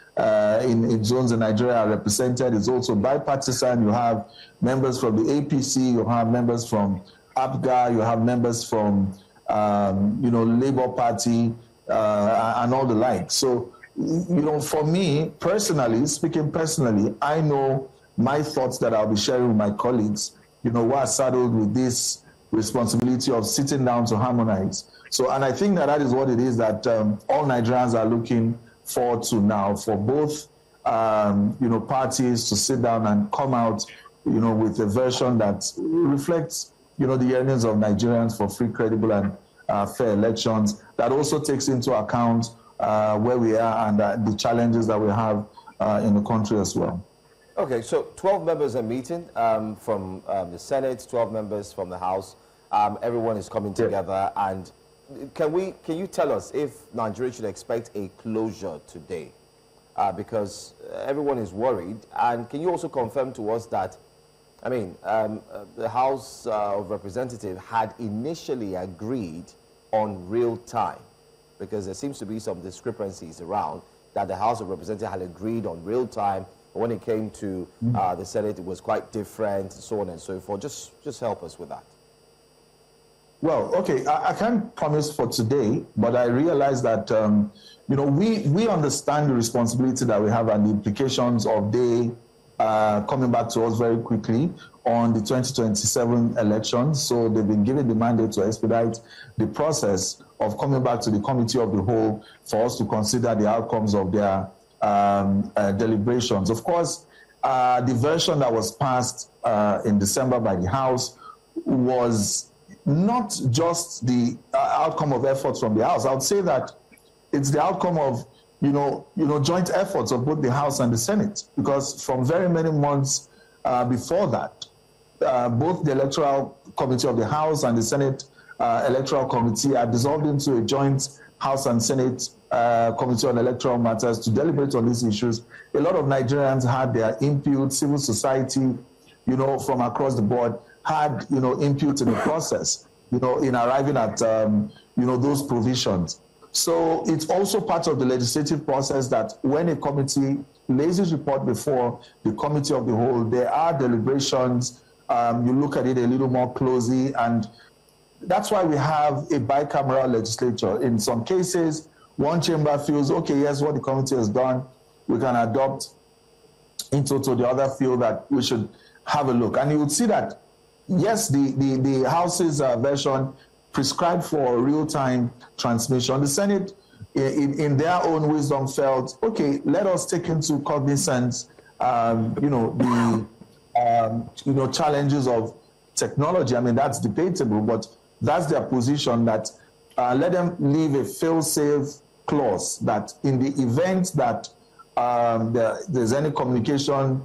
Speaker 13: in zones in Nigeria are represented. It's also bipartisan. You have members from the APC. You have members from Akah. You have members from, Labour Party and all the like. So, for me personally, speaking personally, I know my thoughts that I'll be sharing with my colleagues, who are saddled with this responsibility of sitting down to harmonize. So, and I think that is what it is that all Nigerians are looking forward to now, for both, parties to sit down and come out, with a version that reflects, the yearnings of Nigerians for free, credible, and fair elections, that also takes into account where we are and the challenges that we have in the country as well.
Speaker 1: Okay, so 12 members are meeting from the Senate, 12 members from the House. Everyone is coming together. And can you tell us if Nigeria should expect a closure today? Because everyone is worried. And can you also confirm to us that, the House of Representatives had initially agreed on real time? Because there seems to be some discrepancies around that the House of Representatives had agreed on real time. But when it came to the Senate, it was quite different, so on and so forth. Just help us with that.
Speaker 13: Well, okay, I can't promise for today, but I realize that, we understand the responsibility that we have and the implications of coming back to us very quickly on the 2027 elections. So they've been given the mandate to expedite the process of coming back to the Committee of the Whole for us to consider the outcomes of their deliberations. Of course, the version that was passed in December by the House was not just the outcome of efforts from the House. I would say that it's the outcome of joint efforts of both the House and the Senate, because from very many months before that, both the Electoral Committee of the House and the Senate Electoral Committee are dissolved into a joint House and Senate Committee on Electoral Matters to deliberate on these issues. A lot of Nigerians had their input, civil society, from across the board had, input in the process, in arriving at, those provisions. So it's also part of the legislative process that when a committee lays its report before the Committee of the Whole, there are deliberations, you look at it a little more closely, and that's why we have a bicameral legislature. In some cases, one chamber feels, okay, yes, what the committee has done, we can adopt in total. The other feel that we should have a look. And you would see that, yes, the House's version prescribed for real-time transmission. The Senate, in their own wisdom, felt, okay, let us take into cognizance, the challenges of technology. That's debatable, but that's their position, that let them leave a fail-safe clause that in the event that there's any communication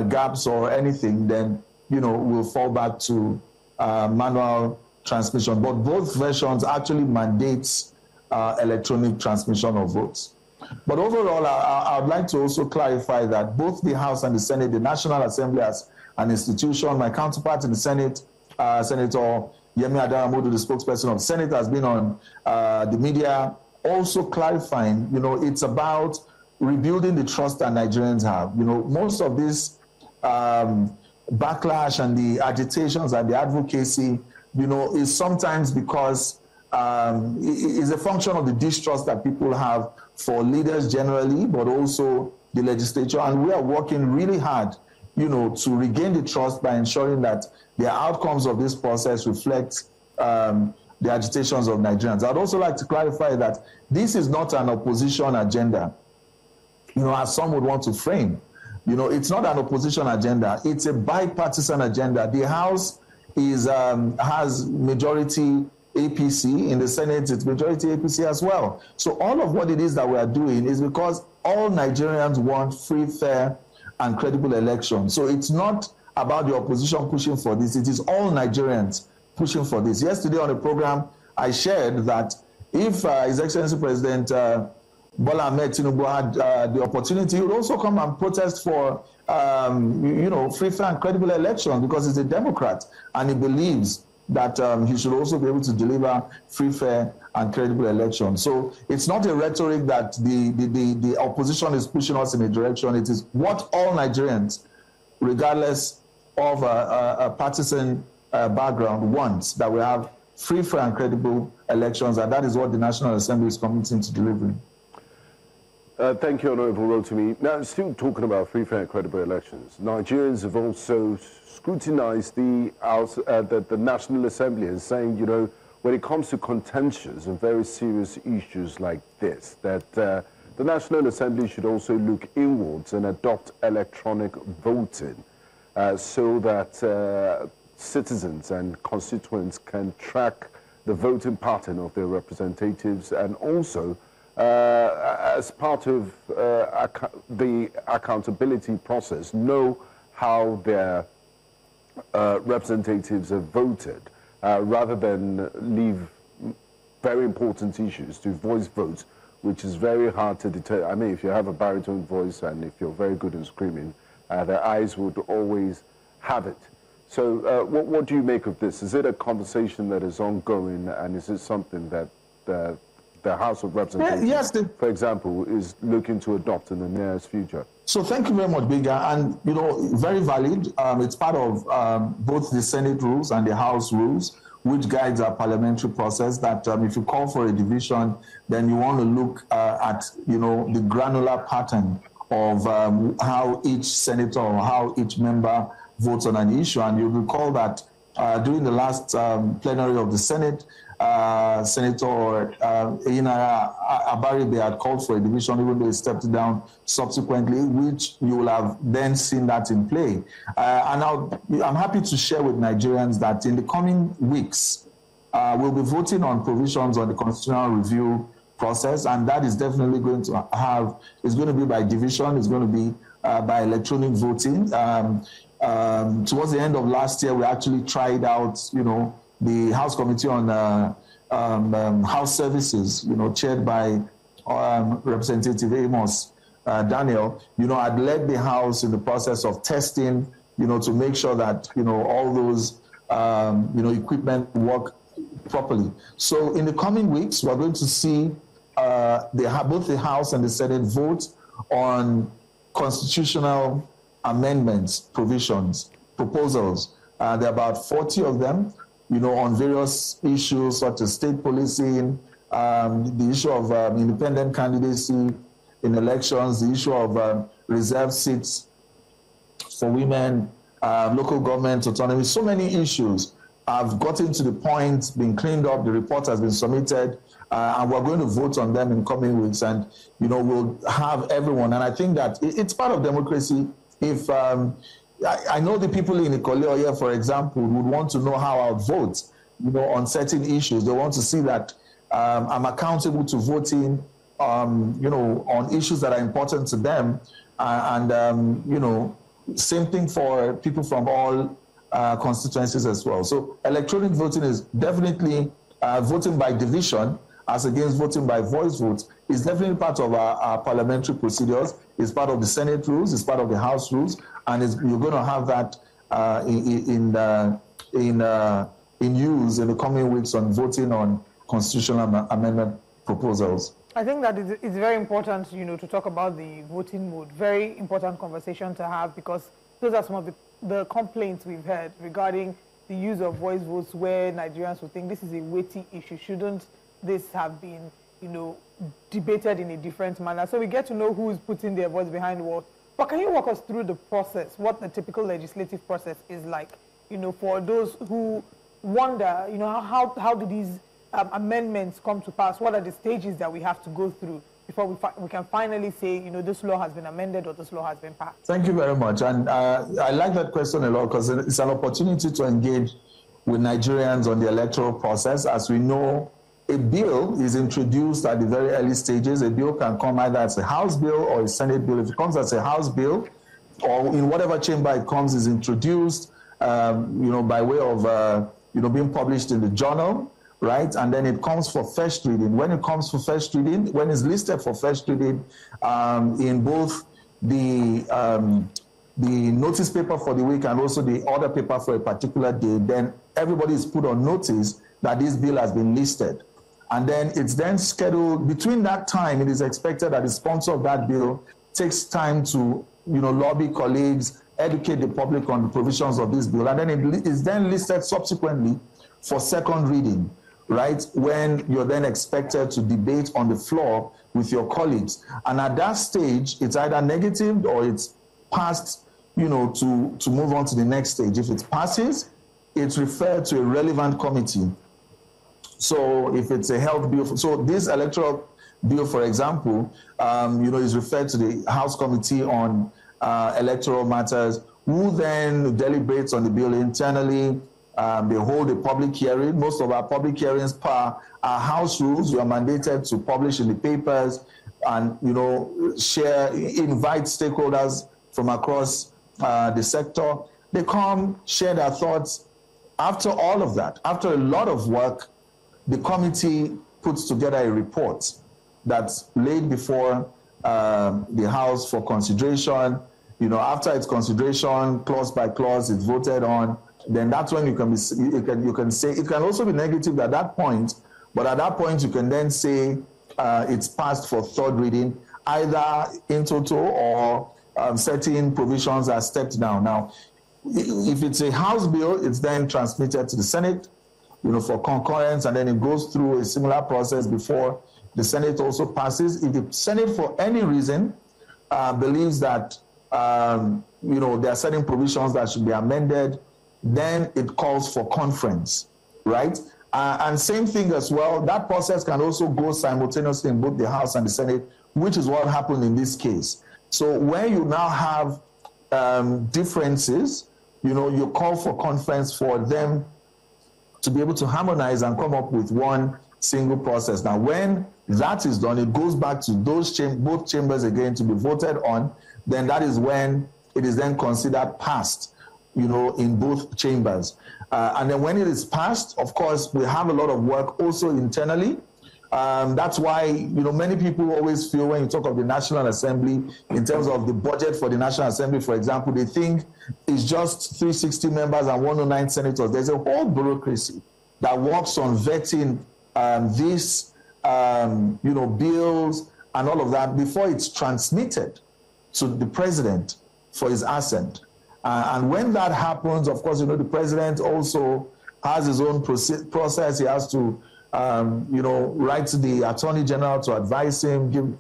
Speaker 13: gaps or anything, then, we'll fall back to manual transmission. But both versions actually mandates electronic transmission of votes. But overall, I would like to also clarify that both the House and the Senate, the National Assembly as an institution, my counterpart in the Senate, Senator Yemi Adaramodu, the spokesperson of the Senate, has been on the media also clarifying, it's about rebuilding the trust that Nigerians have. Most of this backlash and the agitations and the advocacy, is sometimes because it's a function of the distrust that people have for leaders generally, but also the legislature. And we are working really hard, to regain the trust by ensuring that the outcomes of this process reflect the agitations of Nigerians. I'd also like to clarify that this is not an opposition agenda, as some would want to frame. It's not an opposition agenda. It's a bipartisan agenda. The House has majority APC. In the Senate, it's majority APC as well. So all of what it is that we are doing is because all Nigerians want free, fair, and credible elections. So it's not about the opposition pushing for this. It is all Nigerians pushing for this. Yesterday on a program, I shared that if His Excellency President Bola Ahmed Tinubu had the opportunity, he would also come and protest for, free, fair, and credible elections, because he's a Democrat and he believes that he should also be able to deliver free, fair, and credible elections. So it's not a rhetoric that the opposition is pushing us in a direction. It is what all Nigerians, regardless of a partisan background, wants, that we have free, fair, and credible elections, and that is what the National Assembly is committing to delivering.
Speaker 6: Thank you, Honourable Rotimi. Now, still talking about free, fair, and credible elections, Nigerians have also scrutinized the National Assembly and saying, when it comes to contentious and very serious issues like this, that the National Assembly should also look inwards and adopt electronic voting so that citizens and constituents can track the voting pattern of their representatives, and also as part of the accountability process, know how their representatives have voted, rather than leave very important issues to voice votes, which is very hard to deter. I mean, if you have a baritone voice and if you're very good in screaming, their eyes would always have it. So what do you make of this? Is it a conversation that is ongoing, and is it something that the House of Representatives, yes, for example, is looking to adopt in the nearest future?
Speaker 13: So thank you very much, Biga. And, very valid. It's part of both the Senate rules and the House rules, which guides our parliamentary process, that if you call for a division, then you want to look at, the granular pattern of how each senator or how each member votes on an issue. And you'll recall that during the last plenary of the Senate, Senator Inara Abaribe had called for a division, even though he stepped down subsequently, which you will have then seen that in play. And I'm happy to share with Nigerians that in the coming weeks, we'll be voting on provisions on the constitutional review process, and that is definitely going to it's going to be by division, it's going to be by electronic voting. Towards the end of last year, we actually tried out, the House Committee on House Services, chaired by Representative Amos Daniel, had led the House in the process of testing, to make sure that, all those, equipment work properly. So in the coming weeks, we're going to see both the House and the Senate vote on constitutional amendments, proposals. There are about 40 of them, on various issues such as state policing, the issue of independent candidacy in elections, the issue of reserved seats for women, local government autonomy. So many issues have gotten to the point, been cleaned up, the report has been submitted, and we're going to vote on them in coming weeks. And, we'll have everyone. And I think that it's part of democracy. If I know the people in Ikole here, for example, would want to know how I'll vote, on certain issues. They want to see that I'm accountable to voting, on issues that are important to them. Same thing for people from all constituencies as well. So electronic voting is definitely voting by division as against voting by voice vote is definitely part of our parliamentary procedures. It's part of the Senate rules, it's part of the House rules, and you're going to have that in use in the coming weeks on voting on constitutional amendment proposals.
Speaker 2: I think that it's very important, to talk about the voting mode. Very important conversation to have, because those are some of the complaints we've heard regarding the use of voice votes, where Nigerians would think this is a weighty issue. Shouldn't this have been, debated in a different manner? So we get to know who is putting their voice behind what. But can you walk us through the process, what the typical legislative process is like, for those who wonder, how do these amendments come to pass? What are the stages that we have to go through before we can finally say, this law has been amended or this law has been passed?
Speaker 13: Thank you very much. And I like that question a lot, because it's an opportunity to engage with Nigerians on the electoral process. As we know, a bill is introduced at the very early stages. A bill can come either as a House bill or a Senate bill. If it comes as a House bill, or in whatever chamber it comes, is introduced, by way of, being published in the journal, right? And then it comes for first reading. When it comes for first reading, when it's listed for first reading, in both the notice paper for the week and also the order paper for a particular day, then everybody is put on notice that this bill has been listed. And then it's then scheduled. Between that time, it is expected that the sponsor of that bill takes time to, lobby colleagues, educate the public on the provisions of this bill. And then it is then listed subsequently for second reading, right? When you're then expected to debate on the floor with your colleagues. And at that stage, it's either negative or it's passed, to move on to the next stage. If it passes, it's referred to a relevant committee. So if it's a health bill, so this electoral bill, for example, is referred to the House Committee on Electoral Matters, who then deliberates on the bill internally. They hold a public hearing. Most of our public hearings per our House rules, you are mandated to publish in the papers and, invite stakeholders from across the sector. They come, share their thoughts. After all of that, after a lot of work, the committee puts together a report that's laid before the House for consideration. After its consideration, clause by clause, it's voted on. Then that's when you can say it can also be negative at that point, but at that point you can then say it's passed for third reading, either in total or certain provisions are stepped down. Now, if it's a House bill, it's then transmitted to the Senate, for concurrence, and then it goes through a similar process before the Senate also passes. If the Senate, for any reason, believes that there are certain provisions that should be amended, then it calls for conference, right? And same thing as well, that process can also go simultaneously in both the House and the Senate, which is what happened in this case. So when you now have differences, you call for conference for them to be able to harmonize and come up with one single process. Now, when that is done, it goes back to those both chambers again to be voted on. Then that is when it is then considered passed, in both chambers. And then when it is passed, of course, we have a lot of work also internally. That's why, many people always feel when you talk of the National Assembly, in terms of the budget for the National Assembly, for example, they think it's just 360 members and 109 senators. There's a whole bureaucracy that works on vetting these, bills and all of that before it's transmitted to the president for his assent. And when that happens, of course, the president also has his own process. He has to write to the Attorney General to advise him, give,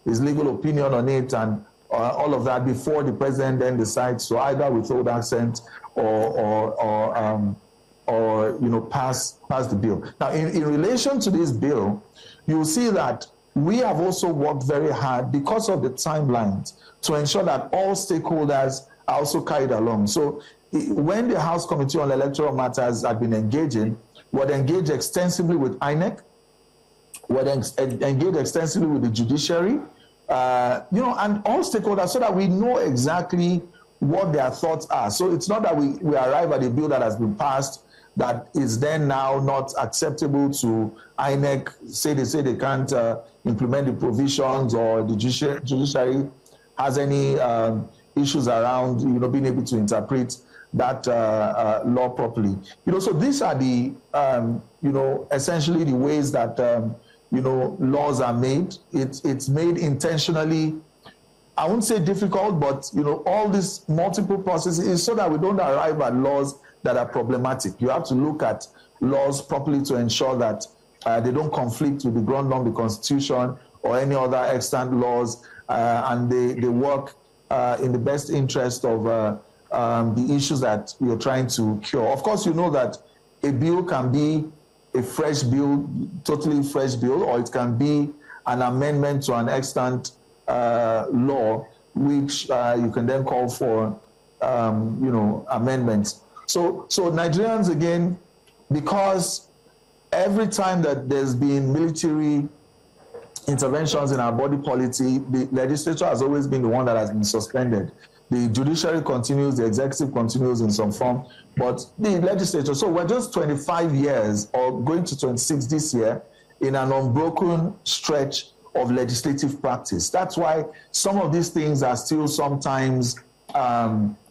Speaker 13: his legal opinion on it and all of that before the president then decides to either withhold assent or pass the bill. Now, in relation to this bill, you will see that we have also worked very hard because of the timelines to ensure that all stakeholders are also carried along. So when the House Committee on Electoral Matters had been engaging, we had engaged extensively with INEC, we had engaged extensively with the judiciary, and all stakeholders, so that we know exactly what their thoughts are. So it's not that we arrive at a bill that has been passed that is then now not acceptable to INEC, they say they can't implement the provisions, or the judiciary has any issues around, being able to interpret that law properly. So these are the, essentially the ways that, laws are made. It's made intentionally, I won't say difficult, but, all these multiple processes is so that we don't arrive at laws that are problematic. You have to look at laws properly to ensure that they don't conflict with the ground law, the Constitution, or any other extant laws, and they work in the best interest of the issues that you're trying to cure. Of course, you know that a bill can be a fresh bill, totally fresh bill, or it can be an amendment to an extant law, which you can then call for, amendments. So Nigerians, again, because every time that there's been military interventions in our body policy, the legislature has always been the one that has been suspended. The judiciary continues, the executive continues in some form, but the legislature, so we're just 25 years, or going to 26 this year, in an unbroken stretch of legislative practice. That's why some of these things are still sometimes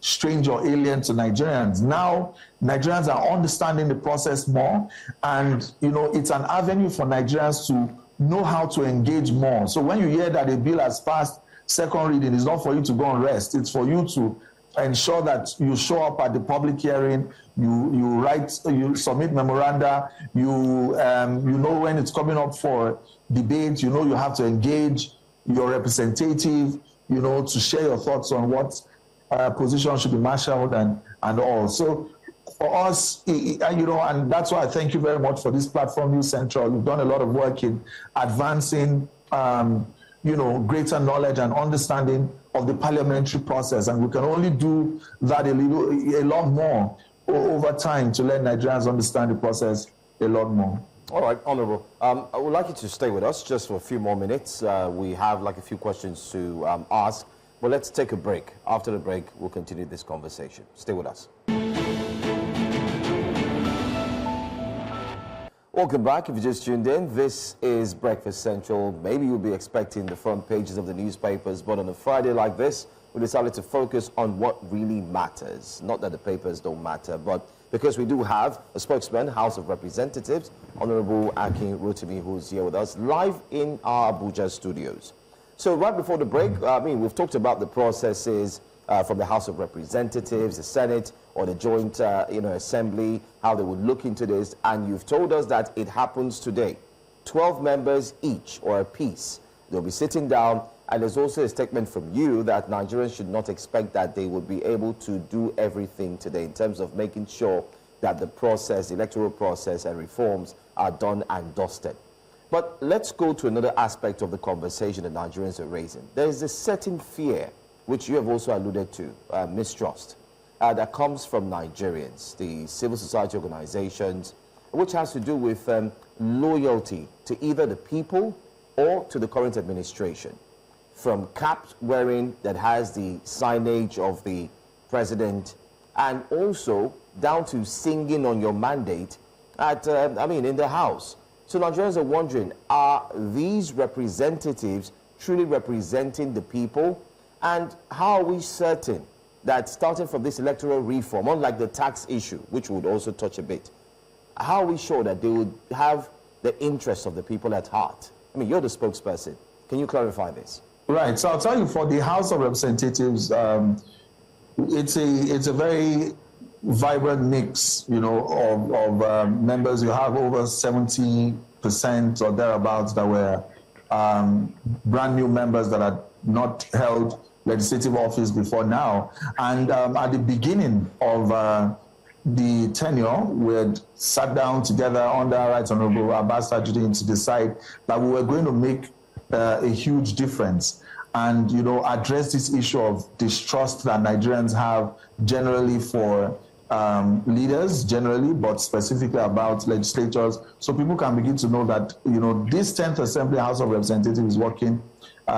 Speaker 13: strange or alien to Nigerians. Now, Nigerians are understanding the process more, and it's an avenue for Nigerians to know how to engage more. So when you hear that a bill has passed second reading, it's not for you to go and rest. It's for you to ensure that you show up at the public hearing, you submit memoranda, you know when it's coming up for debate, you have to engage your representative, to share your thoughts on what position should be marshaled and all. So for us, and that's why I thank you very much for this platform, News Central. You've done a lot of work in advancing, greater knowledge and understanding of the parliamentary process, and we can only do that a lot more over time to let Nigerians understand the process a lot more.
Speaker 1: All right, Honourable. I would like you to stay with us just for a few more minutes. We have a few questions to ask, but let's take a break. After the break, we'll continue this conversation. Stay with us. Welcome back. If you just tuned in, this is Breakfast Central. Maybe you'll be expecting the front pages of the newspapers, but on a Friday like this, we decided to focus on what really matters. Not that the papers don't matter, but because we do have a spokesman, House of Representatives, Honorable Akin Rotimi, who's here with us live in our Abuja studios. So right before the break, we've talked about the processes from the House of Representatives, the Senate, or the joint assembly, how they would look into this, and you've told us that it happens today. 12 members each, or a piece. They'll be sitting down, and there's also a statement from you that Nigerians should not expect that they will be able to do everything today in terms of making sure that the process, the electoral process and reforms are done and dusted. But let's go to another aspect of the conversation that Nigerians are raising. There is a certain fear, which you have also alluded to, mistrust, that comes from Nigerians, the civil society organizations, which has to do with loyalty to either the people or to the current administration. From cap wearing that has the signage of the president, and also down to singing on your mandate at, in the House. So Nigerians are wondering, are these representatives truly representing the people? And how are we certain that starting from this electoral reform, unlike the tax issue, which would also touch a bit, how are we sure that they would have the interests of the people at heart? You're the spokesperson. Can you clarify this?
Speaker 13: Right. So I'll tell you, for the House of Representatives, it's a very vibrant mix, of members. You have over 70% or thereabouts that were brand new members that had not held legislative office before now. And at the beginning of the tenure, we had sat down together under Right Honorable Abbas Tajudeen to decide that we were going to make a huge difference and, address this issue of distrust that Nigerians have generally for leaders generally, but specifically about legislators, so people can begin to know that, this 10th Assembly House of Representatives is working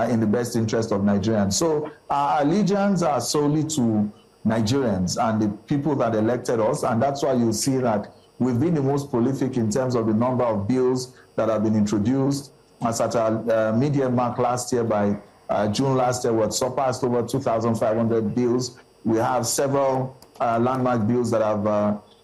Speaker 13: in the best interest of Nigerians. So our allegiance are solely to Nigerians and the people that elected us, and that's why you see that we've been the most prolific in terms of the number of bills that have been introduced. As at our mid-year mark last year, by June last year, we had surpassed over 2,500 bills. We have several landmark bills that have,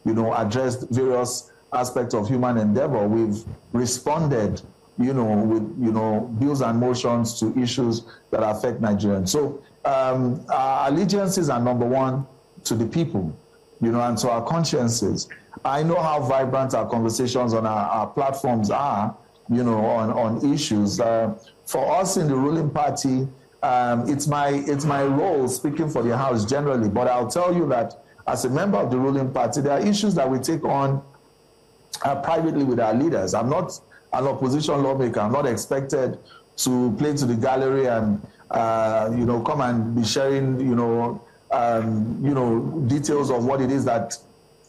Speaker 13: addressed various aspects of human endeavor. We've responded with bills and motions to issues that affect Nigerians. So our allegiances are number one to the people, and to our consciences. I know how vibrant our conversations on our platforms are, on issues. For us in the ruling party, it's my role speaking for the House generally, but I'll tell you that as a member of the ruling party, there are issues that we take on privately with our leaders. I'm not an opposition lawmaker. I'm not expected to play to the gallery and come and be sharing details of what it is that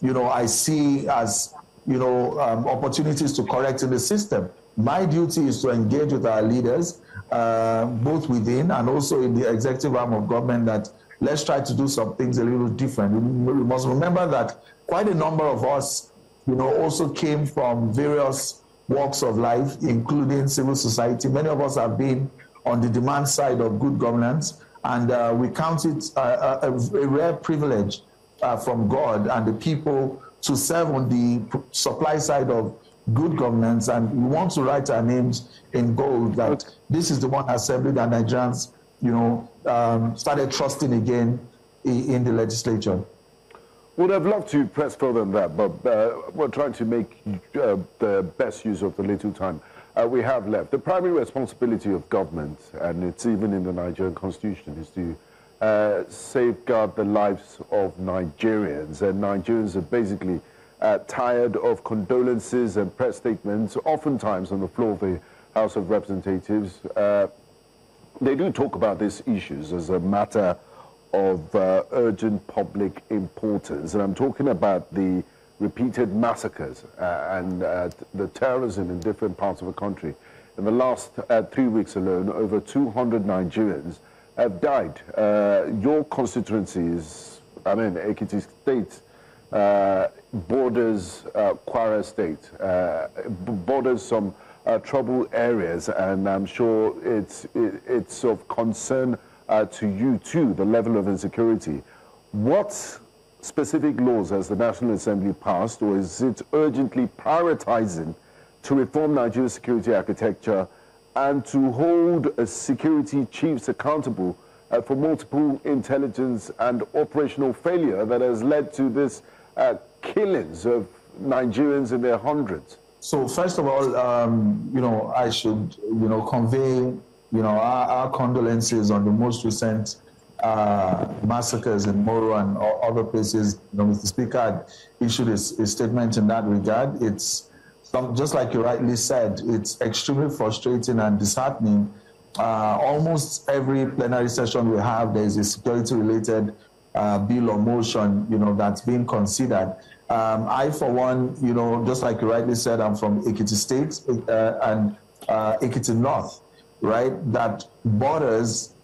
Speaker 13: I see as opportunities to correct in the system. My duty is to engage with our leaders, both within and also in the executive arm of government, that let's try to do some things a little different. We must remember that quite a number of us, also came from various walks of life, including civil society. Many of us have been on the demand side of good governance, and we count it a rare privilege from God and the people to serve on the supply side of good governance, and we want to write our names in gold that this is the one assembly that Nigerians, started trusting again in the legislature.
Speaker 6: Would have loved to press further than that, but we're trying to make the best use of the little time we have left. The primary responsibility of government, and it's even in the Nigerian constitution, is to safeguard the lives of Nigerians. And Nigerians are basically tired of condolences and press statements, oftentimes on the floor of the House of Representatives. They do talk about these issues as a matter of urgent public importance. And I'm talking about the repeated massacres and the terrorism in different parts of the country. In the last 3 weeks alone, over 200 Nigerians have died. Your constituency is, Ekiti State, borders Kwara State, borders some troubled areas, and I'm sure it's of concern to you too, the level of insecurity. What specific laws has the National Assembly passed, or is it urgently prioritizing to reform Nigeria's security architecture and to hold security chiefs accountable for multiple intelligence and operational failure that has led to this killings of Nigerians in their hundreds?
Speaker 13: So first of all, I should, convey, our condolences on the most recent massacres in Moro and other places. Mr. Speaker had issued a statement in that regard. It's just like you rightly said, it's extremely frustrating and disheartening. Almost every plenary session we have, there is a security-related bill or motion, that's being considered. I, for one, just like you rightly said, I'm from Ekiti State and Ekiti North, right, that borders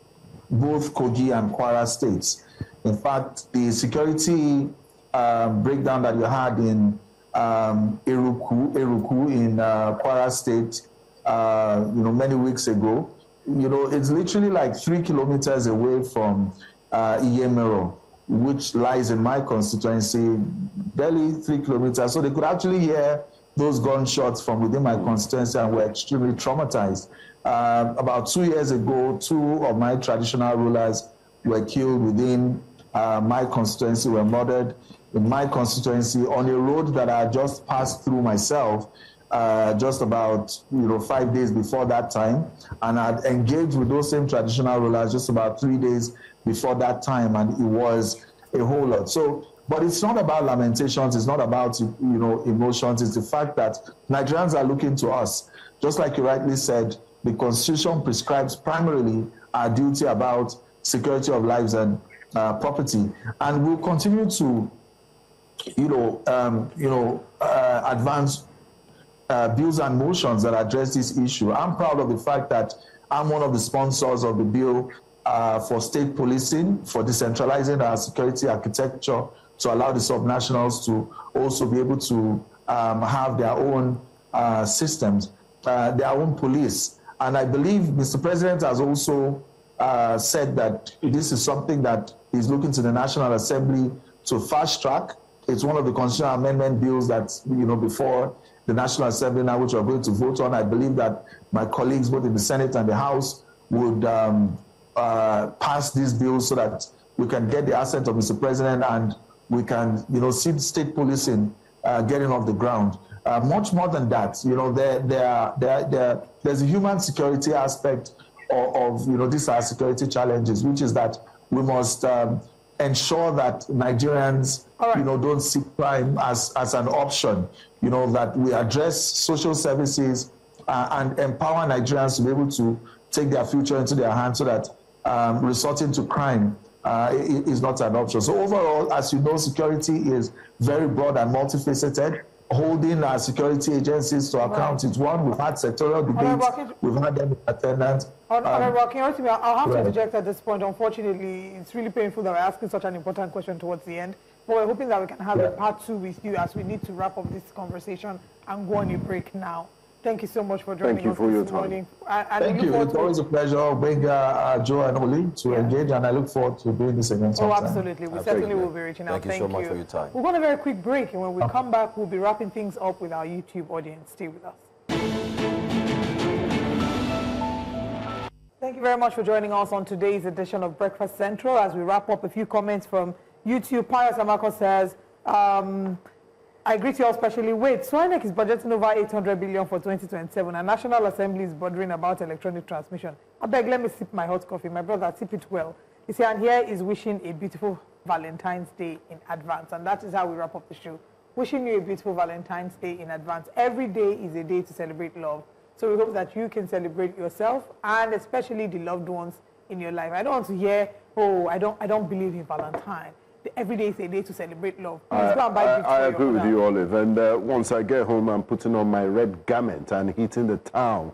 Speaker 13: both Kogi and Kwara states. In fact, the security breakdown that you had in Eruku in Kwara State, many weeks ago, it's literally like 3 kilometers away from Iyemero, which lies in my constituency, barely 3 kilometers. So they could actually hear those gunshots from within my constituency and were extremely traumatized. About 2 years ago, 2 of my traditional rulers were killed within my constituency, were murdered in my constituency on a road that I just passed through myself just about 5 days before that time, and I'd engaged with those same traditional rulers just about 3 days before that time, and it was a whole lot. So, but it's not about lamentations, it's not about emotions, it's the fact that Nigerians are looking to us. Just like you rightly said, the Constitution prescribes primarily our duty about security of lives and property, and we'll continue to advance bills and motions that address this issue. I'm proud of the fact that I'm one of the sponsors of the bill for state policing, for decentralizing our security architecture to allow the subnationals to also be able to have their own systems, their own police. And I believe Mr. President has also said that this is something that he's looking to the National Assembly to fast track. It's one of the constitutional amendment bills that's before the National Assembly now, which we're going to vote on. I believe that my colleagues, both in the Senate and the House, would pass these bills so that we can get the assent of Mr. President and we can, see state policing getting off the ground. Much more than that, there's a human security aspect of these are security challenges, which is that we must ensure that Nigerians, don't see crime as an option. That we address social services and empower Nigerians to be able to take their future into their hands, so that resorting to crime is not an option. So overall, as you know, security is very broad and multifaceted. Holding our security agencies to account is one. We've had sectoral debates. We've had them in attendance.
Speaker 2: Akin Rotimi, I'll have to interject at this point. Unfortunately, it's really painful that we're asking such an important question towards the end. But we're hoping that we can have a part 2 with you, as we need to wrap up this conversation and go on a break now. Thank you so much for joining us this morning.
Speaker 13: Thank you. It's always a pleasure being Joe and Oli to engage, and I look forward to doing this again sometime.
Speaker 2: Absolutely. We certainly will be reaching out.
Speaker 1: Thank you so much for your time.
Speaker 2: We're going to a very quick break, and when we come back, we'll be wrapping things up with our YouTube audience. Stay with us. Thank you very much for joining us on today's edition of Breakfast Central. As we wrap up, a few comments from YouTube. Pius Amako says, I greet you all especially. Wait, so INEC is budgeting over 800 billion for 2027, and National Assembly is bothering about electronic transmission. I beg, let me sip my hot coffee. My brother, sip it well. You see, and here is wishing a beautiful Valentine's Day in advance. And that is how we wrap up the show. Wishing you a beautiful Valentine's Day in advance. Every day is a day to celebrate love. So we hope that you can celebrate yourself and especially the loved ones in your life. I don't want to hear, oh, I don't believe in Valentine. Every day is a day to celebrate love. Please go and buy gifts. I
Speaker 6: agree with you, Olive. And once I get home, I'm putting on my red garment and hitting the town.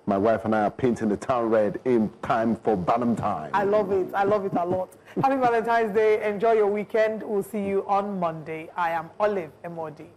Speaker 6: My wife and I are painting the town red in time for Valentine.
Speaker 2: I love it. I love it a lot. Happy Valentine's Day. Enjoy your weekend. We'll see you on Monday. I am Olive Emodi.